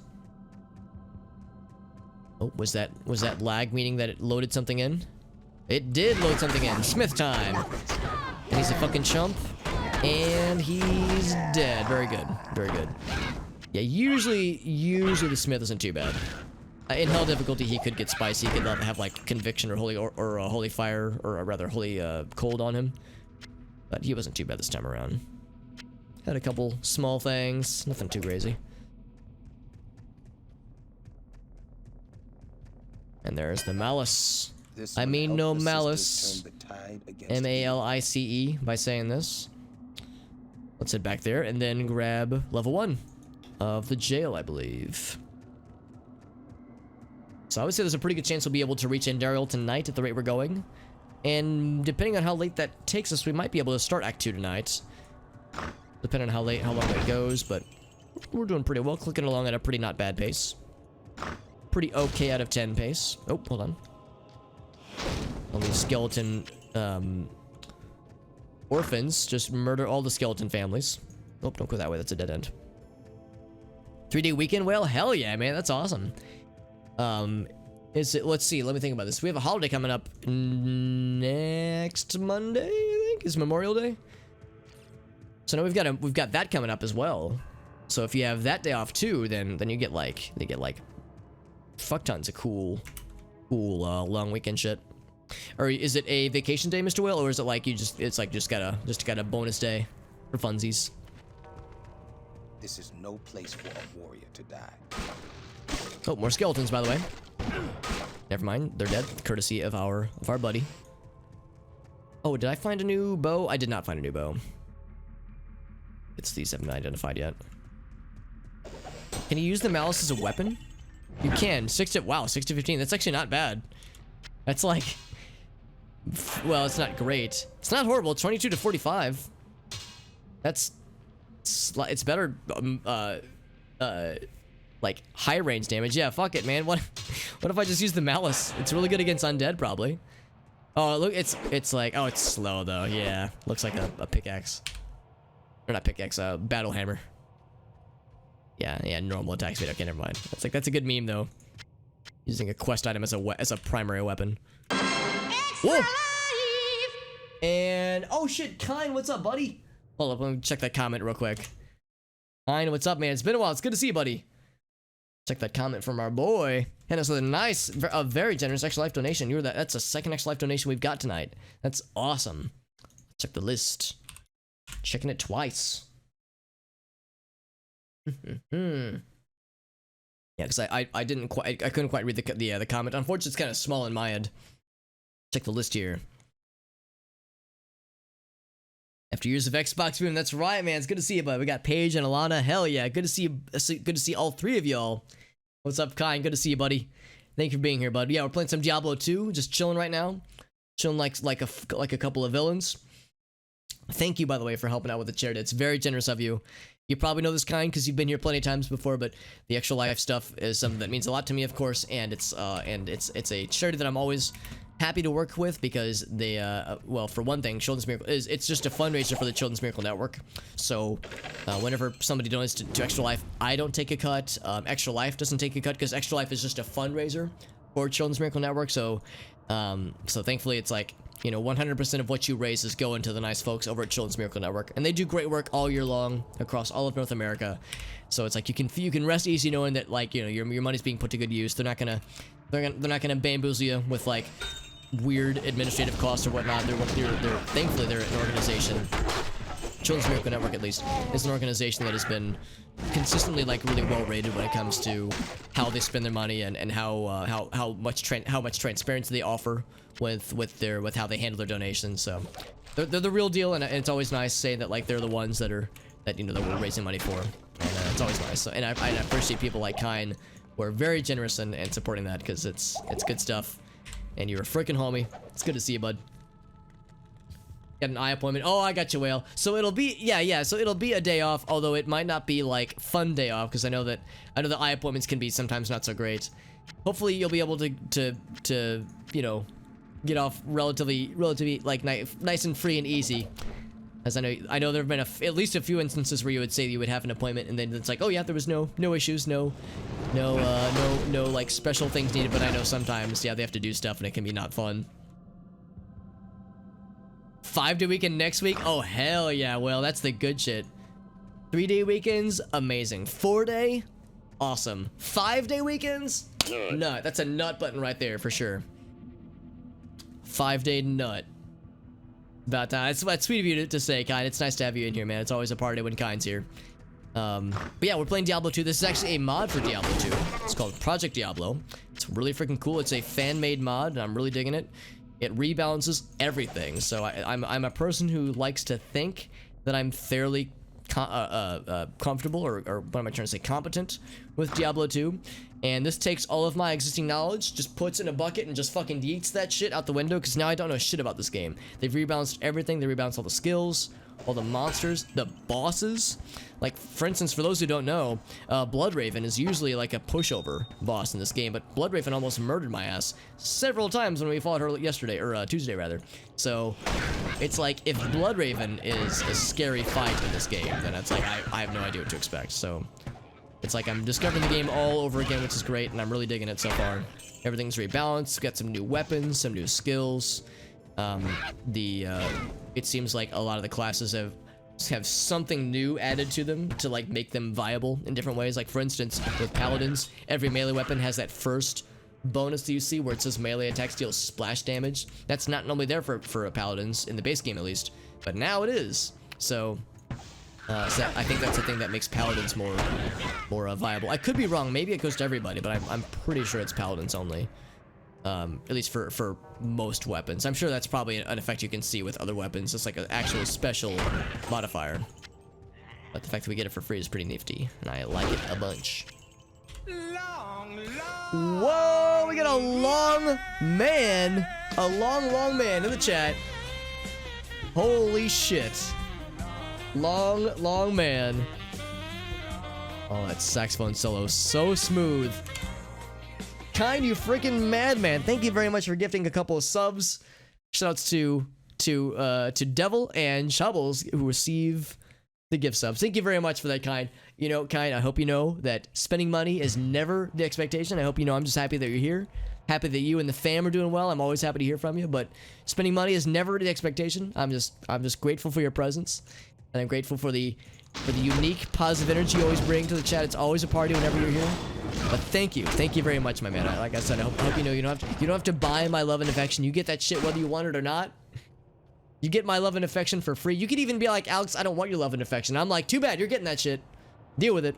Oh, was that lag, meaning that it loaded something in? It did load something in. Smith time. And he's a fucking chump. And he's dead. Very good. Very good. Yeah, usually the Smith isn't too bad. In hell difficulty, he could get spicy. He could have like conviction or holy fire, or rather holy cold on him. But he wasn't too bad this time around. Had a couple small things, nothing too crazy. And there's the malice. I mean no malice. M-A-L-I-C-E by saying this. Let's head back there and then grab level 1 of the jail, I believe. So I would say there's a pretty good chance we'll be able to reach Endariel tonight at the rate we're going. And depending on how late that takes us, we might be able to start Act 2 tonight. Depending on how long that goes, but we're doing pretty well, clicking along at a pretty not bad pace. Pretty okay out of 10 pace. Oh, hold on. Only skeleton Orphans, just murder all the skeleton families. Nope, don't go that way, that's a dead end. 3-day weekend whale? Hell yeah, man, that's awesome. Is it, let's see, let me think about this. We have a holiday coming up next Monday, I think, is Memorial Day. So now we've got that coming up as well. So if you have that day off too, then you get like, they get like fuck tons of cool long weekend shit. Or is it a vacation day, Mr. Will, or is it like you just got a bonus day for funsies? This is no place for a warrior to die. Oh, more skeletons, by the way. Never mind, they're dead, courtesy of our buddy. Oh, did I find a new bow? I did not find a new bow. These haven't been identified yet. Can you use the malice as a weapon? You can. 6 to 15. That's actually not bad. That's like, well, it's not great. It's not horrible. 22 to 45. It's better. Like high range damage. Yeah, fuck it, man. What if I just use the malice? It's really good against undead, probably. Oh, look, it's like, oh, it's slow though. Yeah, looks like a pickaxe. Or not pickaxe, battle hammer. Yeah, normal attack speed. Okay, never mind. That's a good meme though. Using a quest item as a primary weapon. Whoa! And oh shit, Kine, what's up, buddy? Hold up, let me check that comment real quick. Kine, what's up, man? It's been a while. It's good to see you, buddy. Check that comment from our boy. And it's a nice, a very generous extra life donation. That's the second extra life donation we've got tonight. That's awesome. Check the list. Checking it twice. Yeah, because I couldn't quite read the comment. Unfortunately, it's kind of small in my end. Check the list here. After years of Xbox boom, that's right, man. It's good to see you, bud. We got Paige and Alana. Hell yeah, good to see you. Good to see all three of y'all. What's up, Kine? Good to see you, buddy. Thank you for being here, bud. Yeah, we're playing some Diablo 2. Just chilling right now. Chilling like a couple of villains. Thank you, by the way, for helping out with the charity. It's very generous of you. You probably know this Kind because you've been here plenty of times before, but the extra life stuff is something that means a lot to me, of course, and it's a charity that I'm always happy to work with because they well, for one thing, Children's Miracle it's just a fundraiser for the Children's Miracle Network. So whenever somebody donates to Extra Life, I don't take a cut. Extra Life doesn't take a cut because Extra Life is just a fundraiser for Children's Miracle Network. So so thankfully it's like, you know, 100% of what you raise is going to the nice folks over at Children's Miracle Network, and they do great work all year long across all of North America. So it's like you can rest easy knowing that, like, you know, your money's being put to good use. They're not gonna bamboozle you with like weird administrative costs or whatnot. They're thankfully they're an organization. Children's Miracle Network, at least, is an organization that has been consistently like really well rated when it comes to how they spend their money and how much transparency they offer with how they handle their donations. So they're the real deal, and it's always nice saying that, like, they're the ones that you know that we're raising money for, and it's always nice. So, and I appreciate people like Kine who are very generous and supporting that, because it's good stuff. And you're a freaking homie. It's good to see you, bud. Got an eye appointment. Oh, I got you, Whale. So it'll be, yeah. So it'll be a day off, although it might not be like fun day off, because I know that eye appointments can be sometimes not so great. Hopefully you'll be able to you know, get off relatively like nice and free and easy. As I know there have been at least a few instances where you would say you would have an appointment and then it's like, oh yeah, there was no issues, no like special things needed. But I know sometimes, yeah, they have to do stuff and it can be not fun. 5-day weekend next week? Oh hell yeah, well, that's the good shit. 3-day weekends, amazing. 4-day, awesome. 5-day weekends, nut. That's a nut button right there for sure. 5-day nut. About time. It's sweet of you to say, Kind. It's nice to have you in here, man. It's always a party when Kind's here. But yeah, we're playing Diablo 2. This is actually a mod for Diablo 2. It's called Project Diablo. It's really freaking cool. It's a fan-made mod, and I'm really digging it. It rebalances everything. So I'm a person who likes to think that I'm fairly comfortable, or what am I trying to say, competent with Diablo 2. And this takes all of my existing knowledge, just puts in a bucket and just fucking yeets that shit out the window, because now I don't know shit about this game. They've rebalanced everything. They rebalanced all the skills, all the monsters, the bosses. Like, for instance, for those who don't know, Bloodraven is usually like a pushover boss in this game, but Bloodraven almost murdered my ass several times when we fought her yesterday, or Tuesday rather. So, it's like, if Bloodraven is a scary fight in this game, then it's like, I have no idea what to expect. So, it's like I'm discovering the game all over again, which is great, and I'm really digging it so far. Everything's rebalanced, got some new weapons, some new skills. It seems like a lot of the classes have something new added to them to like make them viable in different ways. Like for instance, with paladins, every melee weapon has that first bonus that you see where it says melee attacks deal splash damage. That's not normally there for paladins in the base game at least, but now it is. So I think that's the thing that makes paladins more viable. I could be wrong. Maybe it goes to everybody, but I'm pretty sure it's paladins only. At least for most weapons. I'm sure that's probably an effect you can see with other weapons. It's like an actual special modifier. But the fact that we get it for free is pretty nifty, and I like it a bunch. Whoa, we got a long man in the chat. Holy shit. Long man. Oh, that saxophone solo is so smooth. Kind, you freaking madman. Thank you very much for gifting a couple of subs. Shoutouts to Devil and Shovels who receive the gift subs. Thank you very much for that, Kind. You know, Kind, I hope you know that spending money is never the expectation. I hope you know I'm just happy that you're here. Happy that you and the fam are doing well. I'm always happy to hear from you, but spending money is never the expectation. I'm just grateful for your presence, and I'm grateful for the unique positive energy you always bring to the chat. It's always a party whenever you're here. But thank you very much, my man. Like I said, I hope you know you don't have to buy my love and affection. You get that shit whether you want it or not. You get my love and affection for free. You could even be like, Alex, I don't want your love and affection. I'm like, too bad, you're getting that shit. Deal with it.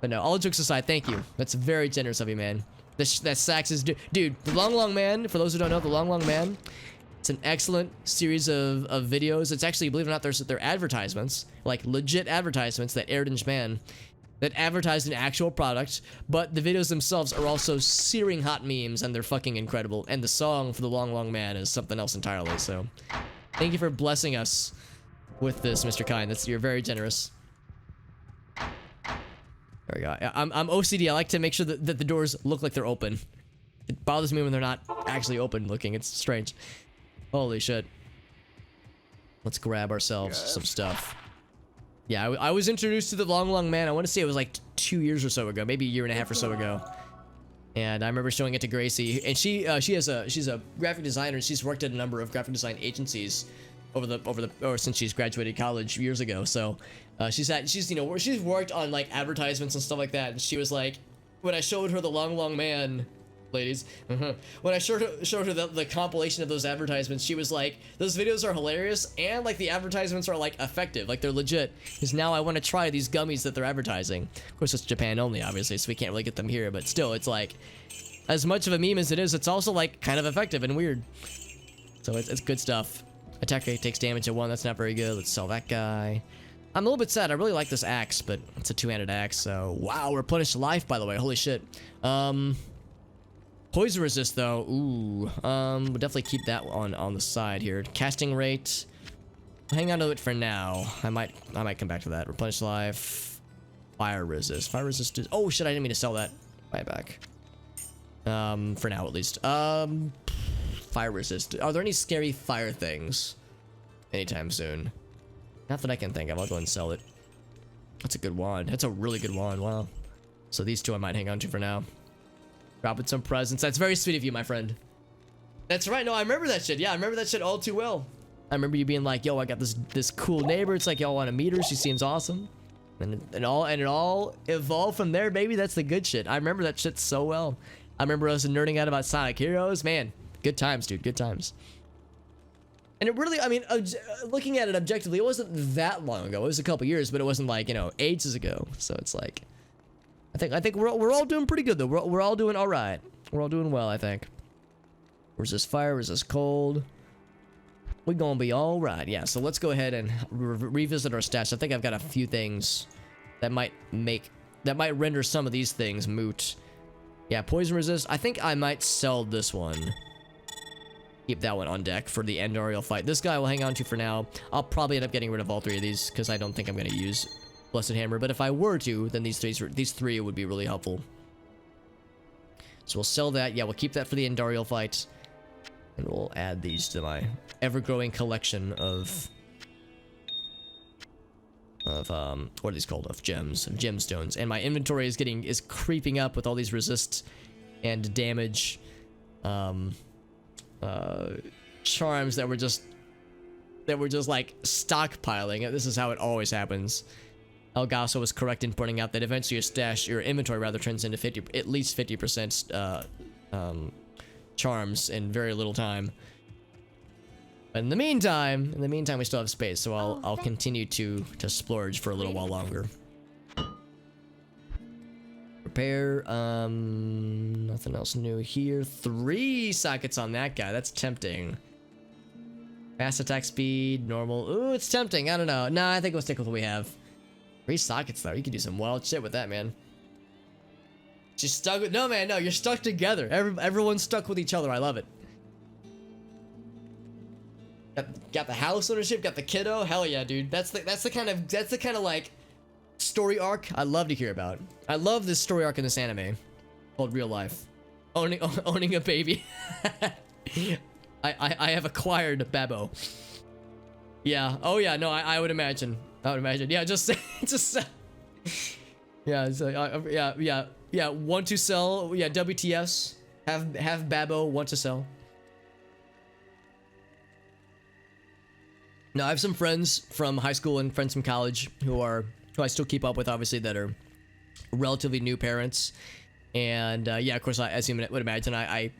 But no, all jokes aside, thank you. That's very generous of you, man. That sax is dude. The Long Man. For those who don't know, the Long Man. It's an excellent series of videos. It's actually, believe it or not, they're advertisements, like legit advertisements that aired in Japan, that advertised an actual product, but the videos themselves are also searing hot memes, and they're fucking incredible. And the song for the Long Man is something else entirely. So, thank you for blessing us with this, Mr. Kind. You're very generous. There we go. I'm OCD. I like to make sure that the doors look like they're open. It bothers me when they're not actually open looking. It's strange. Holy shit. Let's grab ourselves some stuff. Yeah, I was introduced to the Long Man. I want to say it was like 2 years or so ago, maybe a year and a half or so ago. And I remember showing it to Gracie, and she's a graphic designer. She's worked at a number of graphic design agencies since she's graduated college years ago. So she's worked on like advertisements and stuff like that. And she was like, when I showed her the Long Man, ladies, when I showed her the compilation of those advertisements, she was like, those videos are hilarious, and like the advertisements are like effective, like they're legit, because now I want to try these gummies that they're advertising. Of course, it's Japan only, obviously, so we can't really get them here, but still, it's like, as much of a meme as it is, it's also like kind of effective and weird. So it's good stuff. Attack rate takes damage at 1, that's not very good. Let's sell that guy. I'm a little bit sad. I really like this axe, but it's a two-handed axe, so wow. Replenished life, by the way. Holy shit. Poison resist though, ooh, we'll definitely keep that on the side here. Casting rate, hang on to it for now. I might come back to that. Replenish life, fire resist. Fire resist is, oh shit, I didn't mean to sell that. Buy it back. For now at least. Fire resist. Are there any scary fire things anytime soon? Not that I can think of. I'll go and sell it. That's a good wand. That's a really good wand. Wow. So these two I might hang on to for now. Dropping some presents. That's very sweet of you, my friend. That's right. No, I remember that shit. Yeah, I remember that shit all too well. I remember you being like, yo, I got this cool neighbor. It's like, y'all want to meet her? She seems awesome. And it all evolved from there, baby. That's the good shit. I remember that shit so well. I remember us nerding out about Sonic Heroes. Man, good times, dude. Good times. And it really, I mean, looking at it objectively, it wasn't that long ago. It was a couple years, but it wasn't like, you know, ages ago. So it's like, I think we're all doing pretty good though. We're all doing all right. We're all doing well, I think. Resist fire, resist cold. We're gonna be all right. Yeah. So let's go ahead and revisit our stats. I think I've got a few things that might render some of these things moot. Yeah, poison resist. I think I might sell this one. keep that one on deck for the Andariel fight. This guy will hang on to for now. I'll probably end up getting rid of all 3 of these because I don't think I'm going to use Blessed Hammer. But if I were to, then these 3 would be really helpful. So we'll sell that. Yeah, we'll keep that for the Andariel fight. And we'll add these to my ever-growing collection of what are these called? Of gems, of gemstones. And my inventory is creeping up with all these resist and damage charms that were just like stockpiling. This is how it always happens. Elgaso was correct in pointing out that eventually your inventory rather turns into at least 50% charms in very little time. But in the meantime, we still have space, so I'll continue to splurge for a little while longer. Repair, nothing else new here. 3 sockets on that guy. That's tempting. Fast attack speed, normal. Ooh, it's tempting. I don't know. Nah, I think we'll stick with what we have. 3 sockets though. You can do some wild shit with that, man. She's stuck with. No, man. No, you're stuck together. Everyone's stuck with each other. I love it. Got the house ownership. Got the kiddo. Hell yeah, dude. That's the kind of like story arc I love to hear about. I love this story arc in this anime called Real Life. Owning a baby. I have acquired Babbo. Yeah. Oh yeah. No, I would imagine. Yeah. Just yeah. So, yeah. Want to sell? Yeah. WTS. Have Babbo want to sell? Now I have some friends from high school and friends from college who I still keep up with, obviously, that are relatively new parents. And yeah, of course, as you would imagine, I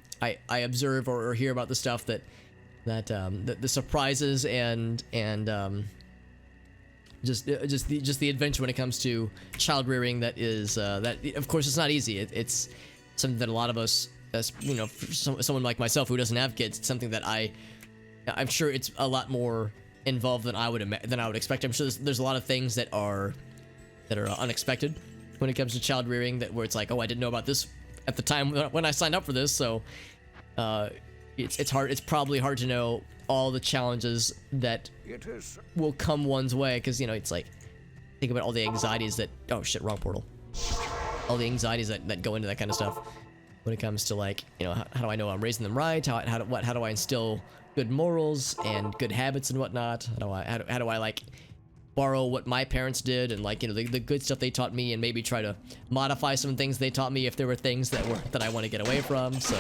observe or hear about the stuff that the surprises and just the adventure when it comes to child rearing. That is that of course it's not easy. It's something that a lot of us, as you know, someone like myself who doesn't have kids, it's something that I'm sure it's a lot more involved than I would expect. I'm sure there's a lot of things that are unexpected when it comes to child rearing, where it's like, oh, I didn't know about this at the time when I signed up for this. So it's hard. It's probably hard to know all the challenges that will come one's way, because you know, it's like, think about all the anxieties that, oh shit, wrong portal, all the anxieties that go into that kind of stuff when it comes to, like, you know, how do I know I'm raising them right? How do I instill good morals and good habits and whatnot? How do I like borrow what my parents did and, like, you know, the good stuff they taught me, and maybe try to modify some things they taught me if there were things that I want to get away from. So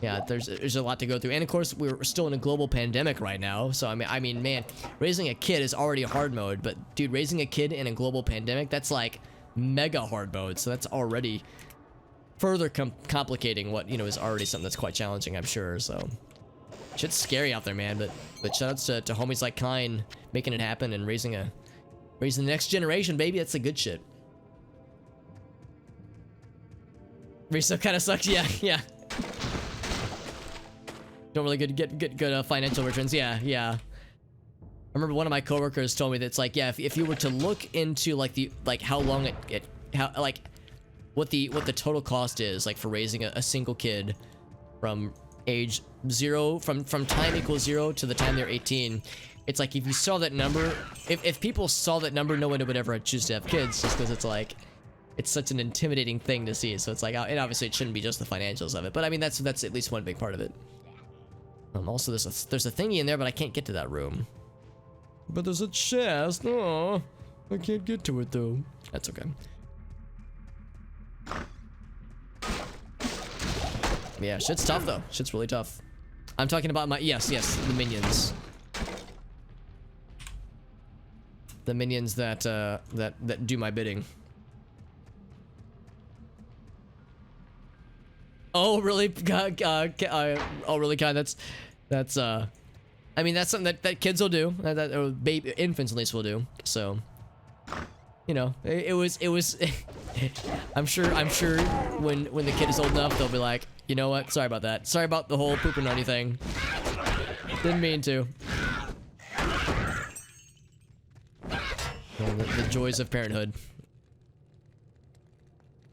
yeah, there's a lot to go through. And of course, we're still in a global pandemic right now, so I mean man, raising a kid is already hard mode, but dude, raising a kid in a global pandemic, that's like mega hard mode. So that's already further complicating what, you know, is already something that's quite challenging, I'm sure. So shit's scary out there, man. But shoutouts to homies like Kine making it happen and raising the next generation, baby. That's the good shit. Reso kind of sucks. Yeah. Don't really get good financial returns. Yeah. I remember one of my coworkers told me that it's like, yeah, if you were to look into like how long what the total cost is, like, for raising a single kid from age 0, from time equals 0 to the time they're 18, it's like, if you saw that number, if people saw that number, no one would ever choose to have kids, just because it's like, it's such an intimidating thing to see. So it's like, and obviously it shouldn't be just the financials of it, but I mean, that's at least one big part of it. Also, there's a thingy in there, but I can't get to that room. But there's a chest. Oh, I can't get to it though. That's okay. Yeah, shit's tough though. Shit's really tough. I'm talking about yes, the minions. The minions that do my bidding. Oh really? Oh really, kind? That's I mean, that's something that kids will do. That infants at least will do. So, you know, it was. I'm sure when the kid is old enough, they'll be like, you know what? Sorry about that. Sorry about the whole pooping on thing. Didn't mean to. The joys of parenthood.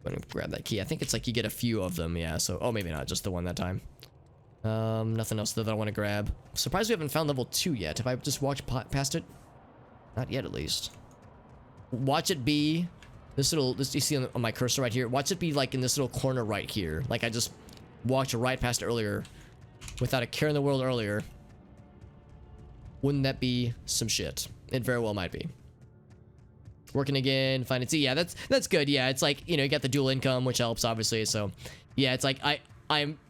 I'm gonna grab that key. I think it's like you get a few of them. Yeah. So, oh, maybe not just the one that time. Nothing else that I want to grab. Surprised we haven't found level 2 yet. Have I just walked past it? Not yet, at least. Watch it be this little, this you see on my cursor right here. Watch it be like in this little corner right here. Like I just walked right past it earlier without a care in the world earlier. Wouldn't that be some shit? It very well might be. Working again, finding, see, yeah, that's good. Yeah, it's like, you know, you got the dual income, which helps obviously. So yeah, it's like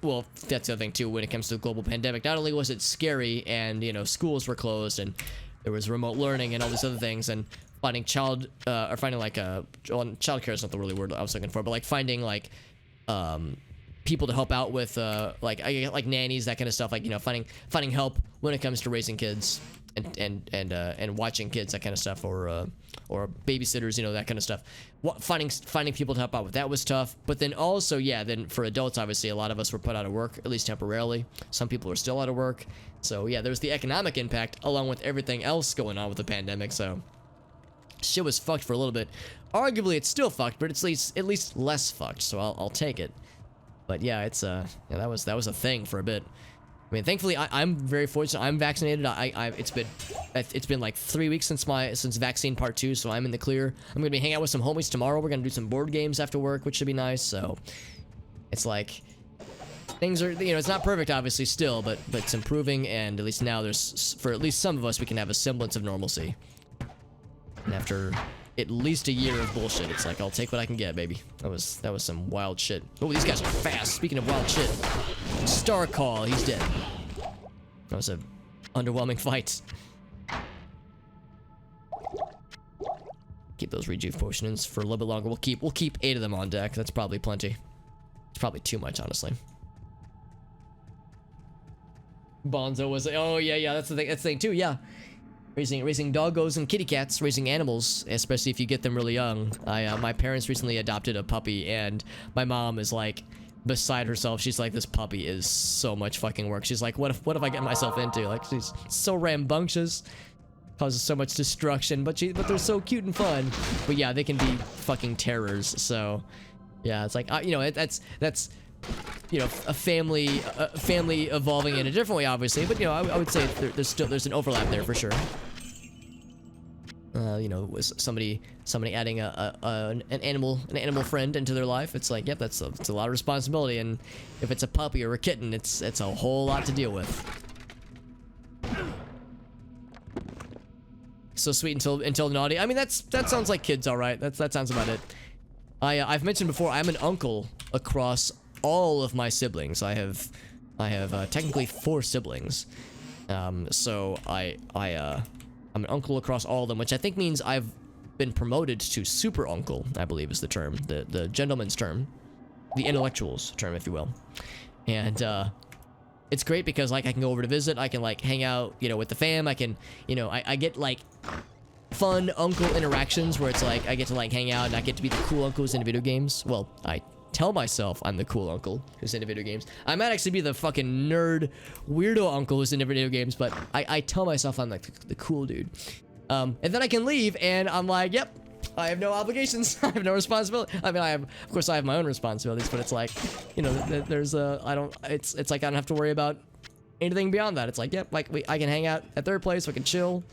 well, that's the other thing too when it comes to the global pandemic. Not only was it scary and, you know, schools were closed and there was remote learning and all these other things, and finding child child care is not the really word I was looking for, but like finding like people to help out with like nannies, that kind of stuff, like, you know, finding help when it comes to raising kids and watching kids, that kind of stuff, or babysitters, you know, that kind of stuff. Finding people to help out with that was tough. But then also, yeah, then for adults, obviously a lot of us were put out of work, at least temporarily. Some people are still out of work. So yeah, there's the economic impact along with everything else going on with the pandemic. So shit was fucked for a little bit. Arguably it's still fucked, but it's at least less fucked, so I'll take it. But yeah, it's yeah, that was a thing for a bit. I mean, thankfully I'm very fortunate. I'm vaccinated. It's been like 3 weeks since vaccine part 2, so I'm in the clear. I'm gonna be hanging out with some homies tomorrow. We're gonna do some board games after work, which should be nice. So it's like things are, you know, it's not perfect obviously still, but it's improving, and at least now there's, for at least some of us, we can have a semblance of normalcy. And after at least a year of bullshit, it's like, I'll take what I can get, baby. That was some wild shit. Oh, these guys are fast. Speaking of wild shit, Star Call, he's dead. That was a underwhelming fight. Keep those rejuve potions for a little bit longer. We'll keep 8 of them on deck. That's probably plenty. It's probably too much, honestly. Bonzo was like, oh yeah, that's the thing too, yeah. Raising doggos and kitty cats, raising animals, especially if you get them really young. My parents recently adopted a puppy, and my mom is like beside herself. She's like, this puppy is so much fucking work. She's like, what if I get myself into? Like, she's so rambunctious, causes so much destruction, but they're so cute and fun. But yeah, they can be fucking terrors. So yeah, it's like, you know, that's you know, a family evolving in a different way, obviously, but you know, I would say there's an overlap there for sure. You know, was somebody adding an animal friend into their life, it's like, yep, it's a lot of responsibility, and if it's a puppy or a kitten, it's a whole lot to deal with. So sweet until naughty. I mean, that sounds like kids, all right. That sounds about it. I've mentioned before, I'm an uncle across all of my siblings. I have technically 4 siblings. So I'm an uncle across all of them, which I think means I've been promoted to super uncle, I believe is the term, the gentleman's term, the intellectual's term, if you will. And it's great because like I can go over to visit, I can like hang out, you know, with the fam. I can, you know, I get like fun uncle interactions where it's like I get to like hang out and I get to be the cool uncle who's into video games. Well, I tell myself I'm the cool uncle who's into video games. I might actually be the fucking nerd weirdo uncle who's into video games, but I tell myself I'm like the cool dude. And then I can leave and I'm like, yep, I have no obligations. I have no responsibility. I mean, of course I have my own responsibilities, but it's like, you know, there's it's like I don't have to worry about anything beyond that. It's like, yep, like I can hang out at their place, we can chill,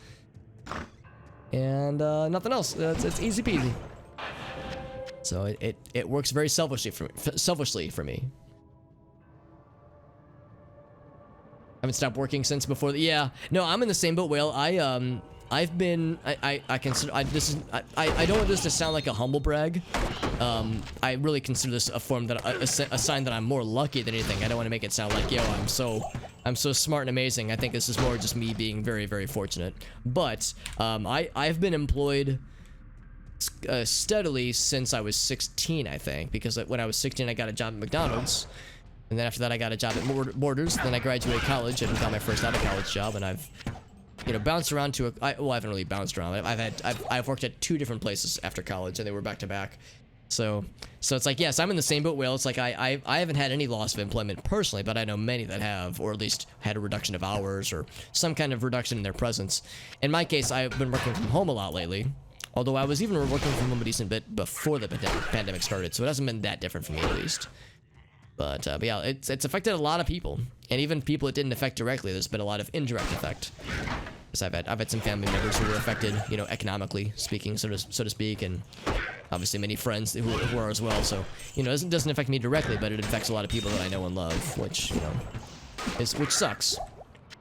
and nothing else. It's easy peasy. So it works very selfishly for me. I haven't stopped working since before the, yeah. No, I'm in the same boat, Whale. I've been, I consider, I don't want this to sound like a humble brag. I really consider this a form that, a sign that I'm more lucky than anything. I don't want to make it sound like, yo, I'm so smart and amazing. I think this is more just me being very, very fortunate. But, I've been employed steadily since I was 16, I think, because when I was 16 I got a job at McDonald's, and then after that I got a job at Borders. Then I graduated college and got my first out of college job, and I've, you know, bounced around to well, I haven't really bounced around. I've worked at 2 different places after college, and they were back to back. So it's like, yes, I'm in the same boat, Whale. It's like I haven't had any loss of employment personally, but I know many that have, or at least had a reduction of hours or some kind of reduction in their presence. In my case, I've been working from home a lot lately. Although I was even working from home a decent bit before the pandemic started, so it hasn't been that different for me, at least. But yeah, it's affected a lot of people, and even people it didn't affect directly. There's been a lot of indirect effect. Because I've had some family members who were affected, you know, economically speaking, so to speak, and obviously many friends who are as well. So, you know, it doesn't affect me directly, but it affects a lot of people that I know and love, which, you know, which sucks.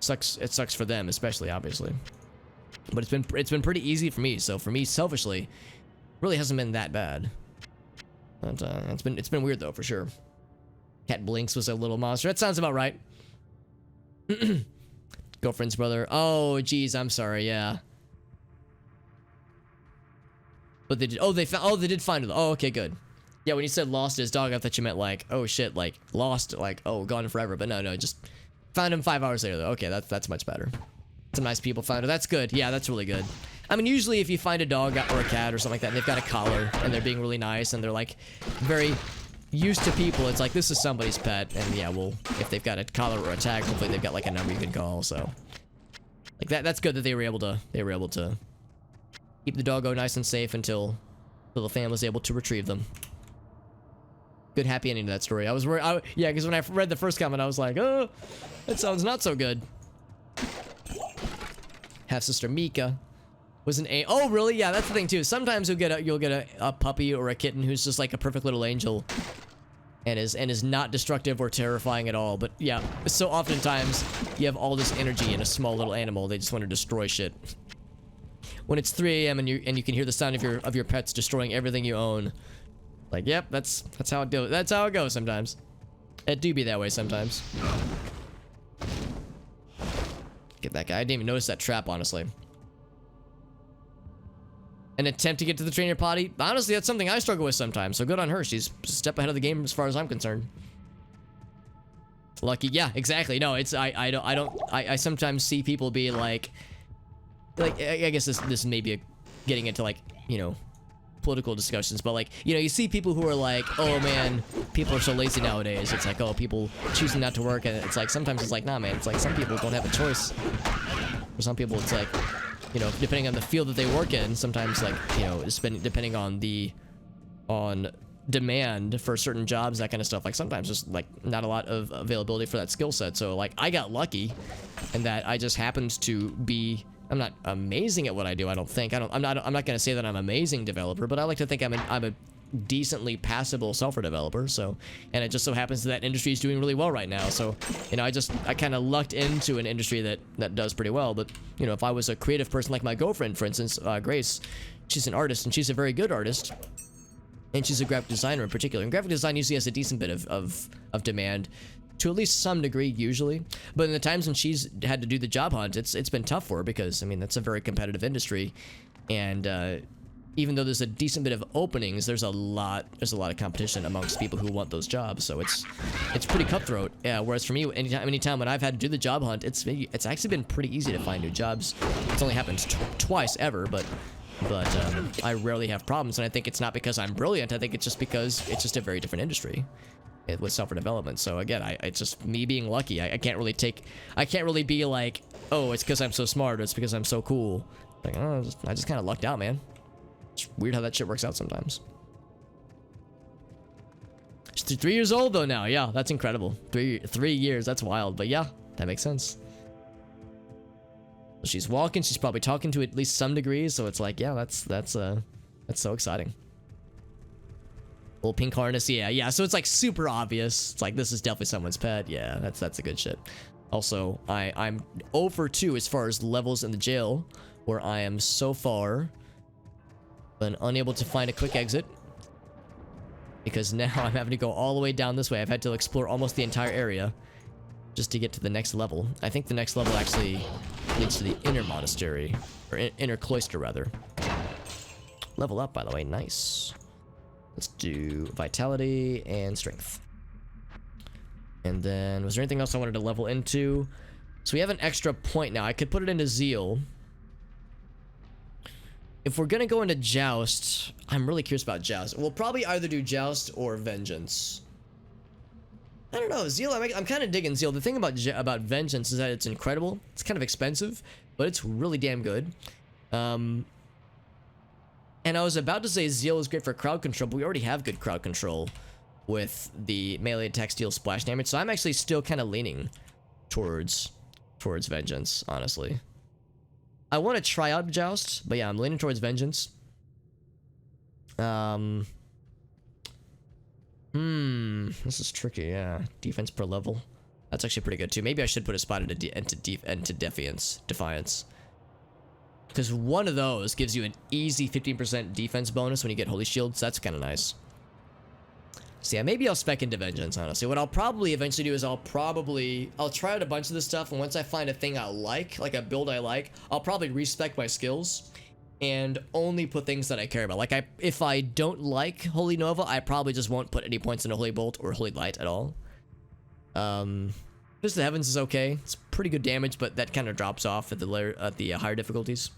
It sucks for them, especially, obviously. But it's been pretty easy for me. So for me, selfishly, really hasn't been that bad. But it's been weird though, for sure. Cat Blinks was a little monster. That sounds about right. Girlfriend's brother. Oh, geez, I'm sorry. Yeah. But they did. Oh, they found. Oh, they did find it. Oh, okay, good. Yeah, when you said lost his dog, I thought you meant like, oh shit, like lost, like oh, gone forever. But no, just found him 5 hours later though. Okay, that's much better. Some nice people found it. That's good. Yeah, that's really good. I mean, usually if you find a dog or a cat or something like that, and they've got a collar and they're being really nice and they're like very used to people, it's like this is somebody's pet, and yeah, well, if they've got a collar or a tag, hopefully they've got like a number you can call. So like that's good that they were able to keep the doggo nice and safe until the family was able to retrieve them. Good happy ending to that story. I was worried. Yeah, because when I read the first comment, I was like, oh, that sounds not so good. Half-sister Mika was an A. Oh, really? Yeah, that's the thing too. Sometimes you'll get a puppy or a kitten who's just like a perfect little angel, and is not destructive or terrifying at all. But yeah, so oftentimes you have all this energy in a small little animal. They just want to destroy shit. When it's 3 a.m. and you can hear the sound of your pets destroying everything you own, like, yep, that's how it goes. That's how it goes sometimes. It do be that way sometimes. Get that guy. I didn't even notice that trap, honestly. An attempt to get to the trainer potty. Honestly, that's something I struggle with sometimes. So good on her. She's a step ahead of the game as far as I'm concerned. Lucky. Yeah, exactly. No, it's I sometimes see people be like I guess this may be getting into like, you know, political discussions, but like, you know, you see people who are like, oh man, people are so lazy nowadays. It's like, oh, people choosing not to work, and it's like sometimes it's like, nah man, it's like some people don't have a choice. For some people it's like, you know, depending on the field that they work in, sometimes like, you know, depending on demand for certain jobs, that kind of stuff, like sometimes just like not a lot of availability for that skill set. So like I got lucky in that I just happened to be, I'm not amazing at what I do, I don't think. I'm not gonna say that I'm an amazing developer, but I like to think I'm a decently passable software developer. So, and it just so happens that industry is doing really well right now. So, you know, I kind of lucked into an industry that does pretty well. But, you know, if I was a creative person like my girlfriend, for instance, Grace, she's an artist and she's a very good artist. And she's a graphic designer in particular. And graphic design usually has a decent bit of demand, to at least some degree usually. But in the times when she's had to do the job hunt, it's been tough for her because, I mean, that's a very competitive industry. And even though there's a decent bit of openings, there's a lot of competition amongst people who want those jobs. So it's pretty cutthroat. Yeah, whereas for me, anytime when I've had to do the job hunt, it's actually been pretty easy to find new jobs. It's only happened twice ever, but I rarely have problems, and I think it's not because I'm brilliant. I think it's just because it's just a very different industry with software development. So again, it's just me being lucky. I can't really be like, oh, it's because I'm so smart, or it's because I'm so cool. Like, oh, I just kind of lucked out, man. It's weird how that shit works out sometimes. She's 3 years old though now. Yeah, that's incredible. 3 years, that's wild. But yeah, that makes sense. She's walking, she's probably talking to at least some degrees, so it's like, yeah, that's so exciting. Little pink harness, yeah, so it's like super obvious. It's like, this is definitely someone's pet. Yeah, that's a good shit. Also, I'm 0 for 2 as far as levels in the jail, where I am so far been unable to find a quick exit, because now I'm having to go all the way down this way. I've had to explore almost the entire area just to get to the next level. I think the next level actually leads to the inner monastery, or inner cloister rather. Level up, by the way. Nice. Let's do vitality and strength. And then, was there anything else I wanted to level into? So we have an extra point now. I could put it into zeal. If we're gonna go into joust, I'm really curious about joust. We'll probably either do joust or vengeance. I don't know, zeal, I'm kind of digging zeal. The thing about vengeance is that it's incredible. It's kind of expensive, but it's really damn good. And I was about to say zeal is great for crowd control, but we already have good crowd control. with the melee attack deal splash damage. So I'm actually still kind of leaning towards Vengeance, honestly. I want to try out Joust, but yeah, I'm leaning towards Vengeance. This is tricky, yeah. Defense per level. That's actually pretty good too. Maybe I should put a spot into Defiance. Because one of those gives you an easy 15% defense bonus when you get Holy Shield, so that's kind of nice. So yeah, maybe I'll spec into Vengeance, honestly. What I'll probably eventually do is I'll try out a bunch of this stuff, and once I find a thing I like a build I like, I'll probably respec my skills and only put things that I care about. Like, if I don't like Holy Nova, I probably just won't put any points into Holy Bolt or Holy Light at all. Fist of Heavens is okay. It's pretty good damage, but that kind of drops off at the higher difficulties.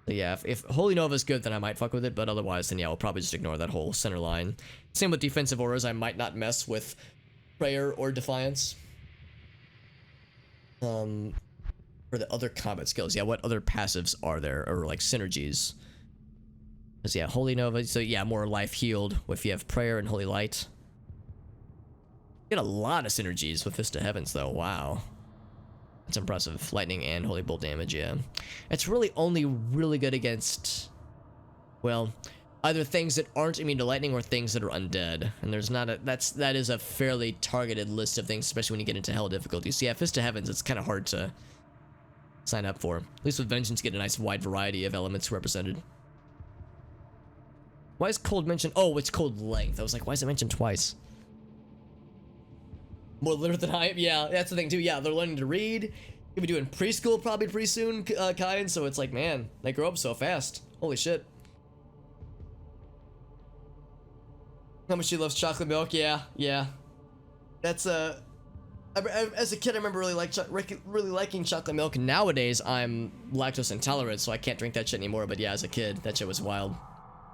So yeah, if Holy Nova is good, then I might fuck with it, but otherwise, then yeah, I'll probably just ignore that whole center line. Same with defensive auras, I might not mess with Prayer or Defiance. For the other combat skills, yeah, what other passives are there, or like synergies? Because yeah, Holy Nova, so yeah, more life healed if you have Prayer and Holy Light. Get a lot of synergies with Fist of Heavens, though, wow. That's impressive. Lightning and Holy Bolt damage, yeah. It's really only really good against, well, either things that aren't immune to lightning or things that are undead. And there's not a, that is a fairly targeted list of things, especially when you get into hell difficulties. So yeah, Fist of Heavens, it's kind of hard to sign up for. At least with Vengeance, you get a nice wide variety of elements represented. Why is cold mentioned? Oh, it's cold length. I was like, why is it mentioned twice? More literate than I am? Yeah, that's the thing too. Yeah, they're learning to read. You'll be doing preschool probably pretty soon, Kyan. So it's like, man, they grow up so fast. Holy shit. How much she loves chocolate milk? Yeah. That's as a kid, I remember really liking chocolate milk. Nowadays, I'm lactose intolerant, so I can't drink that shit anymore. But yeah, as a kid, that shit was wild.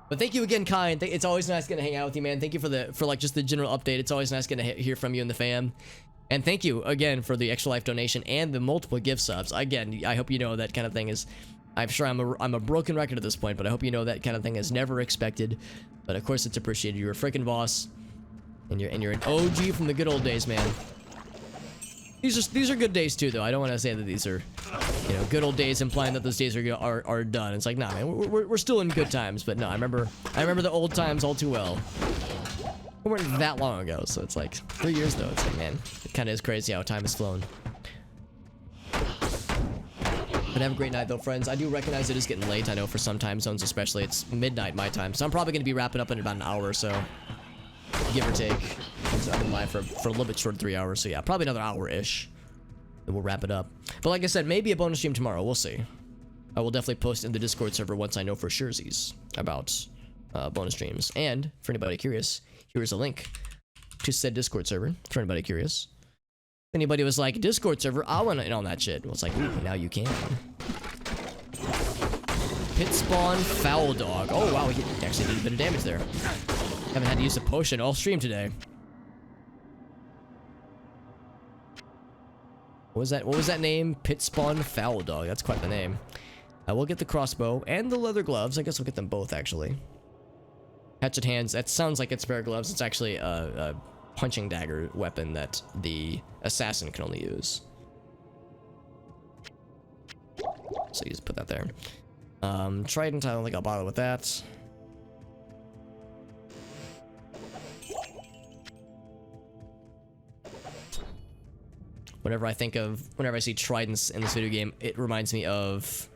But thank you again, Kai. It's always nice getting to hang out with you, man. Thank you for like just the general update. It's always nice getting to hear from you and the fam. And thank you again for the extra life donation and the multiple gift subs. Again, I hope you know that kind of thing is. I'm sure I'm a broken record at this point, but I hope you know that kind of thing is never expected. But of course, it's appreciated. You're a freaking boss, and you're an OG from the good old days, man. These are good days too, though. I don't want to say that these are, you know, good old days, implying that those days are done. It's like, nah, man, we're still in good times. But no, I remember the old times all too well. It weren't that long ago, so it's like 3 years though. It's like, man, it kind of is crazy how time has flown. But have a great night though, friends. I do recognize it is getting late. I know for some time zones, especially, it's midnight my time, so I'm probably going to be wrapping up in about an hour or so, give or take. So I've been live for a little bit short of 3 hours, so yeah, probably another hour-ish. Then we'll wrap it up. But like I said, maybe a bonus stream tomorrow. We'll see. I will definitely post in the Discord server once I know for surezies about bonus streams. And for anybody curious, here's a link to said Discord server for anybody curious. If anybody was like, Discord server, I want to in on that shit. Well, it's like, ooh, now you can. Pit spawn foul dog. Oh wow, he actually did a bit of damage there. Haven't had to use a potion all stream today. What was that name? Pit spawn foul dog. That's quite the name. I will get the crossbow and the leather gloves. I guess we'll get them both actually. Hatchet hands. That sounds like it's spare gloves. It's actually a punching dagger weapon that the assassin can only use. So you just put that there. Trident. I don't think I'll bother with that. Whenever I see tridents in this video game, it reminds me of,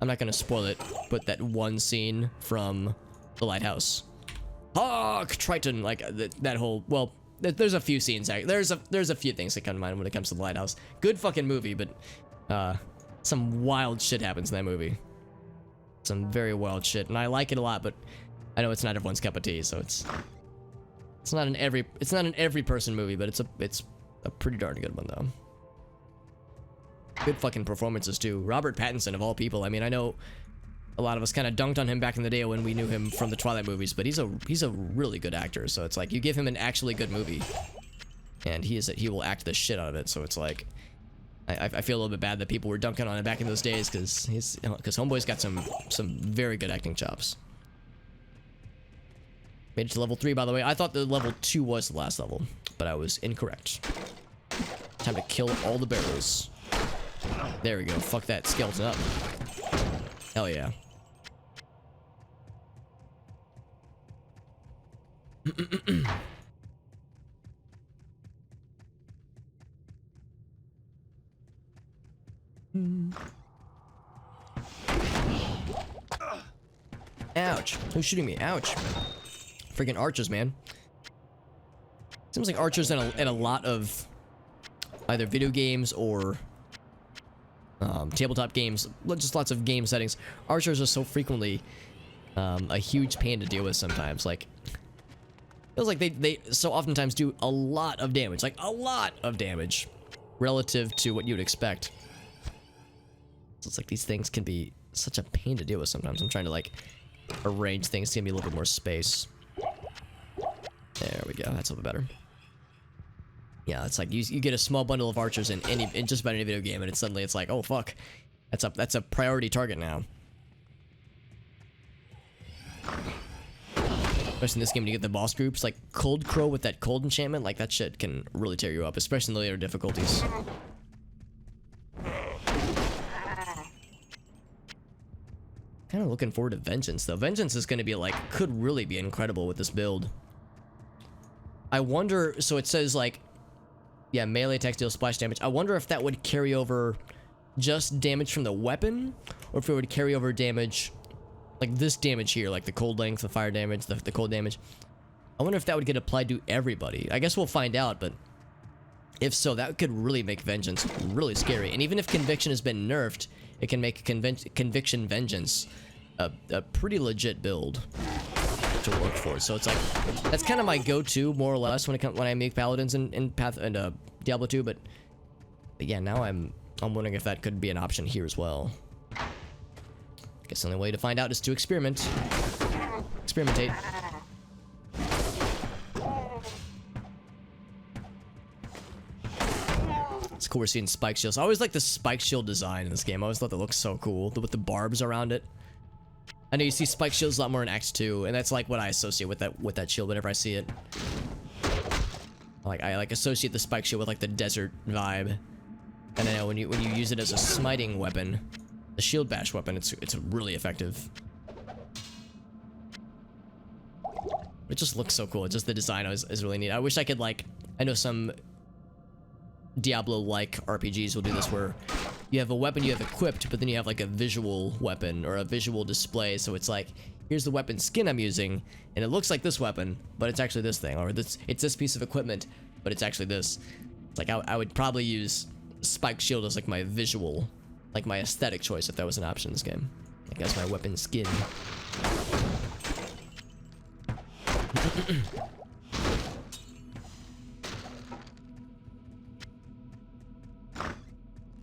I'm not gonna spoil it, but that one scene from The Lighthouse. Hark, Triton, like that whole, well, there's a few scenes, there's a few things that come to mind when it comes to The Lighthouse. Good fucking movie, but some wild shit happens in that movie. Some very wild shit, and I like it a lot, but I know it's not everyone's cup of tea, so it's not an every person movie, but it's a pretty darn good one though. Good fucking performances too. Robert Pattinson of all people. I mean, I know a lot of us kind of dunked on him back in the day when we knew him from the Twilight movies, but he's a really good actor. So it's like you give him an actually good movie, and he will act the shit out of it. So it's like I feel a little bit bad that people were dunking on him back in those days because Homeboy's got some very good acting chops. Made it to level 3, by the way. I thought the level 2 was the last level, but I was incorrect. Time to kill all the barrels. There we go. Fuck that skeleton up. Hell yeah. Ouch. Who's shooting me? Ouch. Freaking archers, man. Seems like archers in a lot of either video games or tabletop games, just lots of game settings. Archers are so frequently a huge pain to deal with sometimes. Like, feels like they so oftentimes do a lot of damage, like a lot of damage relative to what you would expect. So it's like these things can be such a pain to deal with sometimes. I'm trying to like arrange things to give me a little bit more space. There we go. That's a little bit better. Yeah, it's like you get a small bundle of archers in just about any video game, and suddenly it's like, oh fuck, that's a priority target now. Especially in this game, when you get the boss groups, like Cold Crow with that cold enchantment, like that shit can really tear you up, especially in the later difficulties. Kind of looking forward to Vengeance, though. Vengeance is going to be like, could really be incredible with this build. I wonder, so it says like, yeah, melee attacks deal splash damage. I wonder if that would carry over just damage from the weapon, or if it would carry over damage, like this damage here, like the cold length, the fire damage, the cold damage. I wonder if that would get applied to everybody. I guess we'll find out, but if so, that could really make Vengeance really scary. And even if Conviction has been nerfed, it can make Conviction Vengeance a pretty legit build to work for. So it's like, that's kind of my go-to, more or less, when I make Paladins in Diablo 2. But yeah, now I'm wondering if that could be an option here as well. I guess the only way to find out is to experimentate. It's cool we're seeing spike shields. I always like the spike shield design in this game. I always thought that looked so cool with the barbs around it. I know you see spike shields a lot more in Act 2, and that's like what I associate with that shield whenever I see it. I associate the spike shield with like the desert vibe. And I know when you use it as a smiting weapon, the shield bash weapon, it's really effective. It just looks so cool. It's just the design is really neat. I wish I could like, I know some Diablo-like RPGs will do this where you have a weapon you have equipped, but then you have like a visual weapon or a visual display. So it's like, here's the weapon skin I'm using, and it looks like this weapon, but it's actually this thing, or it's this piece of equipment, but it's actually this. It's like I would probably use Spike Shield as like my visual, like my aesthetic choice if that was an option in this game. Like as my weapon skin.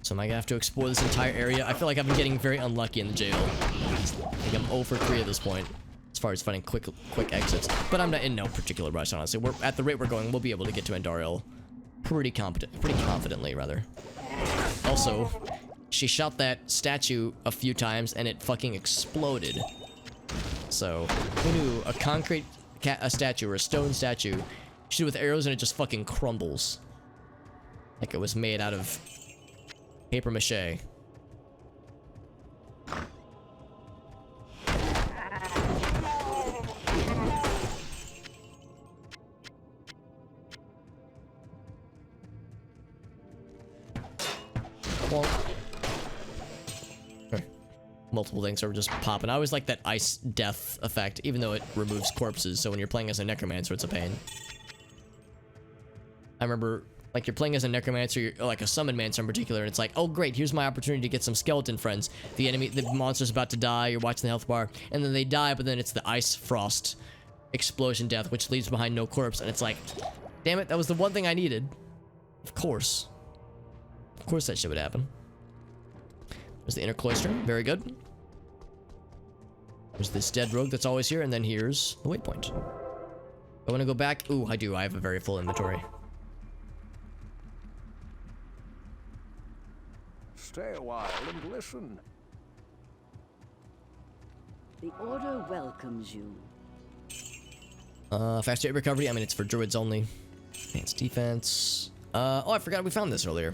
So am I gonna have to explore this entire area? I feel like I've been getting very unlucky in the jail. I think I'm 0 for 3 at this point, as far as finding quick exits. But I'm not in no particular rush, honestly. We're at the rate we're going, we'll be able to get to Andariel pretty confidently, rather. Also, she shot that statue a few times and it fucking exploded. So, who knew a statue or a stone statue, shoot it with arrows and it just fucking crumbles. Like it was made out of paper mache. Well, multiple things are just popping. I always like that ice death effect, even though it removes corpses. So when you're playing as a necromancer, it's a pain. I remember, like, you're playing as a necromancer, or like a summon mancer in particular, and it's like, oh great, here's my opportunity to get some skeleton friends. The monster's about to die, you're watching the health bar, and then they die, but then it's the ice frost explosion death, which leaves behind no corpse, and it's like, damn it, that was the one thing I needed. Of course that shit would happen. There's the inner cloister, very good. There's this dead rogue that's always here, and then here's the waypoint. I want to go back. Ooh, I do. I have a very full inventory. Stay a while and listen. The Order welcomes you. Fast rate recovery. I mean, it's for druids only. Advanced defense. Oh, I forgot we found this earlier.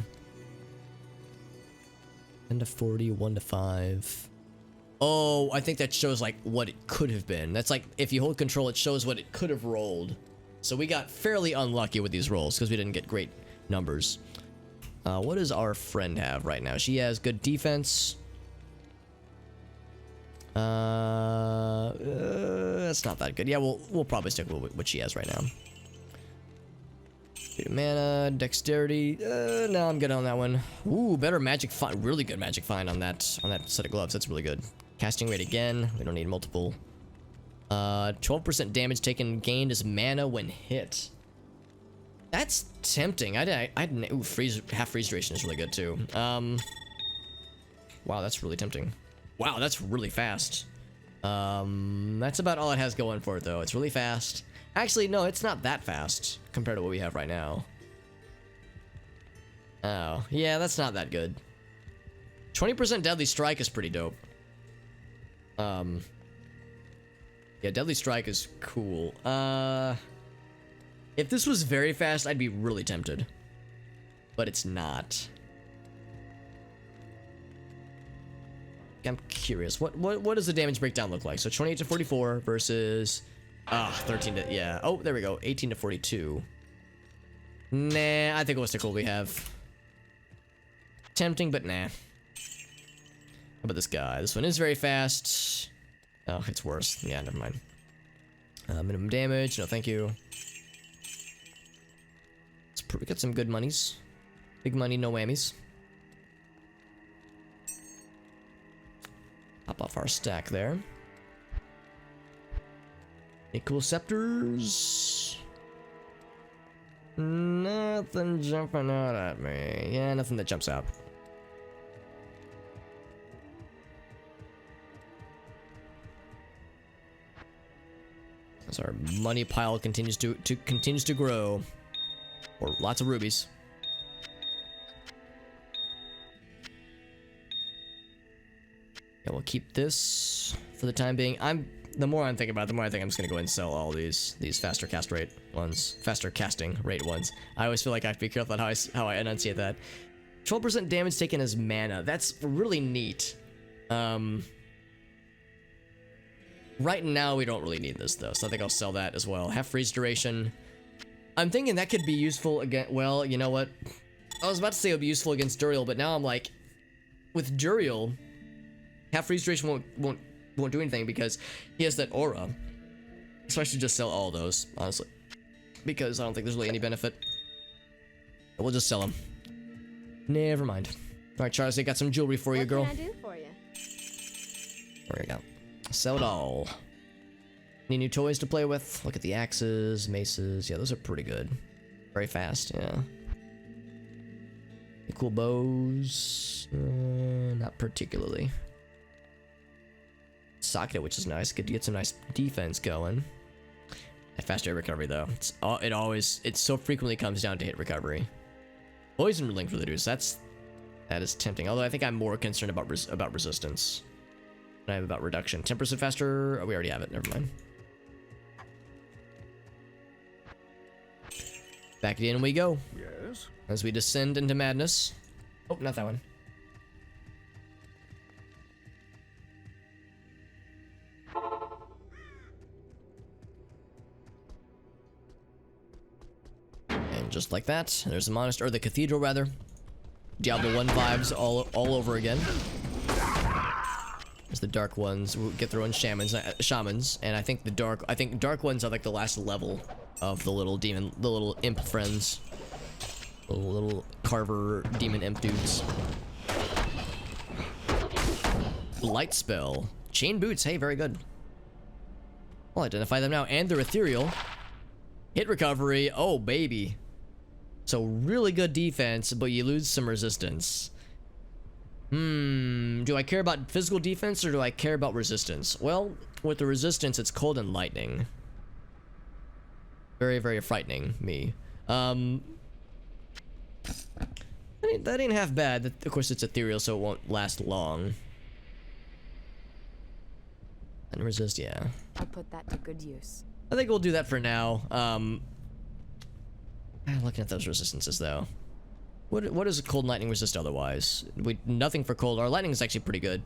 10 to 40, 1 to 5. Oh, I think that shows like what it could have been. That's like if you hold control, it shows what it could have rolled. So we got fairly unlucky with these rolls because we didn't get great numbers. What does our friend have right now? She has good defense. That's not that good. Yeah, we'll probably stick with what she has right now. Mana, dexterity. No, I'm good on that one. Ooh, better magic find. Really good magic find on that set of gloves. That's really good. Casting rate again. We don't need multiple. 12% damage taken gained as mana when hit. That's tempting. Ooh, half freeze duration is really good too. Wow, that's really tempting. Wow, that's really fast. That's about all it has going for it though. It's really fast. Actually, no, it's not that fast compared to what we have right now. Oh, yeah, that's not that good. 20% Deadly Strike is pretty dope. Yeah, Deadly Strike is cool. If this was very fast, I'd be really tempted. But it's not. I'm curious. What does the damage breakdown look like? So 28 to 44 versus 13 to, yeah. Oh, there we go. 18 to 42. Nah, I think we'll stick with what we have. Tempting, but nah. How about this guy? This one is very fast. Oh, it's worse. Yeah, never mind. Minimum damage. No, thank you. We got some good monies. Big money, no whammies. Pop off our stack there. Any cool scepters? Nothing jumping out at me. Yeah, nothing that jumps out. As our money pile continues to grow. Or lots of rubies. Yeah, we'll keep this for the time being. The more I'm thinking about it, the more I think I'm just gonna go ahead and sell all these faster casting rate ones. I always feel like I have to be careful about how I enunciate that. 12% damage taken as mana. That's really neat. Right now we don't really need this though, so I think I'll sell that as well. Half freeze duration. I'm thinking that could be useful again. Well, you know what? I was about to say it would be useful against Duriel, but now I'm like, with Duriel, half freeze duration won't do anything because he has that aura. So I should just sell all those, honestly, because I don't think there's really any benefit. But we'll just sell them. Never mind. All right, Charles, I got some jewelry for you, girl. What can I do for you? There we go. Sell it all. Any new toys to play with? Look at the axes, maces. Yeah, those are pretty good. Very fast, yeah. Any cool bows? Not particularly. Socket, which is nice. Good to get some nice defense going. That fast rate recovery, though. It so frequently comes down to hit recovery. Poison link for the dudes. That is tempting. Although I think I'm more concerned about resistance than I am about reduction. 10% faster. Oh, we already have it. Never mind. Back in we go. Yes. As we descend into madness. Oh, not that one. And just like that, there's the monastery, or the cathedral rather. Diablo 1 vibes all over again. There's the dark ones who get their own shamans, and I think dark ones are like the last level of the little demon, the little imp friends. Little carver demon imp dudes. Light spell. Chain boots, hey, very good. I'll identify them now, and they're ethereal. Hit recovery, oh baby. So really good defense, but you lose some resistance. Do I care about physical defense or do I care about resistance? Well, with the resistance, it's cold and lightning. Very, very frightening me. That ain't half bad. Of course, it's ethereal, so it won't last long. And resist, yeah. I'll put that to good use. I think we'll do that for now. Looking at those resistances though. What does cold and lightning resist otherwise? Nothing for cold. Our lightning is actually pretty good.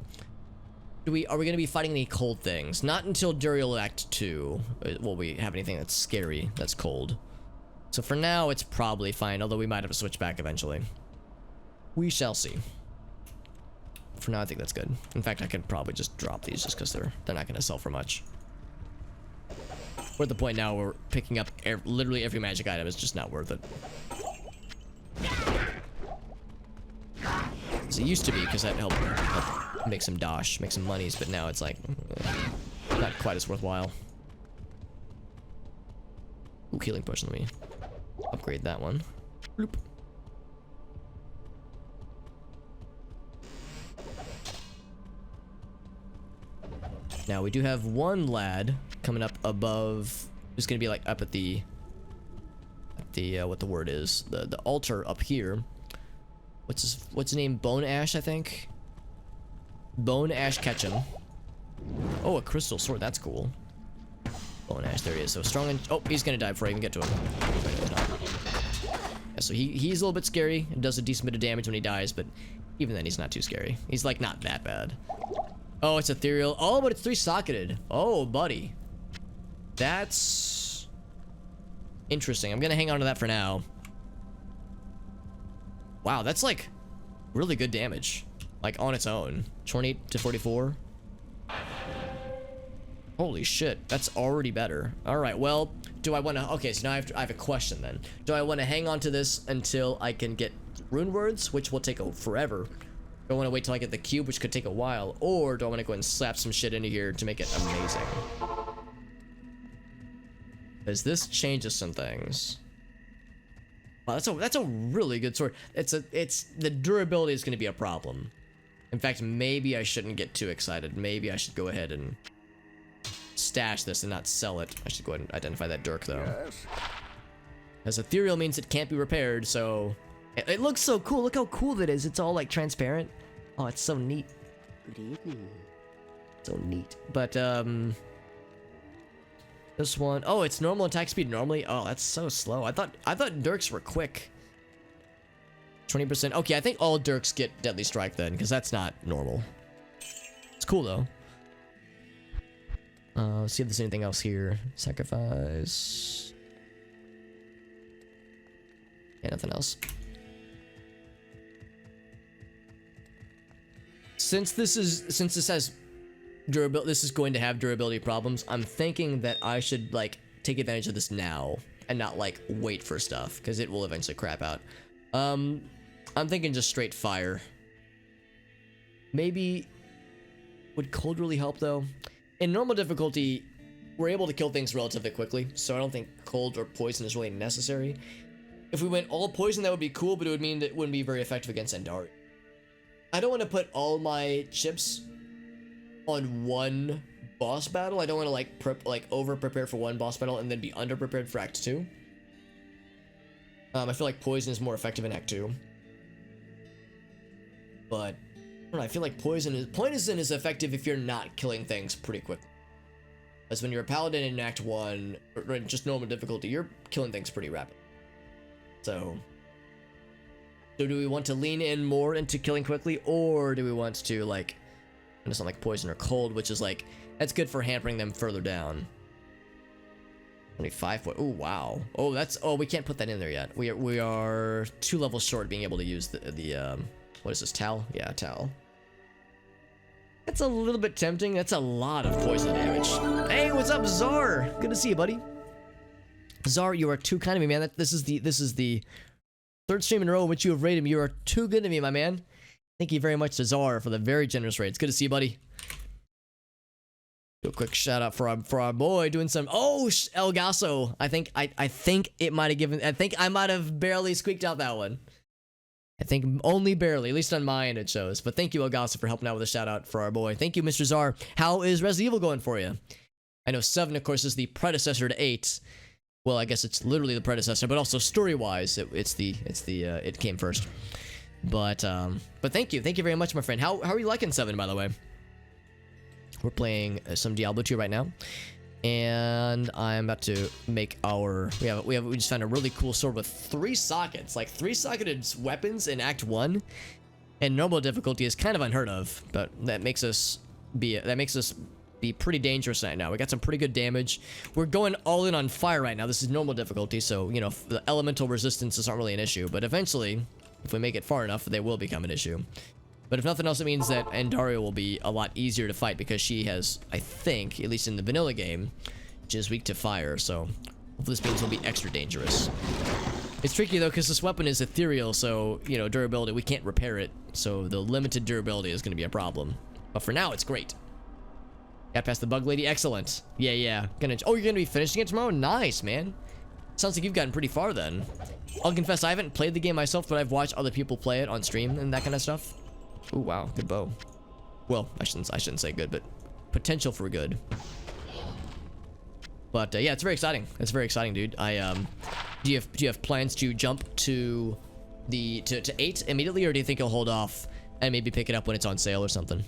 Are we gonna be fighting any cold things? Not until Duriel Act 2 will we have anything that's scary, that's cold. So for now, it's probably fine, although we might have to switch back eventually. We shall see. For now, I think that's good. In fact, I could probably just drop these just because they're not gonna sell for much. We're at the point now where picking up literally every magic item is just not worth it. As it used to be, because that helped make some dosh, make some monies, but now it's like not quite as worthwhile. Ooh, healing potion. Let me upgrade that one. Bloop. Now we do have one lad coming up above, who's gonna be like up at the what the word is, the altar up here. What's his name? Bone Ash, I think. Bone Ash Ketchum. Oh, a crystal sword. That's cool. Bone Ash. There he is. So strong and oh, he's gonna die before I even get to him. Yeah, so he's a little bit scary and does a decent bit of damage when he dies, but even then he's not too scary. He's like not that bad. Oh, it's ethereal. Oh, but it's 3-socketed. Oh, buddy. That's interesting. I'm gonna hang on to that for now. Wow, that's like really good damage. Like on its own. 28 to 44. Holy shit, that's already better. Alright, well, do I want to... Okay, so now I have a question then. Do I want to hang on to this until I can get rune words, which will take forever? Do I want to wait till I get the cube, which could take a while? Or do I want to go and slap some shit into here to make it amazing? Because this changes some things. Wow, that's a really good sword. The durability is going to be a problem. In fact, maybe I shouldn't get too excited. Maybe I should go ahead and stash this and not sell it. I should go ahead and identify that dirk though. Yes. As ethereal means it can't be repaired, so it looks so cool. Look how cool that is. It's all like transparent. Oh, it's so neat. Good evening. So neat. But this one, oh, it's normal attack speed normally. Oh, that's so slow. I thought dirks were quick. 20%. Okay, I think all dirks get deadly strike then, because that's not normal. It's cool though. Let's see if there's anything else here. Sacrifice. Yeah, nothing else. Since this has durability, this is going to have durability problems. I'm thinking that I should like take advantage of this now and not like wait for stuff because it will eventually crap out. I'm thinking just straight fire. Maybe would cold really help though? In normal difficulty, we're able to kill things relatively quickly, so I don't think cold or poison is really necessary. If we went all poison, that would be cool, but it would mean that it wouldn't be very effective against Endari. I don't want to put all my chips on one boss battle. I don't want to over prepare for one boss battle and then be under prepared for Act 2. I feel like poison is more effective in Act 2. But I don't know, I feel like poison is effective if you're not killing things pretty quick. As when you're a paladin in Act 1, or just normal difficulty, you're killing things pretty rapid. So do we want to lean in more into killing quickly, or do we want to like into something like poison or cold, which is like that's good for hampering them further down. 25 foot. Oh wow. Oh, we can't put that in there yet. We are 2 levels short being able to use the what is this, Tal? Yeah, Tal. That's a little bit tempting. That's a lot of poison damage. Hey, what's up, Czar? Good to see you, buddy. Czar, you are too kind to me, man. This is the 3rd stream in a row in which you have rated me. You are too good to me, my man. Thank you very much to Czar for the very generous rates. Good to see you, buddy. Do a quick shout out for our boy doing some. Oh, El Gaso. I think it might have given. I think I might have barely squeaked out that one. I think only barely, at least on my end it shows. But thank you, El Gaso, for helping out with a shout out for our boy. Thank you, Mr. Czar. How is Resident Evil going for you? I know 7, of course, is the predecessor to 8. Well, I guess it's literally the predecessor, but also story-wise, it came first. But thank you very much, my friend. How are you liking 7, by the way? We're playing some Diablo 2 right now, And I'm about to make our... We just found a really cool sword with 3 sockets. Like 3 socketed weapons in Act 1. And normal difficulty is kind of unheard of. But that makes us be pretty dangerous right now. We got some pretty good damage. We're going all in on fire right now. This is normal difficulty, so, you know, the elemental resistances aren't really an issue. But eventually, if we make it far enough, they will become an issue. But if nothing else, it means that Andariel will be a lot easier to fight because she has, I think, at least in the vanilla game, she is weak to fire. So hopefully this means will be extra dangerous. It's tricky though because this weapon is ethereal, so, you know, durability, we can't repair it. So the limited durability is going to be a problem. But for now, it's great. Got past the bug lady. Excellent. Yeah. Oh, you're gonna be finishing it tomorrow? Nice, man. Sounds like you've gotten pretty far then. I'll confess, I haven't played the game myself, but I've watched other people play it on stream and that kind of stuff. Oh wow, good bow. Well, I shouldn't say good, but potential for good. But yeah, it's very exciting. It's very exciting, dude. Do you have plans to jump to 8 immediately, or do you think you'll hold off and maybe pick it up when it's on sale or something?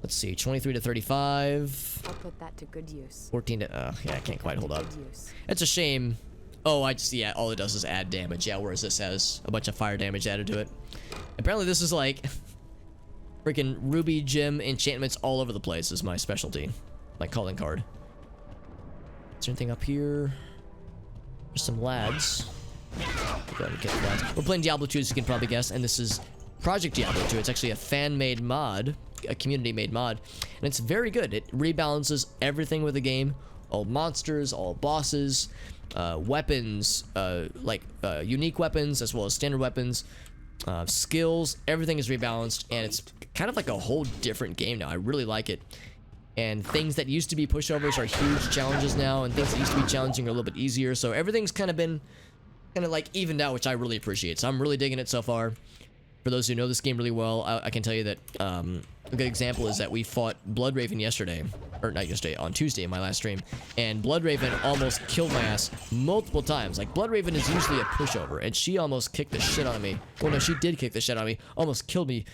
Let's see, 23 to 35. I'll put that to good use. 14 to yeah, I can't quite hold up. Good use. It's a shame. Oh, yeah, all it does is add damage. Yeah, whereas this has a bunch of fire damage added to it. Apparently this is like freaking ruby gem enchantments all over the place is my specialty. My calling card. Is there anything up here? There's some lads. Go ahead and get the lads. We're playing Diablo 2, as you can probably guess, and this is Project Diablo 2. It's actually a fan-made mod, a community-made mod, and it's very good. It rebalances everything with the game. All monsters, all bosses, weapons, unique weapons as well as standard weapons, skills, everything is rebalanced, and it's kind of like a whole different game now. I really like it. And things that used to be pushovers are huge challenges now, and things that used to be challenging are a little bit easier. So everything's kind of like evened out, which I really appreciate. So I'm really digging it so far. For those who know this game really well, I can tell you that a good example is that we fought Bloodraven yesterday, or not yesterday, on Tuesday in my last stream, and Bloodraven almost killed my ass multiple times. Like, Bloodraven is usually a pushover, and she almost kicked the shit out of me. Well, no, she did kick the shit out of me, almost killed me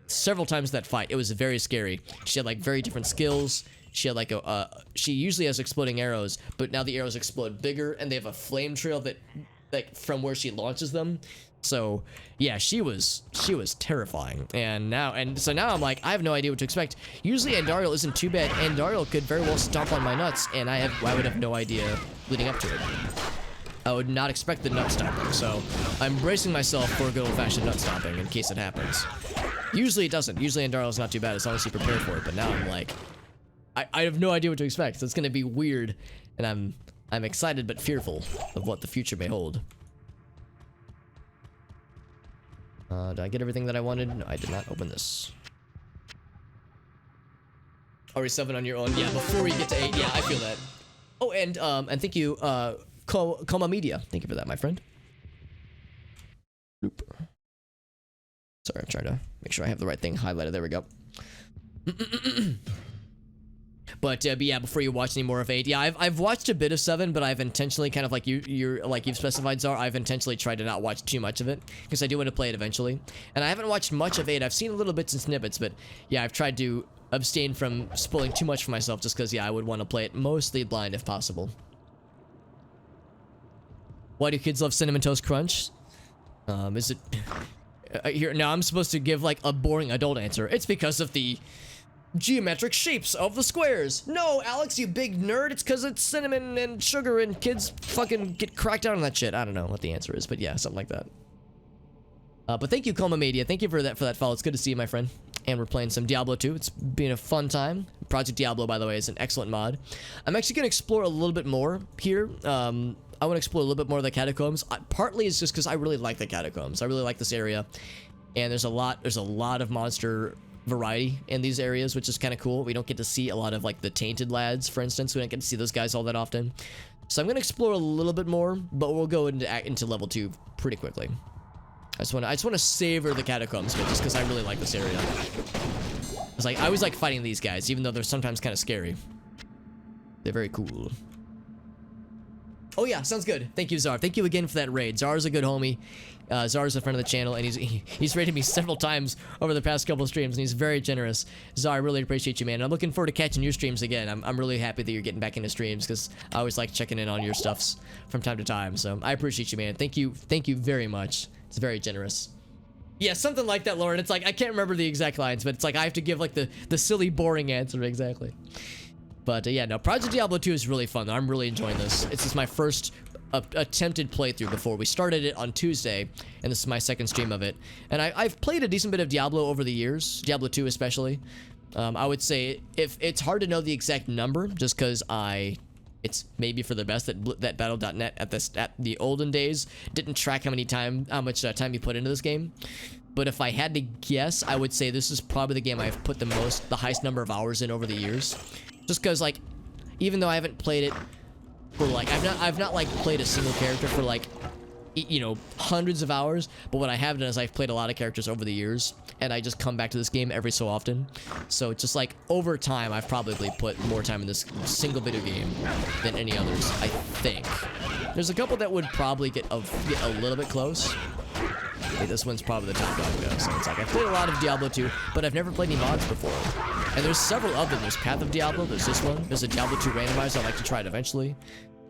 several times in that fight. It was very scary. She had like very different skills. She had like she usually has exploding arrows, but now the arrows explode bigger, and they have a flame trail that, like, from where she launches them. So yeah, she was terrifying, so now I'm like, I have no idea what to expect. Usually Andariel isn't too bad. Andariel could very well stomp on my nuts, and I would have no idea leading up to it. I would not expect the nut stomping, so I'm bracing myself for a good old-fashioned nut stomping in case it happens. Usually it doesn't. Usually Andariel's not too bad as long as you prepare for it, but now I'm like, I have no idea what to expect. So it's gonna be weird, and I'm excited but fearful of what the future may hold. Did I get everything that I wanted? No, I did not open this. Already 7 on your own. Yeah, before we get to 8. Yeah, I feel that. Oh, and thank you, Coma Media. Thank you for that, my friend. Oop. Sorry, I'm trying to make sure I have the right thing highlighted. There we go. But yeah, before you watch any more of 8, yeah, I've watched a bit of 7, but I've intentionally kind of like you've specified, Czar, I've intentionally tried to not watch too much of it because I do want to play it eventually. And I haven't watched much of 8. I've seen little bits and snippets, but yeah, I've tried to abstain from spoiling too much for myself just because, yeah, I would want to play it mostly blind if possible. Why do kids love Cinnamon Toast Crunch? Is it here now? I'm supposed to give like a boring adult answer. It's because of the geometric shapes of the squares. No, Alex, you big nerd. It's because it's cinnamon and sugar, and kids fucking get cracked out on that shit. I don't know what the answer is, but yeah, something like that. But thank you, Coma Media. Thank you for that follow. It's good to see you, my friend. And we're playing some Diablo 2. It's been a fun time. Project Diablo, by the way, is an excellent mod. I'm actually going to explore a little bit more here. I want to explore a little bit more of the catacombs. Partly it's just because I really like the catacombs. I really like this area. And there's a lot of monster variety in these areas, which is kind of cool. We don't get to see a lot of like the tainted lads, for instance. We don't get to see those guys all that often. So I'm going to explore a little bit more, but we'll go into level 2 pretty quickly. I just want to savor the catacombs just because I really like this area. It's like I always like fighting these guys, even though they're sometimes kind of scary. They're very cool. Oh yeah, sounds good. Thank you, Zar. Thank you again for that raid. Zar's a good homie. Zar's a friend of the channel, and he's raided me several times over the past couple of streams, and he's very generous. Zar, I really appreciate you, man. And I'm looking forward to catching your streams again. I'm really happy that you're getting back into streams, because I always like checking in on your stuffs from time to time. So I appreciate you, man. Thank you very much. It's very generous. Yeah, something like that, Lauren. It's like, I can't remember the exact lines, but it's like I have to give like the silly, boring answer exactly. But yeah, no, Project Diablo 2 is really fun, though. I'm really enjoying this. It's just my first attempted playthrough before. We started it on Tuesday, and this is my second stream of it. And I've played a decent bit of Diablo over the years, Diablo 2 especially. I would say if it's hard to know the exact number, just because it's maybe for the best that Battle.net at the olden days didn't track how much time you put into this game. But if I had to guess, I would say this is probably the game I've put the highest number of hours in over the years. Just because, like, even though I haven't played it for, like, I've not like played a single character for, like, you know, hundreds of hours, but what I have done is I've played a lot of characters over the years, and I just come back to this game every so often. So just like over time, I've probably put more time in this single video game than any others, I think. There's a couple that would probably get a little bit close. Hey, this one's probably the top dog though. So it's like I've played a lot of Diablo 2, but I've never played any mods before. And there's several of them. There's Path of Diablo, there's this one, there's a Diablo 2 randomizer. I'd like to try it eventually.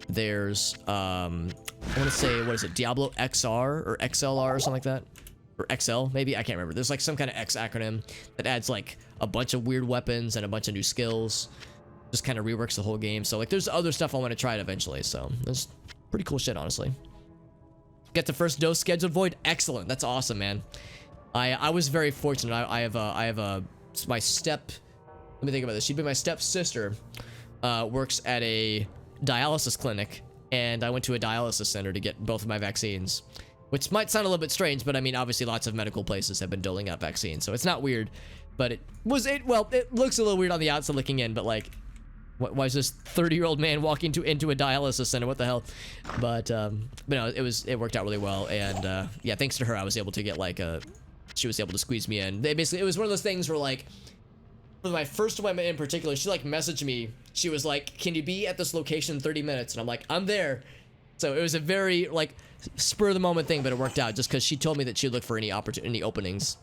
There's I want to say, what is it, Diablo XR or XLR or something like that, or XL maybe, I can't remember. There's like some kind of X acronym that adds like a bunch of weird weapons and a bunch of new skills, just kind of reworks the whole game. So like there's other stuff I want to try it eventually. So there's pretty cool shit, honestly. Get the first dose scheduled, Void. Excellent. That's awesome, man. I was very fortunate. I have my step, let me think about this. She'd be my stepsister, works at a dialysis clinic, and I went to a dialysis center to get both of my vaccines, which might sound a little bit strange, but I mean, obviously lots of medical places have been doling out vaccines, so it's not weird. But it looks a little weird on the outside looking in, but like, why is this 30-year-old man walking into a dialysis center? What the hell? But no, it worked out really well, and yeah, thanks to her, I was able to get like she was able to squeeze me in. It was one of those things where like, for my first one in particular, she like messaged me. She was like, "Can you be at this location in 30 minutes?" And I'm like, "I'm there." So it was a very like spur of the moment thing, but it worked out just because she told me that she'd look for any openings.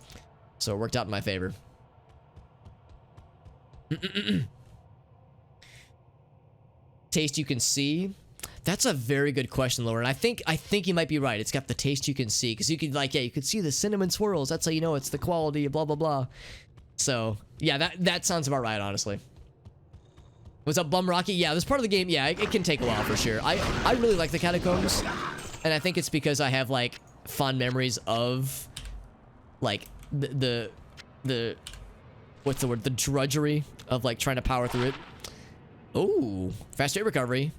So it worked out in my favor. Taste you can see. That's a very good question, Lauren. I think you might be right. It's got the taste you can see, because you could like, yeah, you could see the cinnamon swirls. That's how you know it's the quality. Blah blah blah. So yeah, that sounds about right, honestly. What's up, Bum Rocky? Yeah, this part of the game, yeah, it can take a while for sure. I really like the catacombs, and I think it's because I have like fond memories of like the what's the word? The drudgery of like trying to power through it. Oh, fast rate recovery.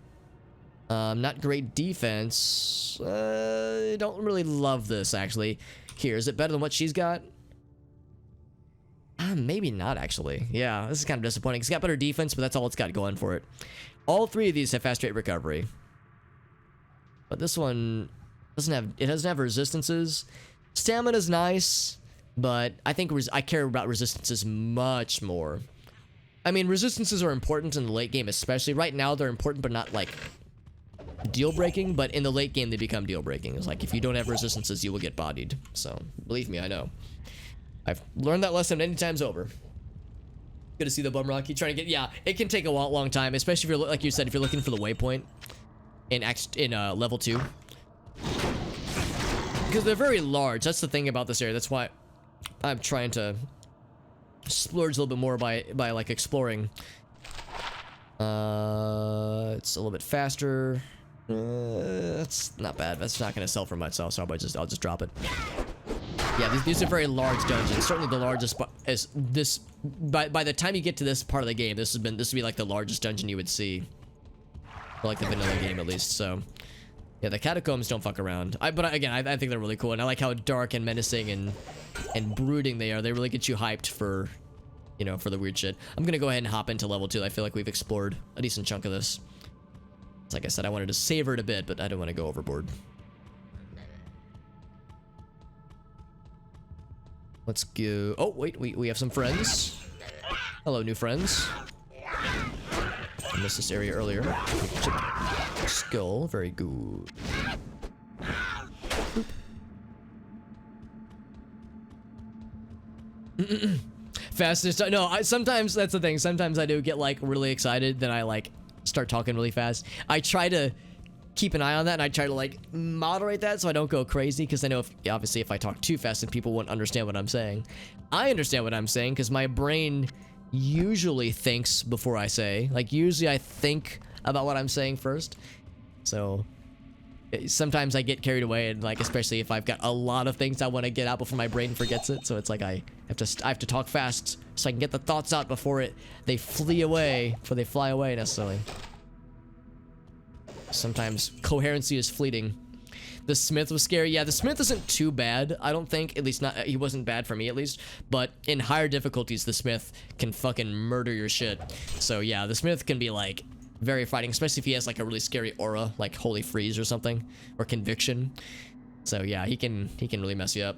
Not great defense. Don't really love this actually. Here, is it better than what she's got? Maybe not actually. Yeah, this is kind of disappointing. It's got better defense, but that's all it's got going for it. All three of these have fast rate recovery, but this one doesn't have resistances. Stamina's nice, but I think I care about resistances much more. I mean, resistances are important in the late game, especially. Right now, they're important, but not, like, deal-breaking. But in the late game, they become deal-breaking. It's like, if you don't have resistances, you will get bodied. So, believe me, I know. I've learned that lesson many times over. Good to see the Bum Rocky trying to get... Yeah, it can take a long time, especially if you're, like you said, if you're looking for the waypoint in level 2. Because they're very large. That's the thing about this area. That's why I'm trying to splurge a little bit more by like exploring. It's a little bit faster. That's not bad. That's not gonna sell for much, so I'll just drop it. Yeah, these are very large dungeons. Certainly the largest is this. By the time you get to this part of the game, this would be like the largest dungeon you would see, or like the vanilla game at least. So yeah, the catacombs don't fuck around. But again, I think they're really cool, and I like how dark and menacing and brooding they are. They really get you hyped for, you know, for the weird shit. I'm gonna go ahead and hop into level 2. I feel like we've explored a decent chunk of this. Like I said, I wanted to savor it a bit, but I don't want to go overboard. Let's go. Oh wait, we have some friends. Hello, new friends. I missed this area earlier. skill. Very good. Fastest. No, sometimes that's the thing. Sometimes I do get like really excited, then I like start talking really fast. I try to keep an eye on that, and I try to like moderate that so I don't go crazy, because I know obviously if I talk too fast, then people won't understand what I'm saying. I understand what I'm saying because my brain usually thinks before I say. Like usually I think about what I'm saying first. So sometimes I get carried away, and like especially if I've got a lot of things I want to get out before my brain forgets it. So it's like I have to talk fast so I can get the thoughts out before they fly away necessarily. Sometimes coherency is fleeting. The Smith was scary. Yeah, the Smith isn't too bad, I don't think. At least not, he wasn't bad for me at least. But in higher difficulties, the Smith can fucking murder your shit. So yeah, the Smith can be like very fighting, especially if he has like a really scary aura, like Holy Freeze or something, or Conviction. So yeah, he can really mess you up.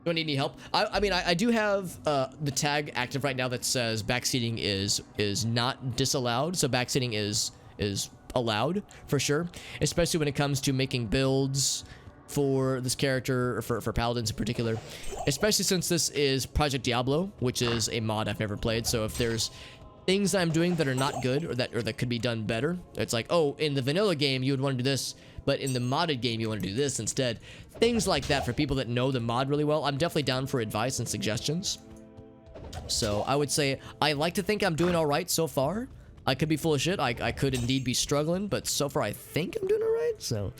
Do I need any help? I mean, I do have the tag active right now that says backseating is not disallowed. So backseating is allowed for sure, especially when it comes to making builds for this character, or for paladins in particular, especially since this is Project Diablo, which is a mod I've never played. So if there's things I'm doing that are not good, or that could be done better, it's like, oh, in the vanilla game you would want to do this, but in the modded game you want to do this instead. Things like that for people that know the mod really well. I'm definitely down for advice and suggestions. So I would say I like to think I'm doing all right so far. I could be full of shit. I could indeed be struggling, but so far I think I'm doing all right. So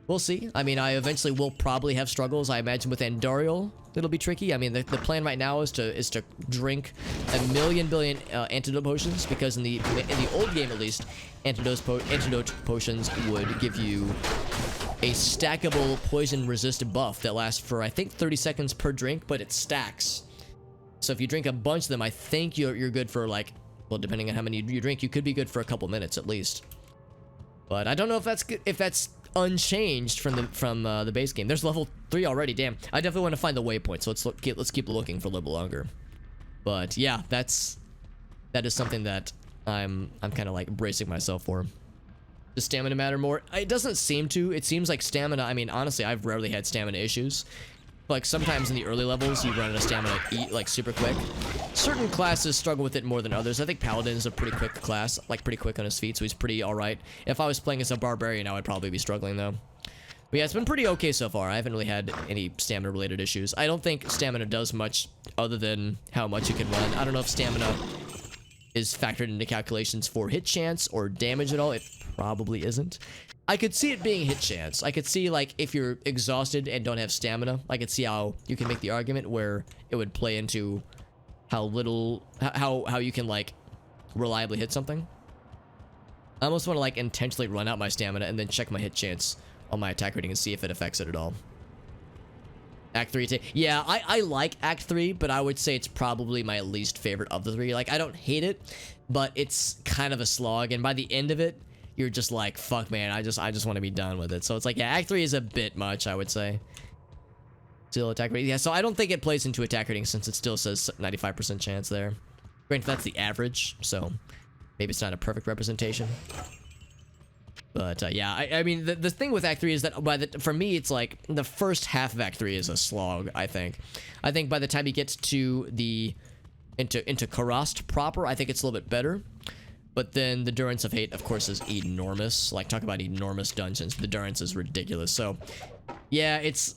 we'll see. I mean, I eventually will probably have struggles. I imagine with Andariel, it'll be tricky. I mean, the plan right now is to drink 1 billion Antidote Potions, because in the old game at least, Antidote Potions would give you a stackable poison resist buff that lasts for I think 30 seconds per drink, but it stacks. So if you drink a bunch of them, I think you're good for like, well, depending on how many you drink, you could be good for a couple minutes at least. But I don't know if that's unchanged from the base game. There's level 3 already. Damn. I definitely want to find the waypoint, so let's keep looking for a little longer. But yeah, that is something that I'm kind of like bracing myself for. Does stamina matter more? It doesn't seem to. It seems like stamina, I mean, honestly, I've rarely had stamina issues. Like sometimes in the early levels you run out of stamina like super quick. Certain classes struggle with it more than others. I think Paladin is a pretty quick class, like pretty quick on his feet, so he's pretty alright. If I was playing as a barbarian, I would probably be struggling though. But yeah, it's been pretty okay so far. I haven't really had any stamina related issues. I don't think stamina does much other than how much you can run. I don't know if stamina is factored into calculations for hit chance or damage at all. It probably isn't. I could see it being hit chance. I could see like if you're exhausted and don't have stamina, I could see how you can make the argument where it would play into how you can like reliably hit something. I almost want to like intentionally run out my stamina and then check my hit chance on my attack rating and see if it affects it at all. Act 3, yeah, I like Act 3, but I would say it's probably my least favorite of the 3. Like, I don't hate it, but it's kind of a slog, and by the end of it, you're just like, fuck, man, I just want to be done with it. So it's like, yeah, Act 3 is a bit much, I would say. Still attack rating, yeah, so I don't think it plays into attack rating since it still says 95% chance there. Granted, that's the average, so maybe it's not a perfect representation. But yeah, I mean, the thing with Act 3 is that for me, it's like the first half of Act 3 is a slog, I think. I think by the time you get to into Karast proper, I think it's a little bit better. But then the Durance of Hate, of course, is enormous. Like, talk about enormous dungeons. The Durance is ridiculous. So, yeah, it's...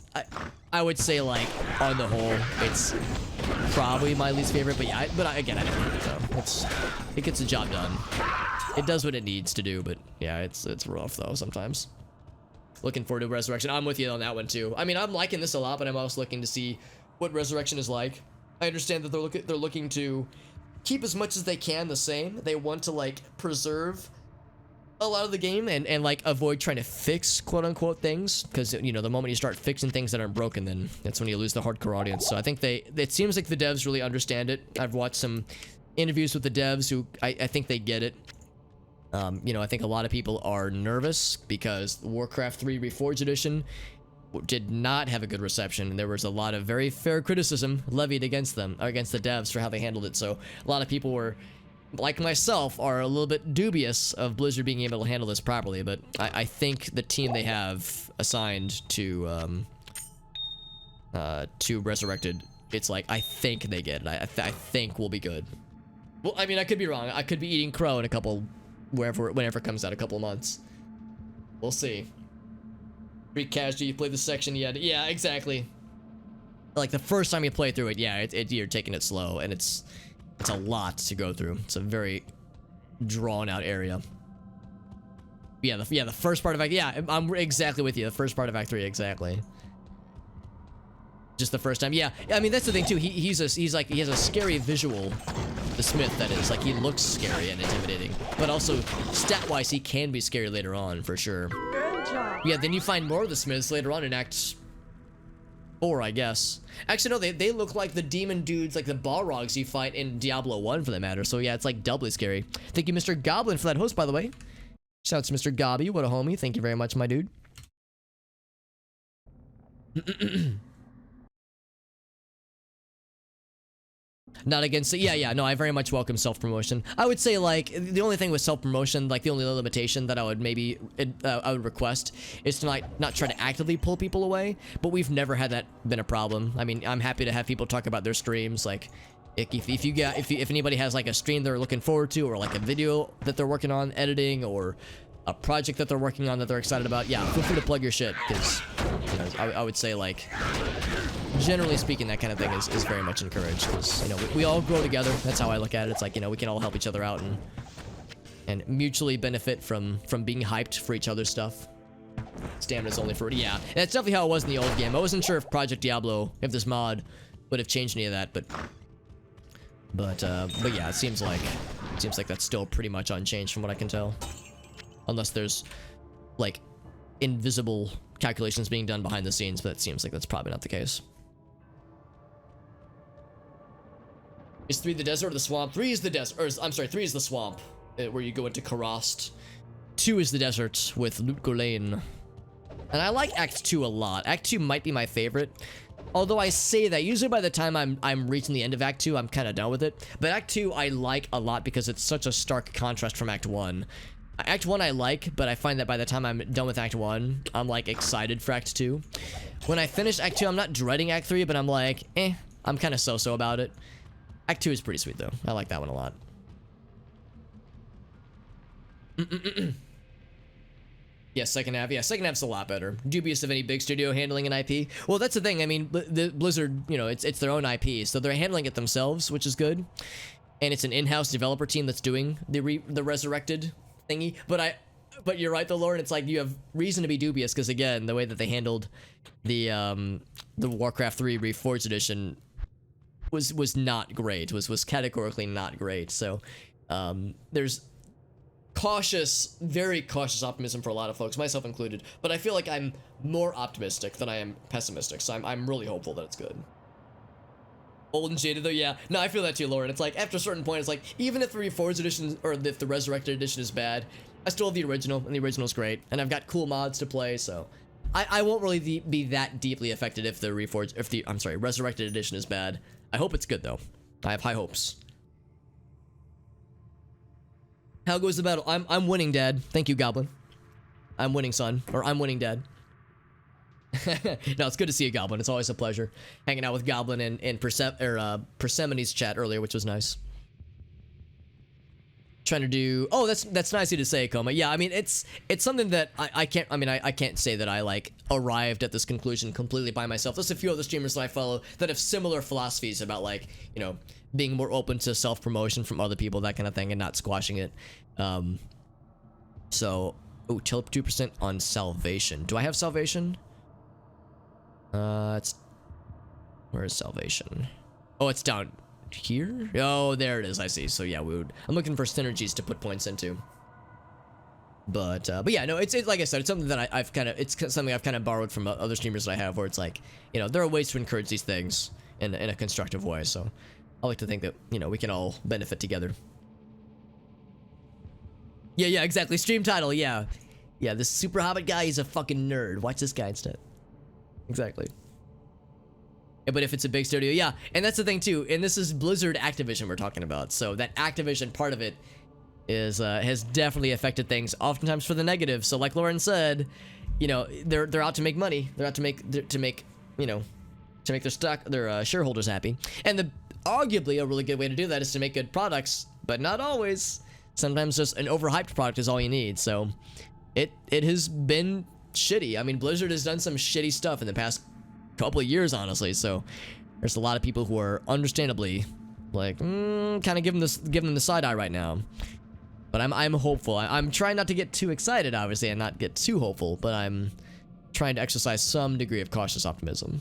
I would say, like, on the whole, it's probably my least favorite. But yeah, again, I don't hate it, though. It gets the job done. It does what it needs to do, but yeah, it's rough, though, sometimes. Looking forward to Resurrection. I'm with you on that one, too. I mean, I'm liking this a lot, but I'm also looking to see what Resurrection is like. I understand that they're looking to keep as much as they can the same. They want to, like, preserve a lot of the game and like, avoid trying to fix, quote-unquote, things. Because, you know, the moment you start fixing things that aren't broken, then that's when you lose the hardcore audience. So I think it seems like the devs really understand it. I've watched some interviews with the devs who I think they get it. You know, I think a lot of people are nervous because Warcraft 3 Reforged Edition did not have a good reception, and there was a lot of very fair criticism levied against them, against the devs for how they handled it. So a lot of people were like myself, are a little bit dubious of Blizzard being able to handle this properly, but I think the team they have assigned to Resurrected, it's like, I think they get it. I think we'll be good. Well, I mean, I could be wrong. I could be eating crow in a couple, whenever it comes out, a couple of months. We'll see. Free cash, do you play the section yet? Yeah, exactly. Like, the first time you play through it, yeah, you're taking it slow, and it's a lot to go through. It's a very drawn-out area. Yeah, the first part of Act... Yeah, I'm exactly with you. The first part of Act 3, exactly. Just the first time. Yeah, I mean, that's the thing, too. He has a scary visual, the Smith, that is. Like, he looks scary and intimidating. But also, stat-wise, he can be scary later on, for sure. Good job. Yeah, then you find more of the Smiths later on in Act 4, I guess. Actually, no, they look like the demon dudes, like the Balrogs you fight in Diablo 1, for that matter. So yeah, it's like doubly scary. Thank you, Mr. Goblin, for that host, by the way. Shouts to Mr. Gobby, what a homie. Thank you very much, my dude. Not against it. Yeah, no, I very much welcome self-promotion. I would say, like, the only thing with self-promotion, like, the only limitation that I would maybe, I would request is to not try to actively pull people away, but we've never had that been a problem. I mean, I'm happy to have people talk about their streams, like, if anybody has, like, a stream they're looking forward to, or, like, a video that they're working on editing, or a project that they're working on that they're excited about, yeah, feel free to plug your shit, because, you know, I would say, like, generally speaking, that kind of thing is very much encouraged, because, you know, we all grow together. That's how I look at it. It's like, you know, we can all help each other out and mutually benefit from being hyped for each other's stuff. Stamina's only for... Yeah, that's definitely how it was in the old game. I wasn't sure if Project Diablo, if this mod would have changed any of that, but yeah, it seems like that's still pretty much unchanged from what I can tell. Unless there's, like, invisible calculations being done behind the scenes, but it seems like that's probably not the case. Is 3 the desert or the swamp? 3 is the desert, or I'm sorry, 3 is the swamp, where you go into Karast. 2 is the desert with Lutgolain. And I like Act 2 a lot. Act 2 might be my favorite. Although I say that, usually by the time I'm reaching the end of Act 2, I'm kind of done with it. But Act 2 I like a lot because it's such a stark contrast from Act 1. Act 1 I like, but I find that by the time I'm done with Act 1, I'm, like, excited for Act 2. When I finish Act 2, I'm not dreading Act 3, but I'm like, I'm kind of so-so about it. Act 2 is pretty sweet, though. I like that one a lot. Yeah, second half. Yeah, second half's a lot better. Dubious of any big studio handling an IP. Well, that's the thing. I mean, the Blizzard, you know, it's their own IP, so they're handling it themselves, which is good. And it's an in-house developer team that's doing the Resurrected thingy. But you're right, though, Lauren. It's like you have reason to be dubious because, again, the way that they handled the Warcraft 3 Reforged edition was not great. Was categorically not great. So there's very cautious optimism for a lot of folks, myself included. But I feel like I'm more optimistic than I am pessimistic. So I'm really hopeful that it's good. Old and jaded though, yeah. No, I feel that too, Lauren. It's like after a certain point, it's like even if the Reforged edition or if the Resurrected edition is bad, I still have the original, and the original's great, and I've got cool mods to play, so I won't really be that deeply affected if the Resurrected edition is bad. I hope it's good though. I have high hopes. How goes the battle? I'm winning, Dad. Thank you, Goblin. I'm winning, son, or I'm winning, Dad. No, it's good to see you, Goblin. It's always a pleasure hanging out with Goblin and Persemone's chat earlier, which was nice. Trying to do... Oh, that's nice of you to say, Koma. Yeah, I mean, it's something that I can't say that I, like, arrived at this conclusion completely by myself. There's a few other streamers that I follow that have similar philosophies about, like, you know, being more open to self-promotion from other people, that kind of thing, and not squashing it. So... Oh, chill up 2% on Salvation. Do I have Salvation? Where is Salvation? Oh, it's down here? Oh, there it is. I see. So yeah, I'm looking for synergies to put points into. But yeah, no, it's like I said, it's something that it's something I've kind of borrowed from other streamers that I have, where it's like, you know, there are ways to encourage these things in a constructive way. So I like to think that, you know, we can all benefit together. Yeah, exactly. Stream title, yeah. Yeah, this Super Hobbit guy is a fucking nerd. Watch this guy instead. Exactly. But if it's a big studio, yeah. And that's the thing too. And this is Blizzard Activision we're talking about. So that Activision part of it is has definitely affected things, oftentimes for the negative. So like Lauren said, you know, they're out to make money. They're out to make you know, to make their shareholders happy. And arguably a really good way to do that is to make good products, but not always. Sometimes just an overhyped product is all you need. So it has been shitty. I mean, Blizzard has done some shitty stuff in the past couple of years, honestly. So there's a lot of people who are understandably like kind of giving them the side eye right now. But I'm hopeful. I'm trying not to get too excited, obviously, and not get too hopeful, but I'm trying to exercise some degree of cautious optimism.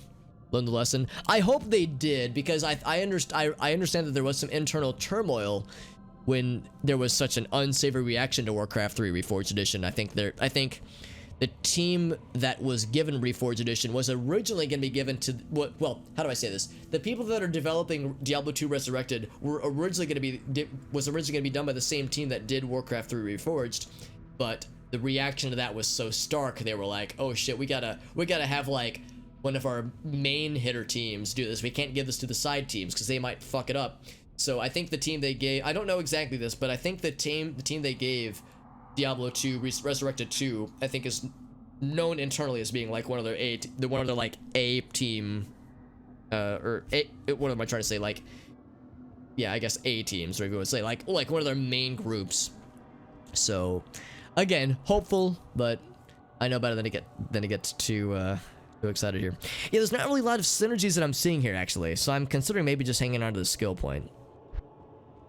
Learn the lesson. I hope they did, because I understand that there was some internal turmoil when there was such an unsavory reaction to Warcraft 3 Reforged Edition. I think the team that was given Reforged Edition was originally going to be given to well, how do I say this? The people that are developing Diablo 2 Resurrected were originally going to be done by the same team that did Warcraft 3 Reforged, but the reaction to that was so stark. They were like, "Oh shit, we gotta have like one of our main hitter teams do this. We can't give this to the side teams because they might fuck it up." So I think the team they gave, I don't know exactly this, but I think the team they gave Diablo 2 Resurrected 2, I think, is known internally as being like one of their like A team, or A, what am I trying to say? Like, yeah, I guess A teams, or if you would say like one of their main groups. So, again, hopeful, but I know better than to get too excited here. Yeah, there's not really a lot of synergies that I'm seeing here, actually. So I'm considering maybe just hanging on to the skill point.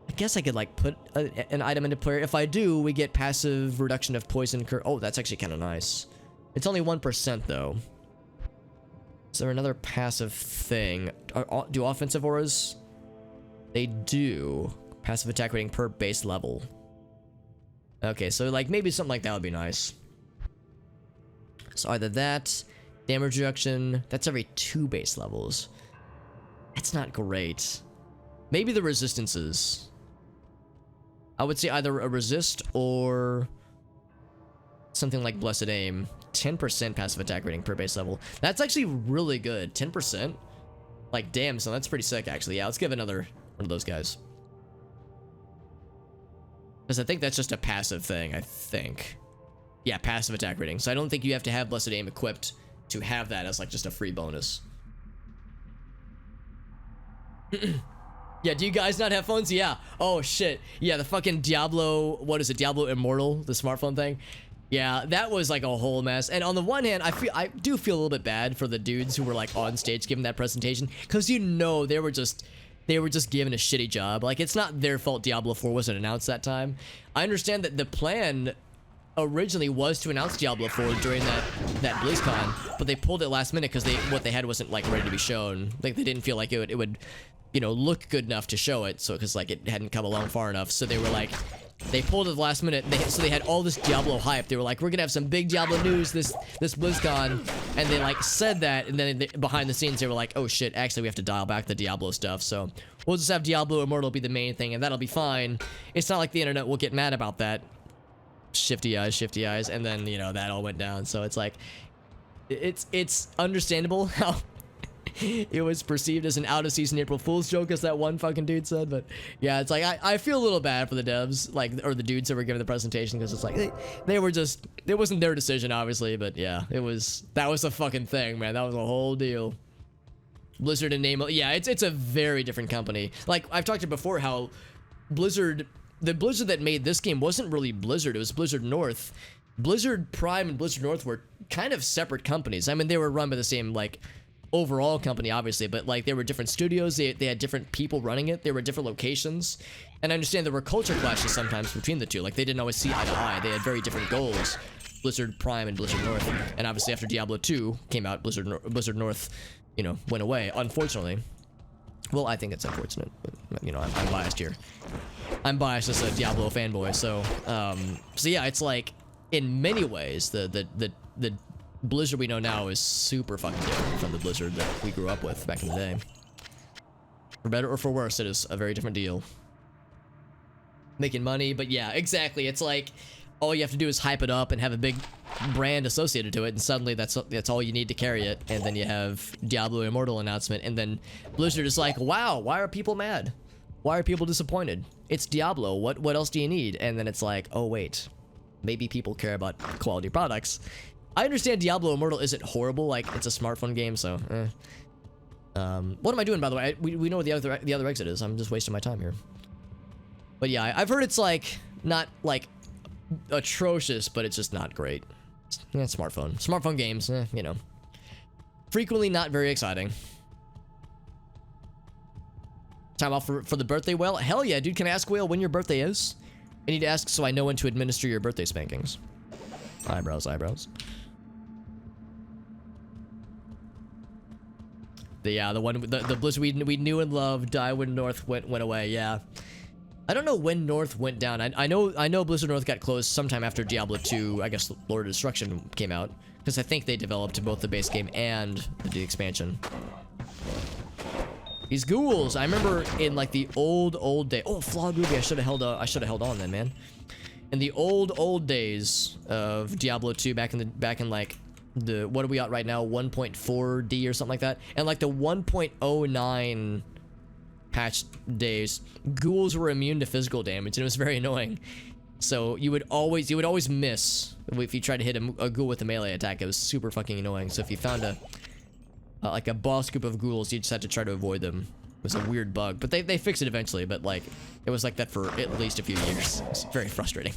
I guess I could like put an item into player. If I do, we get passive reduction of poison curve. Oh, that's actually kind of nice. It's only 1% though. Is there another passive thing? Do offensive auras? They do. Passive attack rating per base level. Okay, so like maybe something like that would be nice. So either that, damage reduction. That's every 2 base levels. That's not great. Maybe the resistances. I would say either a resist or something like Blessed Aim. 10% passive attack rating per base level. That's actually really good. 10%? Like, damn, so that's pretty sick, actually. Yeah, let's give another one of those guys. Because I think that's just a passive thing, I think. Yeah, passive attack rating. So I don't think you have to have Blessed Aim equipped to have that as, like, just a free bonus. Yeah, do you guys not have phones? Yeah. Oh, shit. Yeah, the fucking Diablo... What is it? Diablo Immortal? The smartphone thing? Yeah, that was like a whole mess. And on the one hand, I do feel a little bit bad for the dudes who were like on stage giving that presentation, because you know they were just given a shitty job. Like, it's not their fault Diablo 4 wasn't announced that time. I understand that the plan originally was to announce Diablo 4 during that BlizzCon, but they pulled it last minute because what they had wasn't like ready to be shown. Like, they didn't feel like it would you know, look good enough to show it, so because like it hadn't come along far enough. So they were like, they pulled it at the last minute. So they had all this Diablo hype. They were like, we're gonna have some big Diablo news this BlizzCon, and they like said that, and then behind the scenes they were like, oh shit, actually we have to dial back the Diablo stuff. So we'll just have Diablo Immortal be the main thing, and that'll be fine. It's not like the internet will get mad about that. Shifty eyes, and then you know that all went down. So it's like, it's understandable how it was perceived as an out-of-season April Fool's joke, as that one fucking dude said. But yeah, it's like I feel a little bad for the devs, like, or the dudes that were giving the presentation, because it's like they were just, it wasn't their decision obviously, but yeah, that was a fucking thing, man. That was a whole deal. Blizzard and name, yeah, it's a very different company. Like I've talked to before, how Blizzard, the Blizzard that made this game wasn't really Blizzard, it was Blizzard North. Blizzard Prime and Blizzard North were kind of separate companies. I mean, they were run by the same like overall company obviously, but like they were different studios, they had different people running it, there were different locations, and I understand there were culture clashes sometimes between the two. Like they didn't always see eye to eye, they had very different goals, Blizzard Prime and Blizzard North. And obviously after Diablo 2 came out, Blizzard North, you know, went away, unfortunately. Well, I think it's unfortunate, but you know, I'm biased here. I'm biased as a Diablo fanboy, so yeah, it's like in many ways the Blizzard we know now is super fucking different from the Blizzard that we grew up with back in the day. For better or for worse, it is a very different deal. Making money, but yeah, exactly. It's like all you have to do is hype it up and have a big brand associated to it, and suddenly that's all you need to carry it. And then you have Diablo Immortal announcement, and then Blizzard is like, wow, why are people mad? Why are people disappointed? It's Diablo. What else do you need? And then it's like, oh wait, maybe people care about quality products. I understand Diablo Immortal isn't horrible, like it's a smartphone game, so what am I doing, by the way? We know what the other exit is. I'm just wasting my time here. But yeah, I've heard it's like not like atrocious, but it's just not great. Yeah, smartphone games, you know, frequently not very exciting. Time off for the birthday whale? Hell yeah, dude. Can I ask, Whale, when your birthday is? I need to ask so I know when to administer your birthday spankings. Eyebrows. The Blizzard we knew and loved died when North went away. Yeah, I don't know when North went down. I know Blizzard North got closed sometime after Diablo 2. I guess Lord of Destruction came out, because I think they developed both the base game and the expansion. These ghouls, I remember in like the old day. Oh, Flawed Ruby, I should have held on then, man. In the old days of Diablo 2, back in like the, what are we at right now, 1.4D or something like that, and like the 1.09 patch days, ghouls were immune to physical damage, and it was very annoying. So you would always miss if you tried to hit a ghoul with a melee attack. It was super fucking annoying. So if you found like a boss group of ghouls, you just had to try to avoid them. It was a weird bug, but they fixed it eventually. But like, it was like that for at least a few years. It's very frustrating.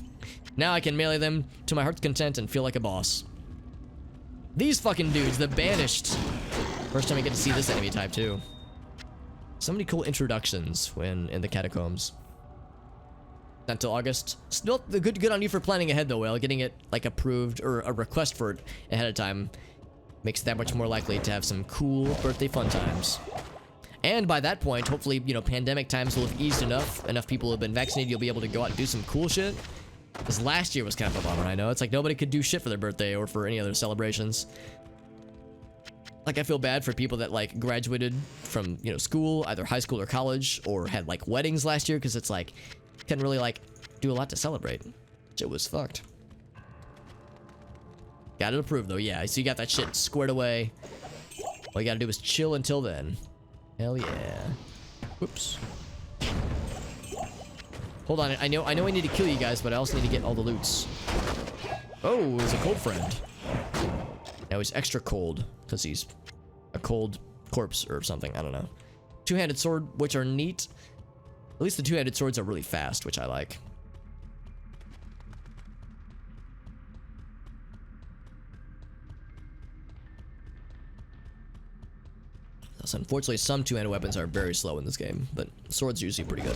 Now I can melee them to my heart's content and feel like a boss. These fucking dudes, the Banished. First time I get to see this enemy type too. So many cool introductions in the catacombs. Not until August. Still, good on you for planning ahead though, Whale. Getting it like approved or a request for it ahead of time makes it that much more likely to have some cool birthday fun times. And by that point, hopefully, you know, pandemic times will have eased enough people have been vaccinated, you'll be able to go out and do some cool shit. Because last year was kind of a bummer, I know. It's like nobody could do shit for their birthday or for any other celebrations. Like, I feel bad for people that like graduated from, you know, school, either high school or college, or had like weddings last year, because it's like, couldn't really like do a lot to celebrate. Shit was fucked. Got it approved though, yeah. So you got that shit squared away. All you gotta do is chill until then. Hell yeah. Whoops. Hold on, I know I need to kill you guys, but I also need to get all the loots. Oh, he's a cold friend. Now he's extra cold, because he's a cold corpse or something, I don't know. Two-handed sword, which are neat. At least the two-handed swords are really fast, which I like. So unfortunately, some two-handed weapons are very slow in this game, but swords are usually pretty good.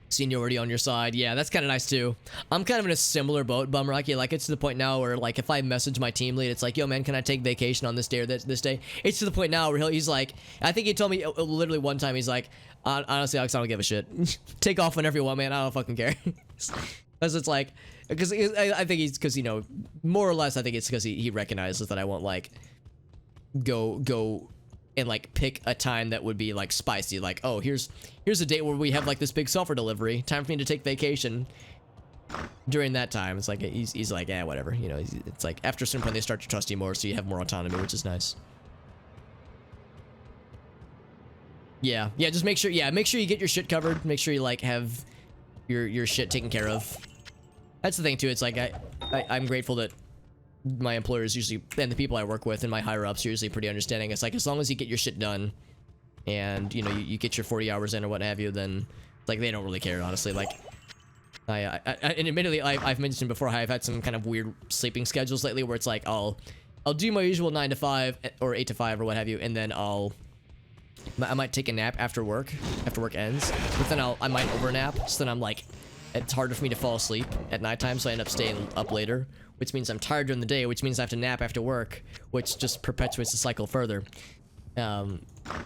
Seniority on your side, yeah, that's kind of nice too. I'm kind of in a similar boat, Bumrocky. Like, it's to the point now where, like, if I message my team lead, it's like, yo, man, can I take vacation on this day or this day? It's to the point now where he's like, I think he told me literally one time, he's like, honestly, Alex, I don't give a shit. Take off whenever you want, man. I don't fucking care. Because it's like, because I think he's, because, you know, more or less, I think it's because he recognizes that I won't, like, go and like pick a time that would be like spicy, like, oh, here's a date where we have like this big sulfur delivery, time for me to take vacation during that time. It's like he's like, yeah, whatever, you know. It's like after a certain point they start to trust you more, so you have more autonomy, which is nice. Yeah, just make sure you get your shit covered, make sure you like have your shit taken care of. That's the thing too. It's like I'm grateful that my employers usually, and the people I work with and my higher ups are usually pretty understanding. It's like, as long as you get your shit done and, you know, you get your 40 hours in or what have you, then like they don't really care, honestly. Like and admittedly, I've mentioned before how I've had some kind of weird sleeping schedules lately where it's like I'll do my usual 9 to 5 or 8 to 5 or what have you, and then I might take a nap after work ends, but then I might overnap, so then I'm like, it's harder for me to fall asleep at nighttime, so I end up staying up later, which means I'm tired during the day, which means I have to nap after work, which just perpetuates the cycle further. And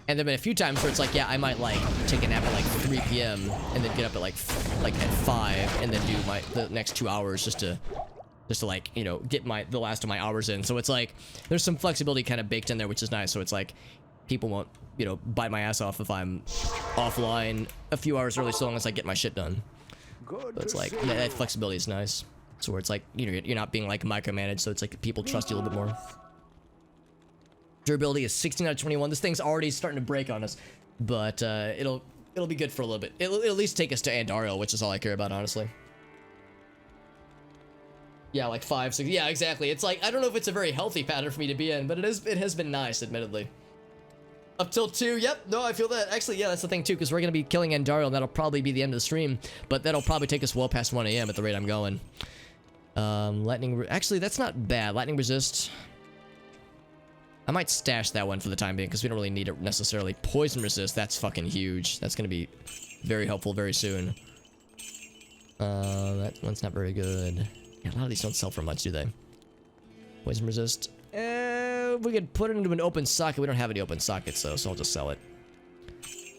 there have been a few times where it's like, yeah, I might like take a nap at like 3 p.m. and then get up at like at 5 and then do the next 2 hours just to like, you know, get the last of my hours in. So it's like there's some flexibility kind of baked in there, which is nice. So it's like people won't, you know, bite my ass off if I'm offline a few hours early, so long as I get my shit done. Good So it's to like, see that you. flexibility is nice. So where it's like, you know, you're not being like micromanaged, so it's like people trust you a little bit more. Durability is 16 out of 21. This thing's already starting to break on us, but it'll be good for a little bit. It'll at least take us to Andariel, which is all I care about, honestly. Yeah, like 5, 6. Yeah, exactly. It's like, I don't know if it's a very healthy pattern for me to be in, but it has been nice, admittedly. Up till 2. Yep. No, I feel that. Actually, yeah, that's the thing too, because we're gonna be killing Andariel, and that'll probably be the end of the stream. But that'll probably take us well past 1 a.m. at the rate I'm going. Actually, that's not bad. Lightning resist. I might stash that one for the time being, because we don't really need it necessarily. Poison resist. That's fucking huge. That's gonna be very helpful very soon. That one's not very good. Yeah, a lot of these don't sell for much, do they? Poison resist. We could put it into an open socket. We don't have any open sockets, though, so I'll just sell it.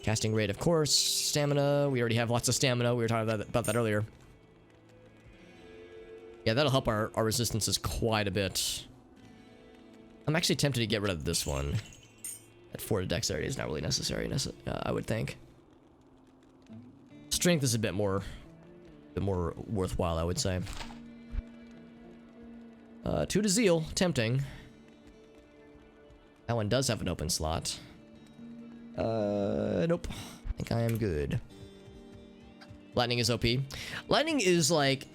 Casting rate, of course. Stamina. We already have lots of stamina. We were talking about that earlier. Yeah, that'll help our resistances quite a bit. I'm actually tempted to get rid of this one. That 4 to dexterity is not really necessary, I would think. Strength is a bit more worthwhile, I would say. 2 to zeal, tempting. That one does have an open slot. Nope. I think I am good. Lightning is OP. Lightning is like,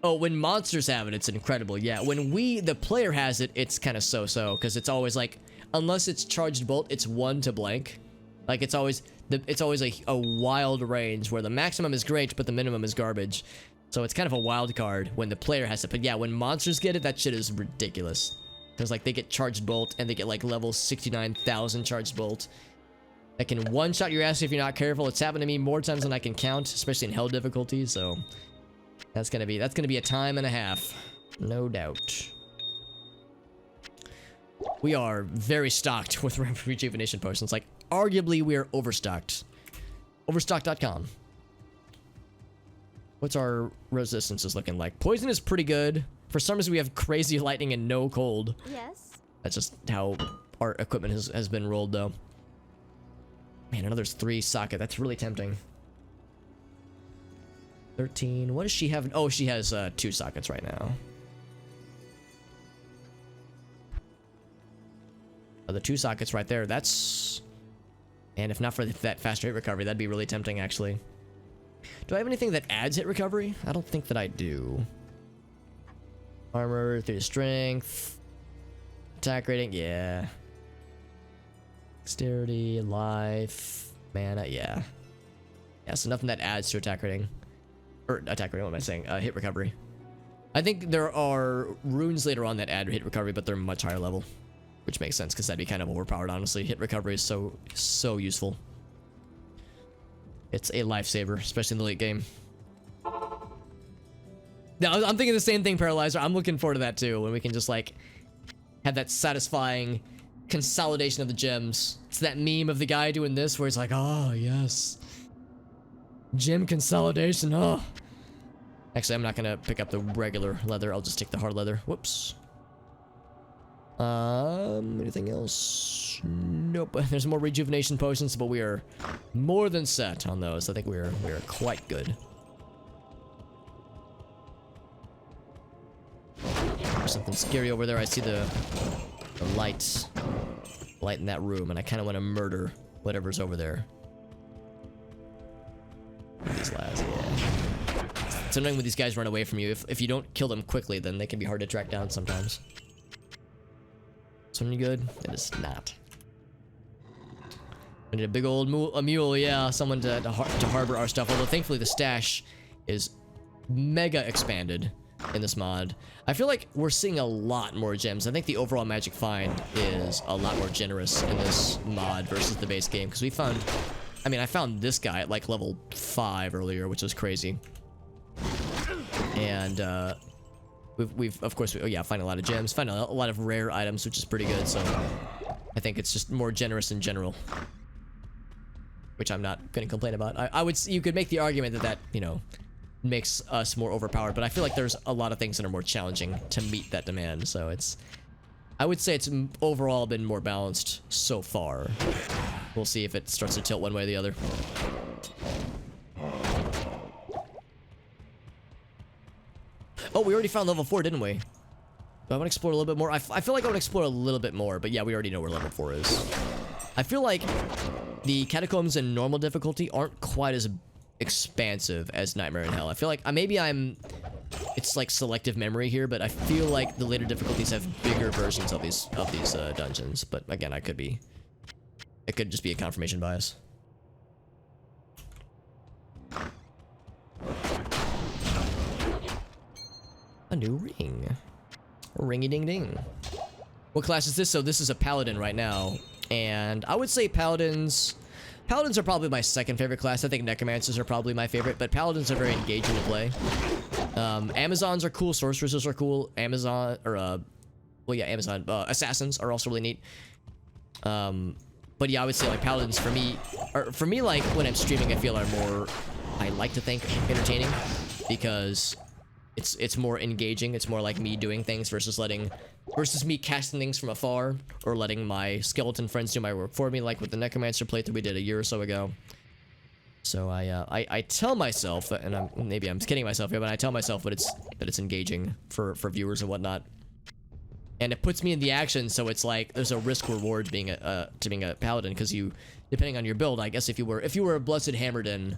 oh, when monsters have it, it's incredible. Yeah, when the player has it, it's kind of so-so, because it's always like, unless it's charged bolt, it's 1 to blank. Like it's always a wild range where the maximum is great, but the minimum is garbage. So it's kind of a wild card when the player has it. But yeah, when monsters get it, that shit is ridiculous. Because like they get charged bolt and they get like level 69,000 charged bolt. That can one-shot your ass if you're not careful. It's happened to me more times than I can count, especially in hell difficulty. So that's gonna be a time and a half, no doubt. We are very stocked with rejuvenation potions. Like arguably we are overstocked. Overstock.com. What's our resistances looking like? Poison is pretty good. For some reason we have crazy lightning and no cold. Yes. That's just how our equipment has been rolled, though. Man, another 3 socket. That's really tempting. 13. What does she have? Oh, she has 2 sockets right now. The 2 sockets right there. That's... And if not for that fast hit recovery, that'd be really tempting, actually. Do I have anything that adds hit recovery? I don't think that I do. Armor, 3 strength. Attack rating, yeah. Dexterity, life, mana, yeah. Yeah, so nothing that adds to attack rating. Or attack rating, what am I saying? Hit recovery. I think there are runes later on that add hit recovery, but they're much higher level. Which makes sense, because that'd be kind of overpowered, honestly. Hit recovery is so useful. It's a lifesaver, especially in the late game. Now, I'm thinking the same thing, Paralyzer. I'm looking forward to that too, when we can just like have that satisfying consolidation of the gems. It's that meme of the guy doing this where he's like, oh yes, gem consolidation. Oh, actually, I'm not gonna pick up the regular leather. I'll just take the hard leather. Whoops. Anything else? Nope. There's more rejuvenation potions, but we are more than set on those. I think we are quite good. There's something scary over there. I see the light in that room, and I kind of want to murder whatever's over there. These lads, yeah. It's annoying when these guys run away from you. If you don't kill them quickly, then they can be hard to track down sometimes. This one, you good? It is not. I need a big old mule, yeah, someone to harbor our stuff. Although thankfully the stash is mega expanded in this mod. I feel like we're seeing a lot more gems. I think the overall magic find is a lot more generous in this mod versus the base game, because we found, I mean, I found this guy at like level 5 earlier, which was crazy. And we've of course, find a lot of gems, find a lot of rare items, which is pretty good. So I think it's just more generous in general, which I'm not going to complain about. You could make the argument that you know, makes us more overpowered, but I feel like there's a lot of things that are more challenging to meet that demand. So it's I would say it's overall been more balanced so far. We'll see if it starts to tilt one way or the other. Oh, we already found level 4, didn't we? Do I want to explore a little bit more? I feel like I want to explore a little bit more, but yeah, we already know where level 4 is. I feel like the catacombs in normal difficulty aren't quite as expansive as Nightmare in Hell. I feel like it's like selective memory here, but I feel like the later difficulties have bigger versions of these dungeons. But again, it could just be a confirmation bias. A new ring. Ringy ding ding. What class is this? So this is a paladin right now, and I would say paladins are probably my second favorite class. I think necromancers are probably my favorite, but paladins are very engaging to play. Amazons are cool, sorceresses are cool. Assassins are also really neat. But yeah, I would say like paladins for me like when I'm streaming, I feel I like to think entertaining, because it's more engaging. It's more like me doing things versus me casting things from afar, or letting my skeleton friends do my work for me, like with the necromancer playthrough we did a year or so ago. So I tell myself, and maybe I'm kidding myself here, but I tell myself that it's engaging for viewers and whatnot, and it puts me in the action. So it's like there's a risk reward to being a paladin, because you, depending on your build, I guess if you were a blessed hammerden,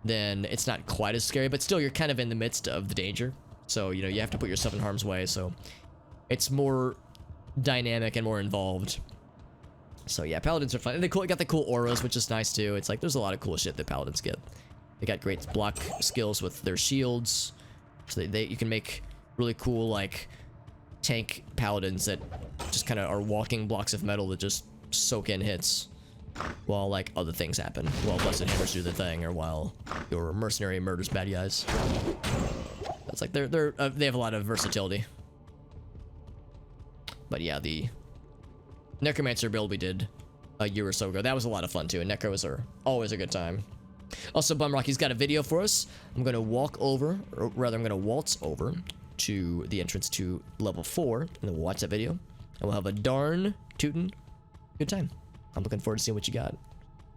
then it's not quite as scary, but still you're kind of in the midst of the danger. So you know you have to put yourself in harm's way. So it's more dynamic and more involved. So yeah, paladins are fun. And they got the cool auras, which is nice too. It's like there's a lot of cool shit that paladins get. They got great block skills with their shields. So you can make really cool like tank paladins that just kind of are walking blocks of metal that just soak in hits, while like other things happen, while blessed hammers do the thing, or while your mercenary murders bad guys. It's like they have a lot of versatility. But yeah, the necromancer build we did a year or so ago, that was a lot of fun too, and necros are always a good time. Also, Bumrocky's got a video for us. I'm gonna walk over, or rather I'm gonna waltz over to the entrance to level 4, and then we'll watch that video, and we'll have a darn tootin' good time. I'm looking forward to seeing what you got.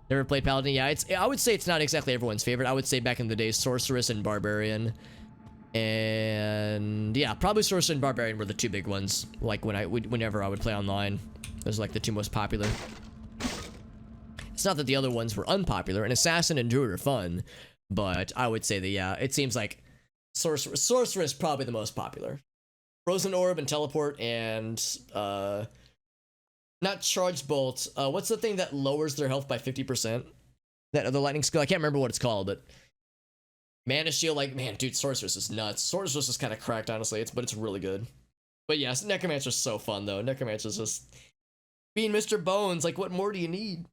Never played Paladin? Yeah, I would say it's not exactly everyone's favorite. I would say back in the day, Sorceress and Barbarian. And yeah, probably Sorceress and Barbarian were the two big ones. Like whenever I would play online, those were like the two most popular. It's not that the other ones were unpopular, and Assassin and Druid are fun, but I would say that yeah, it seems like Sorceress probably the most popular. Frozen Orb and Teleport and not Charged Bolt. What's the thing that lowers their health by 50%? That other lightning skill? I can't remember what it's called, but Mana Shield, like, man, dude, Sorceress is nuts. Sorceress is kind of cracked, honestly, but it's really good. But yes, Necromancer's so fun, though. Necromancer's just being Mr. Bones. Like, what more do you need?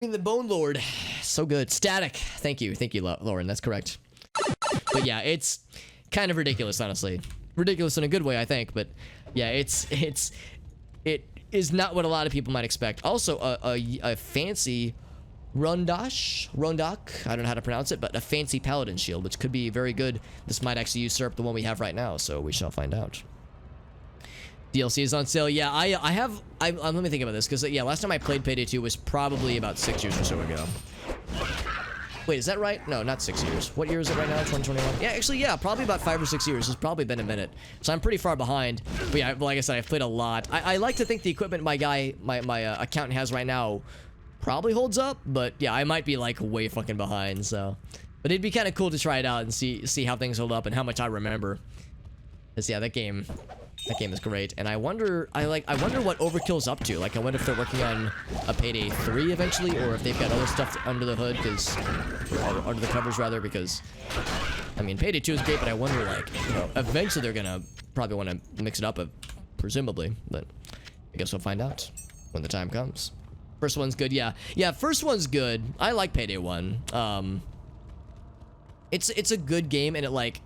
Being the Bone Lord. So good. Static. Thank you, Lauren. That's correct. But yeah, it's kind of ridiculous, honestly. Ridiculous in a good way, I think. But yeah, it is not what a lot of people might expect. Also, a fancy Rondak, I don't know how to pronounce it, but a fancy paladin shield, which could be very good. This might actually usurp the one we have right now, so we shall find out. DLC is on sale. Yeah, let me think about this, because yeah, last time I played Payday 2 was probably about 6 years or so ago. Wait, is that right? No, not 6 years. What year is it right now? 2021? Yeah, actually, yeah, probably about 5 or 6 years. It's probably been a minute. So I'm pretty far behind. But yeah, like I said, I've played a lot. I like to think the equipment my accountant has right now probably holds up, but yeah, I might be like way fucking behind, so. But it'd be kind of cool to try it out and see how things hold up and how much I remember. Cause yeah, that game is great, and I wonder what Overkill's up to. Like, I wonder if they're working on a Payday 3 eventually, or if they've got other stuff under the hood, or under the covers rather, because I mean, Payday 2 is great, but I wonder, like, you know, eventually they're gonna probably want to mix it up, presumably, but I guess we'll find out when the time comes. First one's good, yeah, first one's good. I like Payday 1. It's a good game, and it like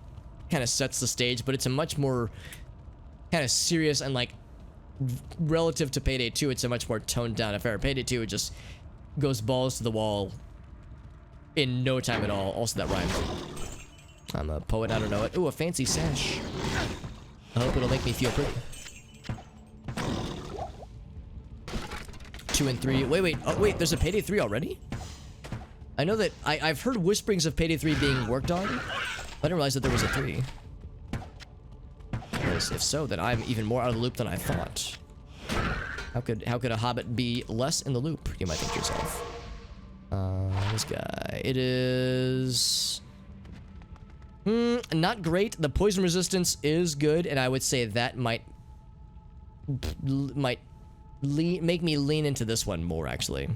kind of sets the stage, but it's a much more kind of serious, and like relative to Payday 2, it's a much more toned down affair. Payday 2, it just goes balls to the wall in no time at all. Also, that rhymes. I'm a poet, I don't know it. Ooh, a fancy sash. I hope it'll make me feel pretty. 2 and 3. Wait. Oh, wait, there's a Payday 3 already? I know that I've heard whisperings of Payday 3 being worked on. I didn't realize that there was a 3. Because if so, then I'm even more out of the loop than I thought. How could a hobbit be less in the loop, you might think to yourself. This guy. It is... not great. The poison resistance is good, and I would say that might make me lean into this one more, actually.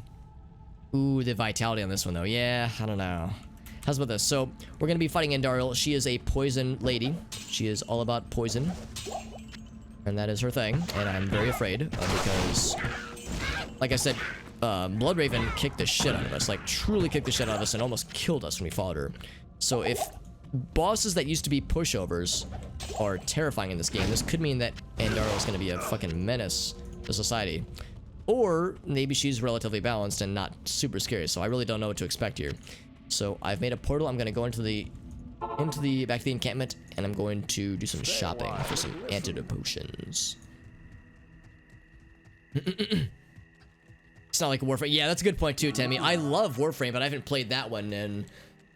Ooh, the vitality on this one, though. Yeah, I don't know. How's about this? So, we're going to be fighting Andariel. She is a poison lady. She is all about poison. And that is her thing. And I'm very afraid because, like I said, Bloodraven kicked the shit out of us. Like, truly kicked the shit out of us and almost killed us when we fought her. So, if bosses that used to be pushovers are terrifying in this game, this could mean that Andariel is going to be a fucking menace to society. Or maybe she's relatively balanced and not super scary, so I really don't know what to expect here. So I've made a portal. I'm gonna go into the back to the encampment, and I'm going to do some shopping for some Antidote Potions. It's not like Warframe. Yeah, that's a good point too, Tammy. I love Warframe, but I haven't played that one in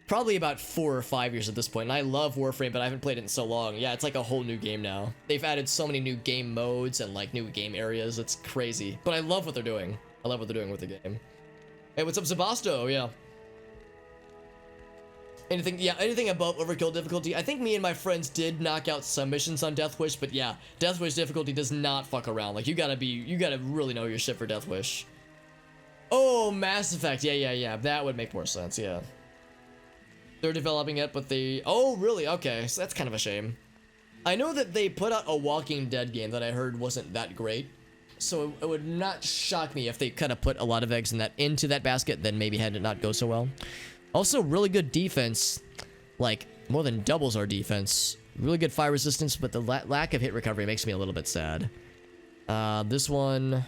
probably about 4 or 5 years at this point. And I love Warframe, but I haven't played it in so long. Yeah, it's like a whole new game now. They've added so many new game modes and like new game areas. It's crazy. But I love what they're doing. I love what they're doing with the game. Hey, what's up, Sebasto? Yeah. Anything above overkill difficulty. I think me and my friends did knock out some missions on Death Wish, but yeah, Death Wish difficulty does not fuck around. Like, you gotta really know your shit for Death Wish. Oh, Mass Effect. Yeah. That would make more sense, yeah. They're developing it, but they... Oh, really? Okay, so that's kind of a shame. I know that they put out a Walking Dead game that I heard wasn't that great. So it would not shock me if they kind of put a lot of eggs into that basket, then maybe had it not go so well. Also, really good defense. Like, more than doubles our defense. Really good fire resistance, but the lack of hit recovery makes me a little bit sad. This one...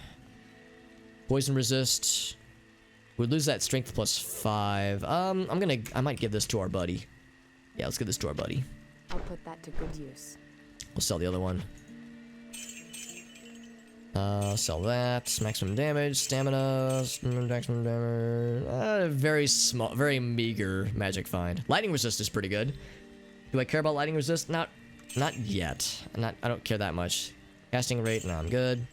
Poison resist... We'd lose that strength +5. I might give this to our buddy. Yeah, let's give this to our buddy. I'll put that to good use. We'll sell the other one. Sell that. Maximum damage, stamina, maximum damage. Very small, very meager magic find. Lightning resist is pretty good. Do I care about lightning resist? Not yet. I don't care that much. Casting rate, no, I'm good.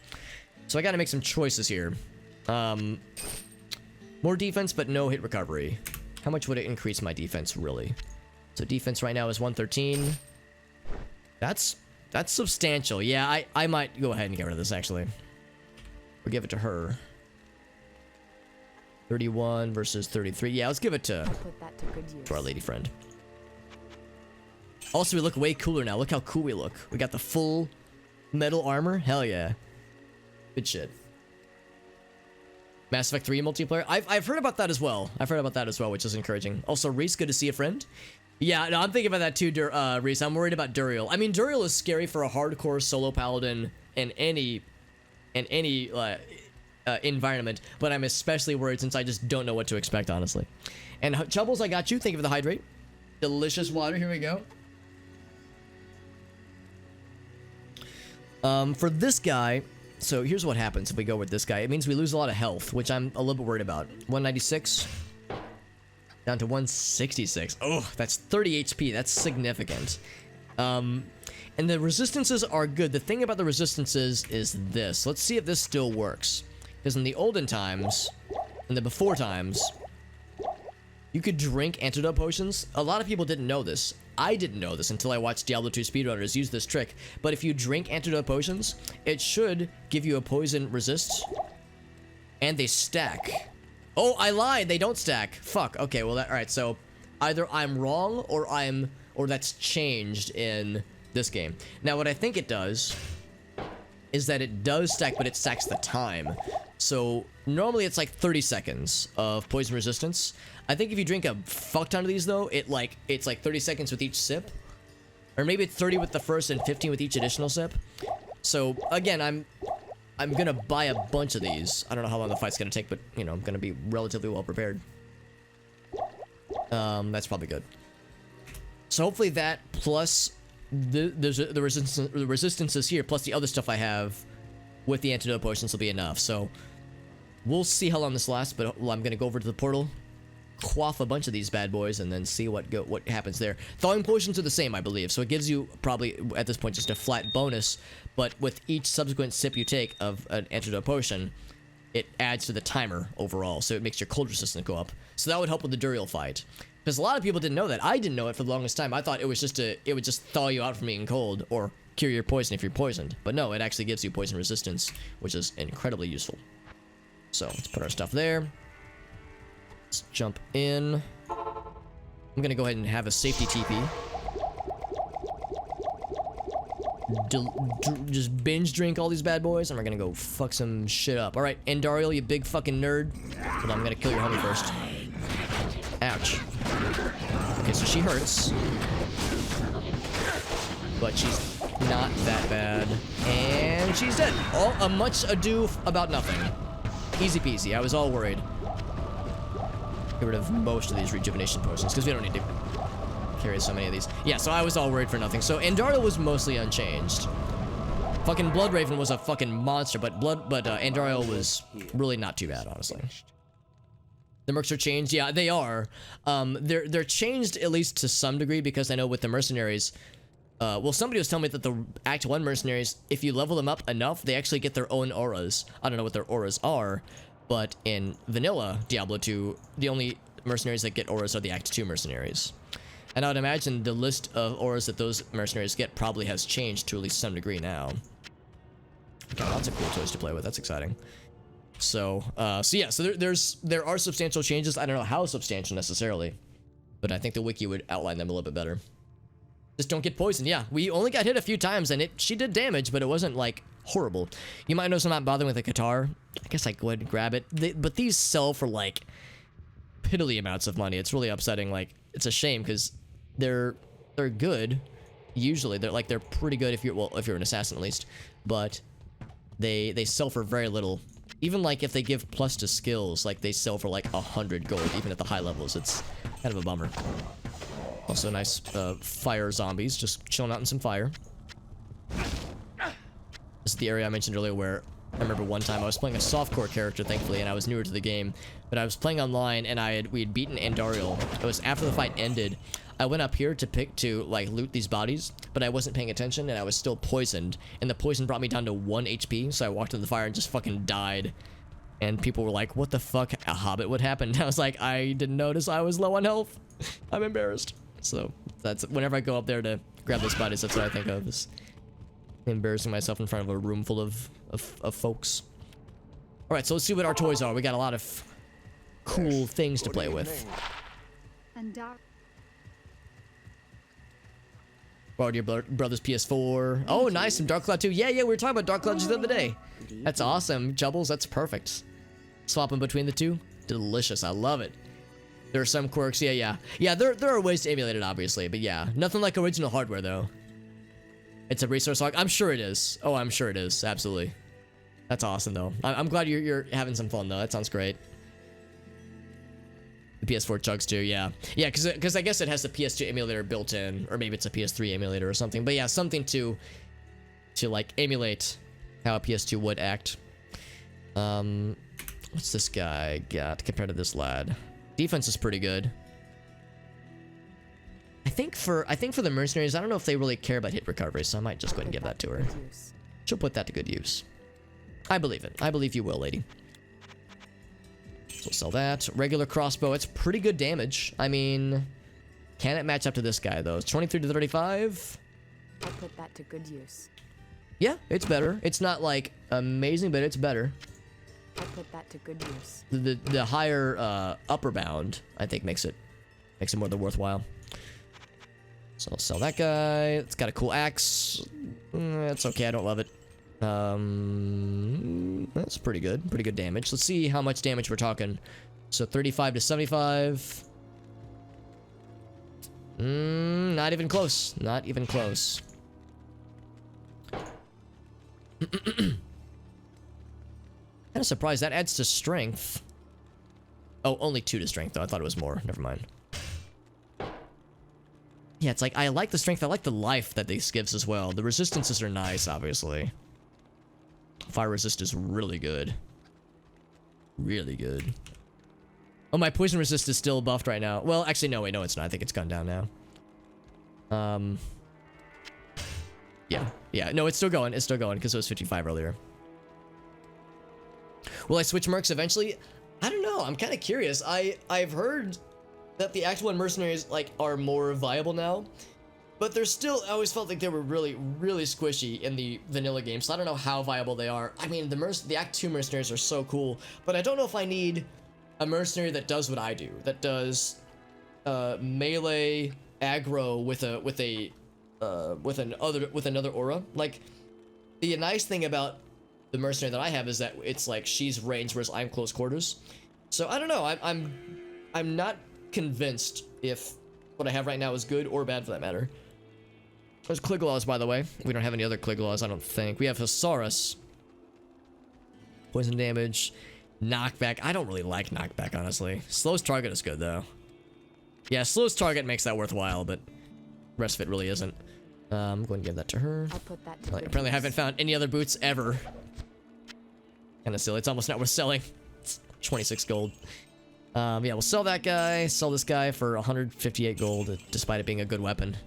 So I gotta make some choices here. More defense, but no hit recovery. How much would it increase my defense, really? So defense right now is 113. That's substantial. Yeah, I might go ahead and get rid of this, actually. Or give it to her. 31 versus 33. Yeah, let's give it to our lady friend. Also, we look way cooler now. Look how cool we look. We got the full metal armor. Hell yeah. Good shit. Mass Effect 3 multiplayer. I've heard about that as well. Which is encouraging. Also, Reese, good to see you, friend. Yeah, no, I'm thinking about that too, Reese. I'm worried about Duriel. I mean, Duriel is scary for a hardcore solo paladin in any environment, but I'm especially worried since I just don't know what to expect, honestly. And Chubbles, I got you. Thank you for the hydrate. Delicious water. Here we go. For this guy, so here's what happens if we go with this guy. It means we lose a lot of health, which I'm a little bit worried about. 196 down to 166. Oh, that's 30 HP. That's significant. And the resistances are good. The thing about the resistances is this. Let's see if this still works. Because in the olden times, in the before times, you could drink Antidote Potions. A lot of people didn't know this. I didn't know this until I watched Diablo 2 speedrunners use this trick. But if you drink Antidote Potions, it should give you a poison resist. And they stack. Oh, I lied. They don't stack. Fuck. Okay, well, alright, so either I'm wrong or that's changed in this game. Now, what I think it does is that it does stack, but it stacks the time. So normally it's like 30 seconds of poison resistance. I think if you drink a fuck ton of these, though, it's like 30 seconds with each sip. Or maybe it's 30 with the first and 15 with each additional sip. So again, I'm gonna buy a bunch of these. I don't know how long the fight's gonna take, but you know, I'm gonna be relatively well prepared. That's probably good. So hopefully that plus the resistances here, plus the other stuff I have with the Antidote Potions will be enough. So we'll see how long this lasts, but I'm gonna go over to the portal, quaff a bunch of these bad boys, and then see what happens there. Thawing potions are the same, I believe, so it gives you probably at this point just a flat bonus, but with each subsequent sip you take of an antidote potion, it adds to the timer overall, so it makes your cold resistance go up. So that would help with the Duriel fight. Because a lot of people didn't know that. I didn't know it for the longest time. I thought it was just it would just thaw you out from being cold, or cure your poison if you're poisoned. But no, it actually gives you poison resistance, which is incredibly useful. So let's put our stuff there. Let's jump in. I'm gonna go ahead and have a safety TP. Just binge drink all these bad boys, and we're gonna go fuck some shit up. All right, Andariel, you big fucking nerd. Hold on, I'm gonna kill your homie first. Ouch. Okay, so she hurts, but she's not that bad, and she's dead. All a much ado about nothing. Easy peasy. I was all worried. Get rid of most of these rejuvenation potions because we don't need to carry so many of these. Yeah, so I was all worried for nothing. So Andariel was mostly unchanged. Fucking Bloodraven was a fucking monster, but Andariel was really not too bad, honestly. The mercs are changed. Yeah, they are. They're changed at least to some degree, because I know with the mercenaries, well, somebody was telling me that the Act 1 mercenaries, if you level them up enough, they actually get their own auras. I don't know what their auras are, but in vanilla Diablo 2, the only mercenaries that get auras are the Act 2 mercenaries. And I would imagine the list of auras that those mercenaries get probably has changed to at least some degree now. Got lots of cool toys to play with. That's exciting. So yeah, so there are substantial changes. I don't know how substantial necessarily, but I think the wiki would outline them a little bit better. Just don't get poisoned. Yeah, we only got hit a few times, and she did damage, but it wasn't like horrible. You might notice I'm not bothering with a Qatar. I guess I go ahead and grab it. But these sell for like piddly amounts of money. It's really upsetting. Like, it's a shame because they're good. Usually they're pretty good if you're an assassin at least, but they sell for very little. Even like if they give plus to skills, like they sell for like 100 gold, even at the high levels. It's kind of a bummer. Also nice fire zombies, just chilling out in some fire. This is the area I mentioned earlier where I remember one time I was playing a softcore character, thankfully, and I was newer to the game, but I was playing online and we had beaten Andariel. It was after the fight ended. I went up here to like loot these bodies, but I wasn't paying attention and I was still poisoned, and the poison brought me down to 1 HP, so I walked in the fire and just fucking died. And people were like, what the fuck, a hobbit would happen? And I was like, I didn't notice I was low on health. I'm embarrassed. So that's whenever I go up there to grab those bodies, that's what I think of, is embarrassing myself in front of a room full of folks. All right, so let's see what our toys are. We got a lot of cool things to play with. Borrowed your brother's PS4. Oh, nice, some Dark Cloud 2. Yeah, we were talking about Dark Cloud just the other day. That's awesome. Jubbles, that's perfect. Swapping between the two, delicious. I love it. There are some quirks. Yeah. There are ways to emulate it, obviously, but yeah, nothing like original hardware though. It's a resource hog. I'm sure it is. Oh, I'm sure it is. Absolutely. That's awesome though. I'm glad you're having some fun though. That sounds great. The PS4 chugs too, yeah, because I guess it has the PS2 emulator built in, or maybe it's a PS3 emulator or something. But yeah, something to like emulate how a PS2 would act. What's this guy got compared to this lad? Defense is pretty good. I think for the mercenaries, I don't know if they really care about hit recovery, so I might just go ahead and give that to her. She'll put that to good use. I believe it. I believe you will, lady. So we'll sell that. Regular crossbow, it's pretty good damage. I mean, can it match up to this guy though? It's 23 to 35. I'll put that to good use. Yeah, it's better. It's not like amazing, but it's better. I'll put that to good use. The higher upper bound, I think, makes it more than worthwhile. So I'll sell that guy. It's got a cool axe. It's okay. I don't love it. That's pretty good. Pretty good damage. Let's see how much damage we're talking. So 35 to 75. Not even close. Not even close. Kind of surprised that adds to strength. Oh, only 2 to strength though. I thought it was more. Never mind. Yeah, it's like I like the strength. I like the life that this gives as well. The resistances are nice, obviously. Fire resist is really good. Really good. Oh, my poison resist is still buffed right now. Well, actually, no, wait, no, it's not. I think it's gone down now. Yeah, no, it's still going. It's still going because it was 55 earlier. Will I switch mercs eventually? I don't know. I'm kind of curious. I've heard that the Act 1 mercenaries like are more viable now, but they're still. I always felt like they were really squishy in the vanilla game. So I don't know how viable they are. I mean, the Act 2 mercenaries are so cool, but I don't know if I need a mercenary that does what I do. That does melee aggro with another aura. Like, the nice thing about the mercenary that I have is that it's like she's range, whereas I'm close quarters. So I don't know. I'm not convinced if what I have right now is good or bad for that matter. There's Kliglaws, by the way. We don't have any other Kliglaws, I don't think. We have Thesaurus. Poison damage. Knockback. I don't really like knockback, honestly. Slowest target is good, though. Yeah, slowest target makes that worthwhile, but the rest of it really isn't. I'm going to give that to her. I'll put that to Apparently I haven't found any other boots ever. Kind of silly. It's almost not worth selling. It's 26 gold. Yeah, we'll sell that guy. Sell this guy for 158 gold, despite it being a good weapon.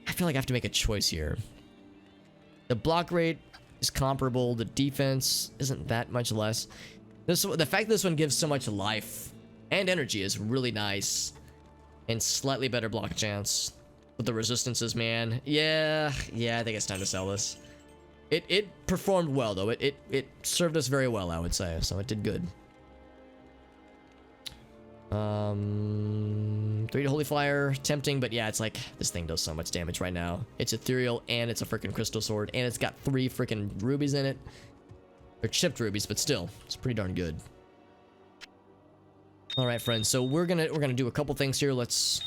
I feel like I have to make a choice here. The block rate is comparable. The defense isn't that much less. The fact that this one gives so much life and energy is really nice. And slightly better block chance. But the resistances, man. Yeah, I think it's time to sell this. It performed well, though. It served us very well, I would say. So it did good. 3 to Holy Fire, tempting, but yeah, it's like, this thing does so much damage right now. It's ethereal, and it's a freaking crystal sword, and it's got 3 freaking rubies in it. They're chipped rubies, but still, it's pretty darn good. Alright, friends, so we're gonna do a couple things here. Let's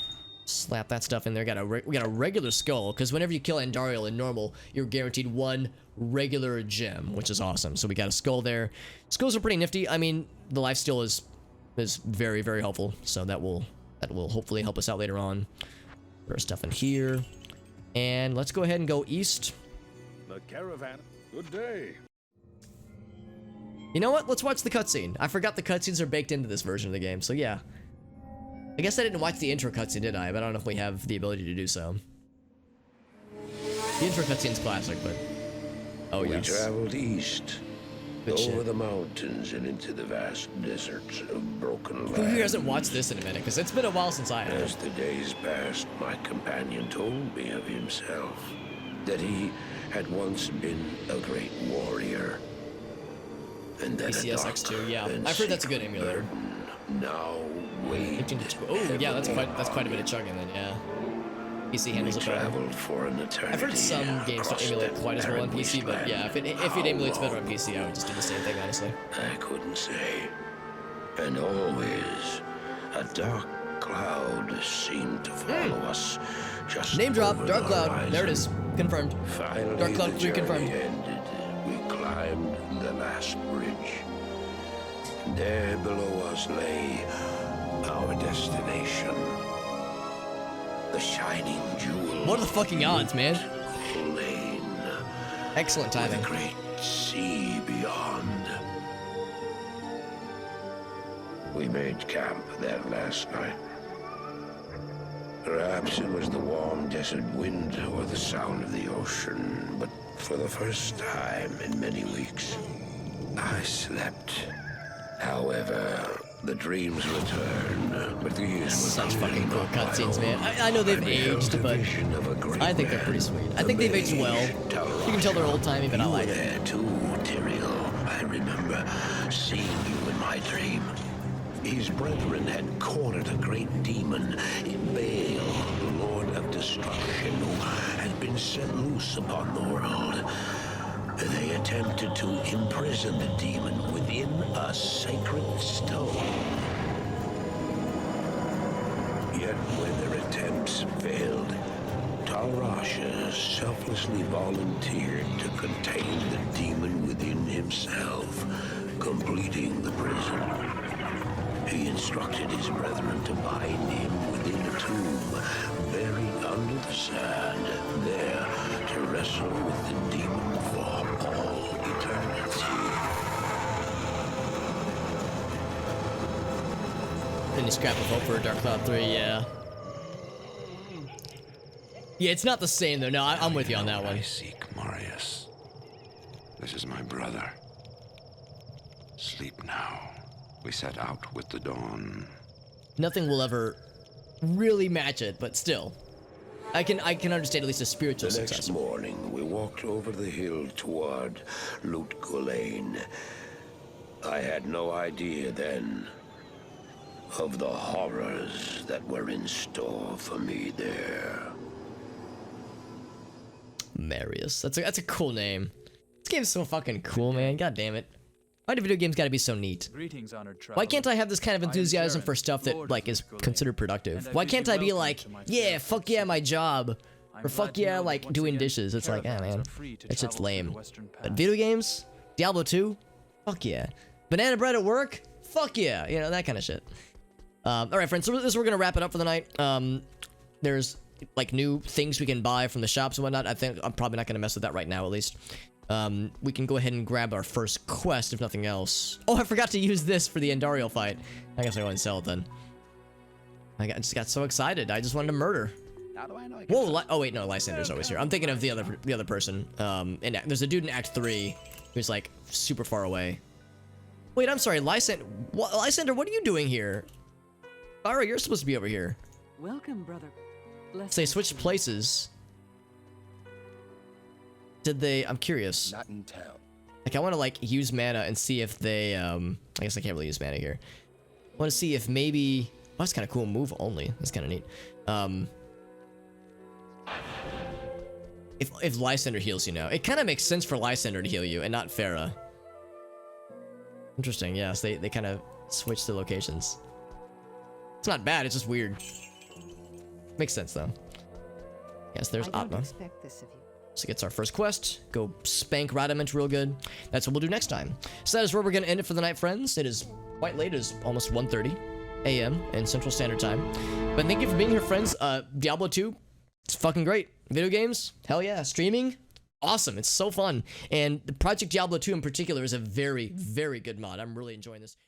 slap that stuff in there. We got a regular skull, because whenever you kill Andariel in normal, you're guaranteed 1 regular gem, which is awesome. So we got a skull there. Skulls are pretty nifty. I mean, the lifesteal is very, very helpful, so that will hopefully help us out later on. There's stuff in here, and let's go ahead and go east. The caravan. Good day. You know what? Let's watch the cutscene. I forgot the cutscenes are baked into this version of the game, so yeah. I guess I didn't watch the intro cutscene, did I? But I don't know if we have the ability to do so. The intro cutscene's classic, but oh yes. We traveled east. Good over shit. the mountains and into the vast deserts of broken Who land. hasn't watched this in a minute? Because it's been a while since I have. As the days passed, my companion told me of himself, that he had once been a great warrior. And that PCS X2, yeah. I've heard that's a good emulator. Now weighed. Oh yeah, that's quite a bit of chugging then, yeah. PC handles it better. Traveled for an eternity. I've heard some games don't emulate quite as well on PC, but yeah, if it emulates better on PC, I would just do the same thing, honestly. I couldn't say. And always, a dark cloud seemed to follow us. Just Name drop, over Dark the Cloud. horizon. There it is. Confirmed. Finally, Dark Cloud the 3 confirmed. journey ended. We climbed the last bridge. There below us lay our destination. The shining jewel. What are the fucking odds, man? Plain. Excellent With timing. a great sea beyond. We made camp there last night. Perhaps it was the warm desert wind or the sound of the ocean, but for the first time in many weeks, I slept. However, the dreams return, but these were Such clearly fucking cool not my cutscenes, own. man. I know they've beheld aged, the but vision of a great I think they're man, pretty sweet. I the think they've aged well. mage You can tell they're old-timey, but I You like were it. there too, Tyrael. I remember seeing you in my dream. His brethren had cornered a great demon, Baal, the Lord of Destruction, who had been set loose upon the world. They attempted to imprison the demon within a sacred stone. Yet when their attempts failed, Talrasha selflessly volunteered to contain the demon within himself, completing the prison. He instructed his brethren to bind him within a tomb, buried under the sand, there to wrestle with the demon for all eternity. any scrap of hope for Dark Cloud 3, yeah. Yeah, it's not the same though. No, I'm with you on that one. I seek Marius. This is my brother. Sleep now. We set out with the dawn. Nothing will ever really match it, but still. I can understand at least a spiritual The success. next morning, we walked over the hill toward Lut Gholein. I had no idea then of the horrors that were in store for me there. Marius. That's a cool name. This game's so fucking cool, man. God damn it. Why do video games gotta be so neat? Greetings, honored traveler. Why can't I have this kind of enthusiasm for stuff that, like, is considered productive? Why can't I be like, yeah, fuck yeah, my job. Or fuck yeah, like, doing dishes. It's like, ah, man. It's just lame. But video games? Diablo 2? Fuck yeah. Banana bread at work? Fuck yeah. You know, that kind of shit. Alright, friends, so this is where we're gonna wrap it up for the night. There's, like, new things we can buy from the shops and whatnot. I think I'm probably not gonna mess with that right now, at least. We can go ahead and grab our first quest, if nothing else. Oh, I forgot to use this for the Andariel fight. I guess I go and sell it then. I just got so excited. I just wanted to murder. How do I know? Whoa, oh wait, no, Lysander's always here. I'm thinking of the other person. And there's a dude in Act 3 who's like super far away. Wait, I'm sorry, Lysander, what are you doing here? Farah, you're supposed to be over here. Welcome, brother. So they switched places. Did they? I'm curious. Not in town. Like, I want to, like, use mana and see if they, I guess I can't really use mana here. I want to see if maybe... Oh, that's kind of cool. Move only. That's kind of neat. If Lysander heals you now. It kind of makes sense for Lysander to heal you and not Farah. Interesting, yes. They kind of switched the locations. It's not bad. It's just weird. Makes sense, though. Yes, there's Atma. Expect this of you. So gets our first quest. Go spank Radamant real good. That's what we'll do next time. So that is where we're going to end it for the night, friends. It is quite late. It is almost 1:30 a.m. in Central Standard Time. But thank you for being here, friends. Diablo 2, it's fucking great. Video games, hell yeah. Streaming, awesome. It's so fun. And the Project Diablo 2 in particular is a very, very good mod. I'm really enjoying this.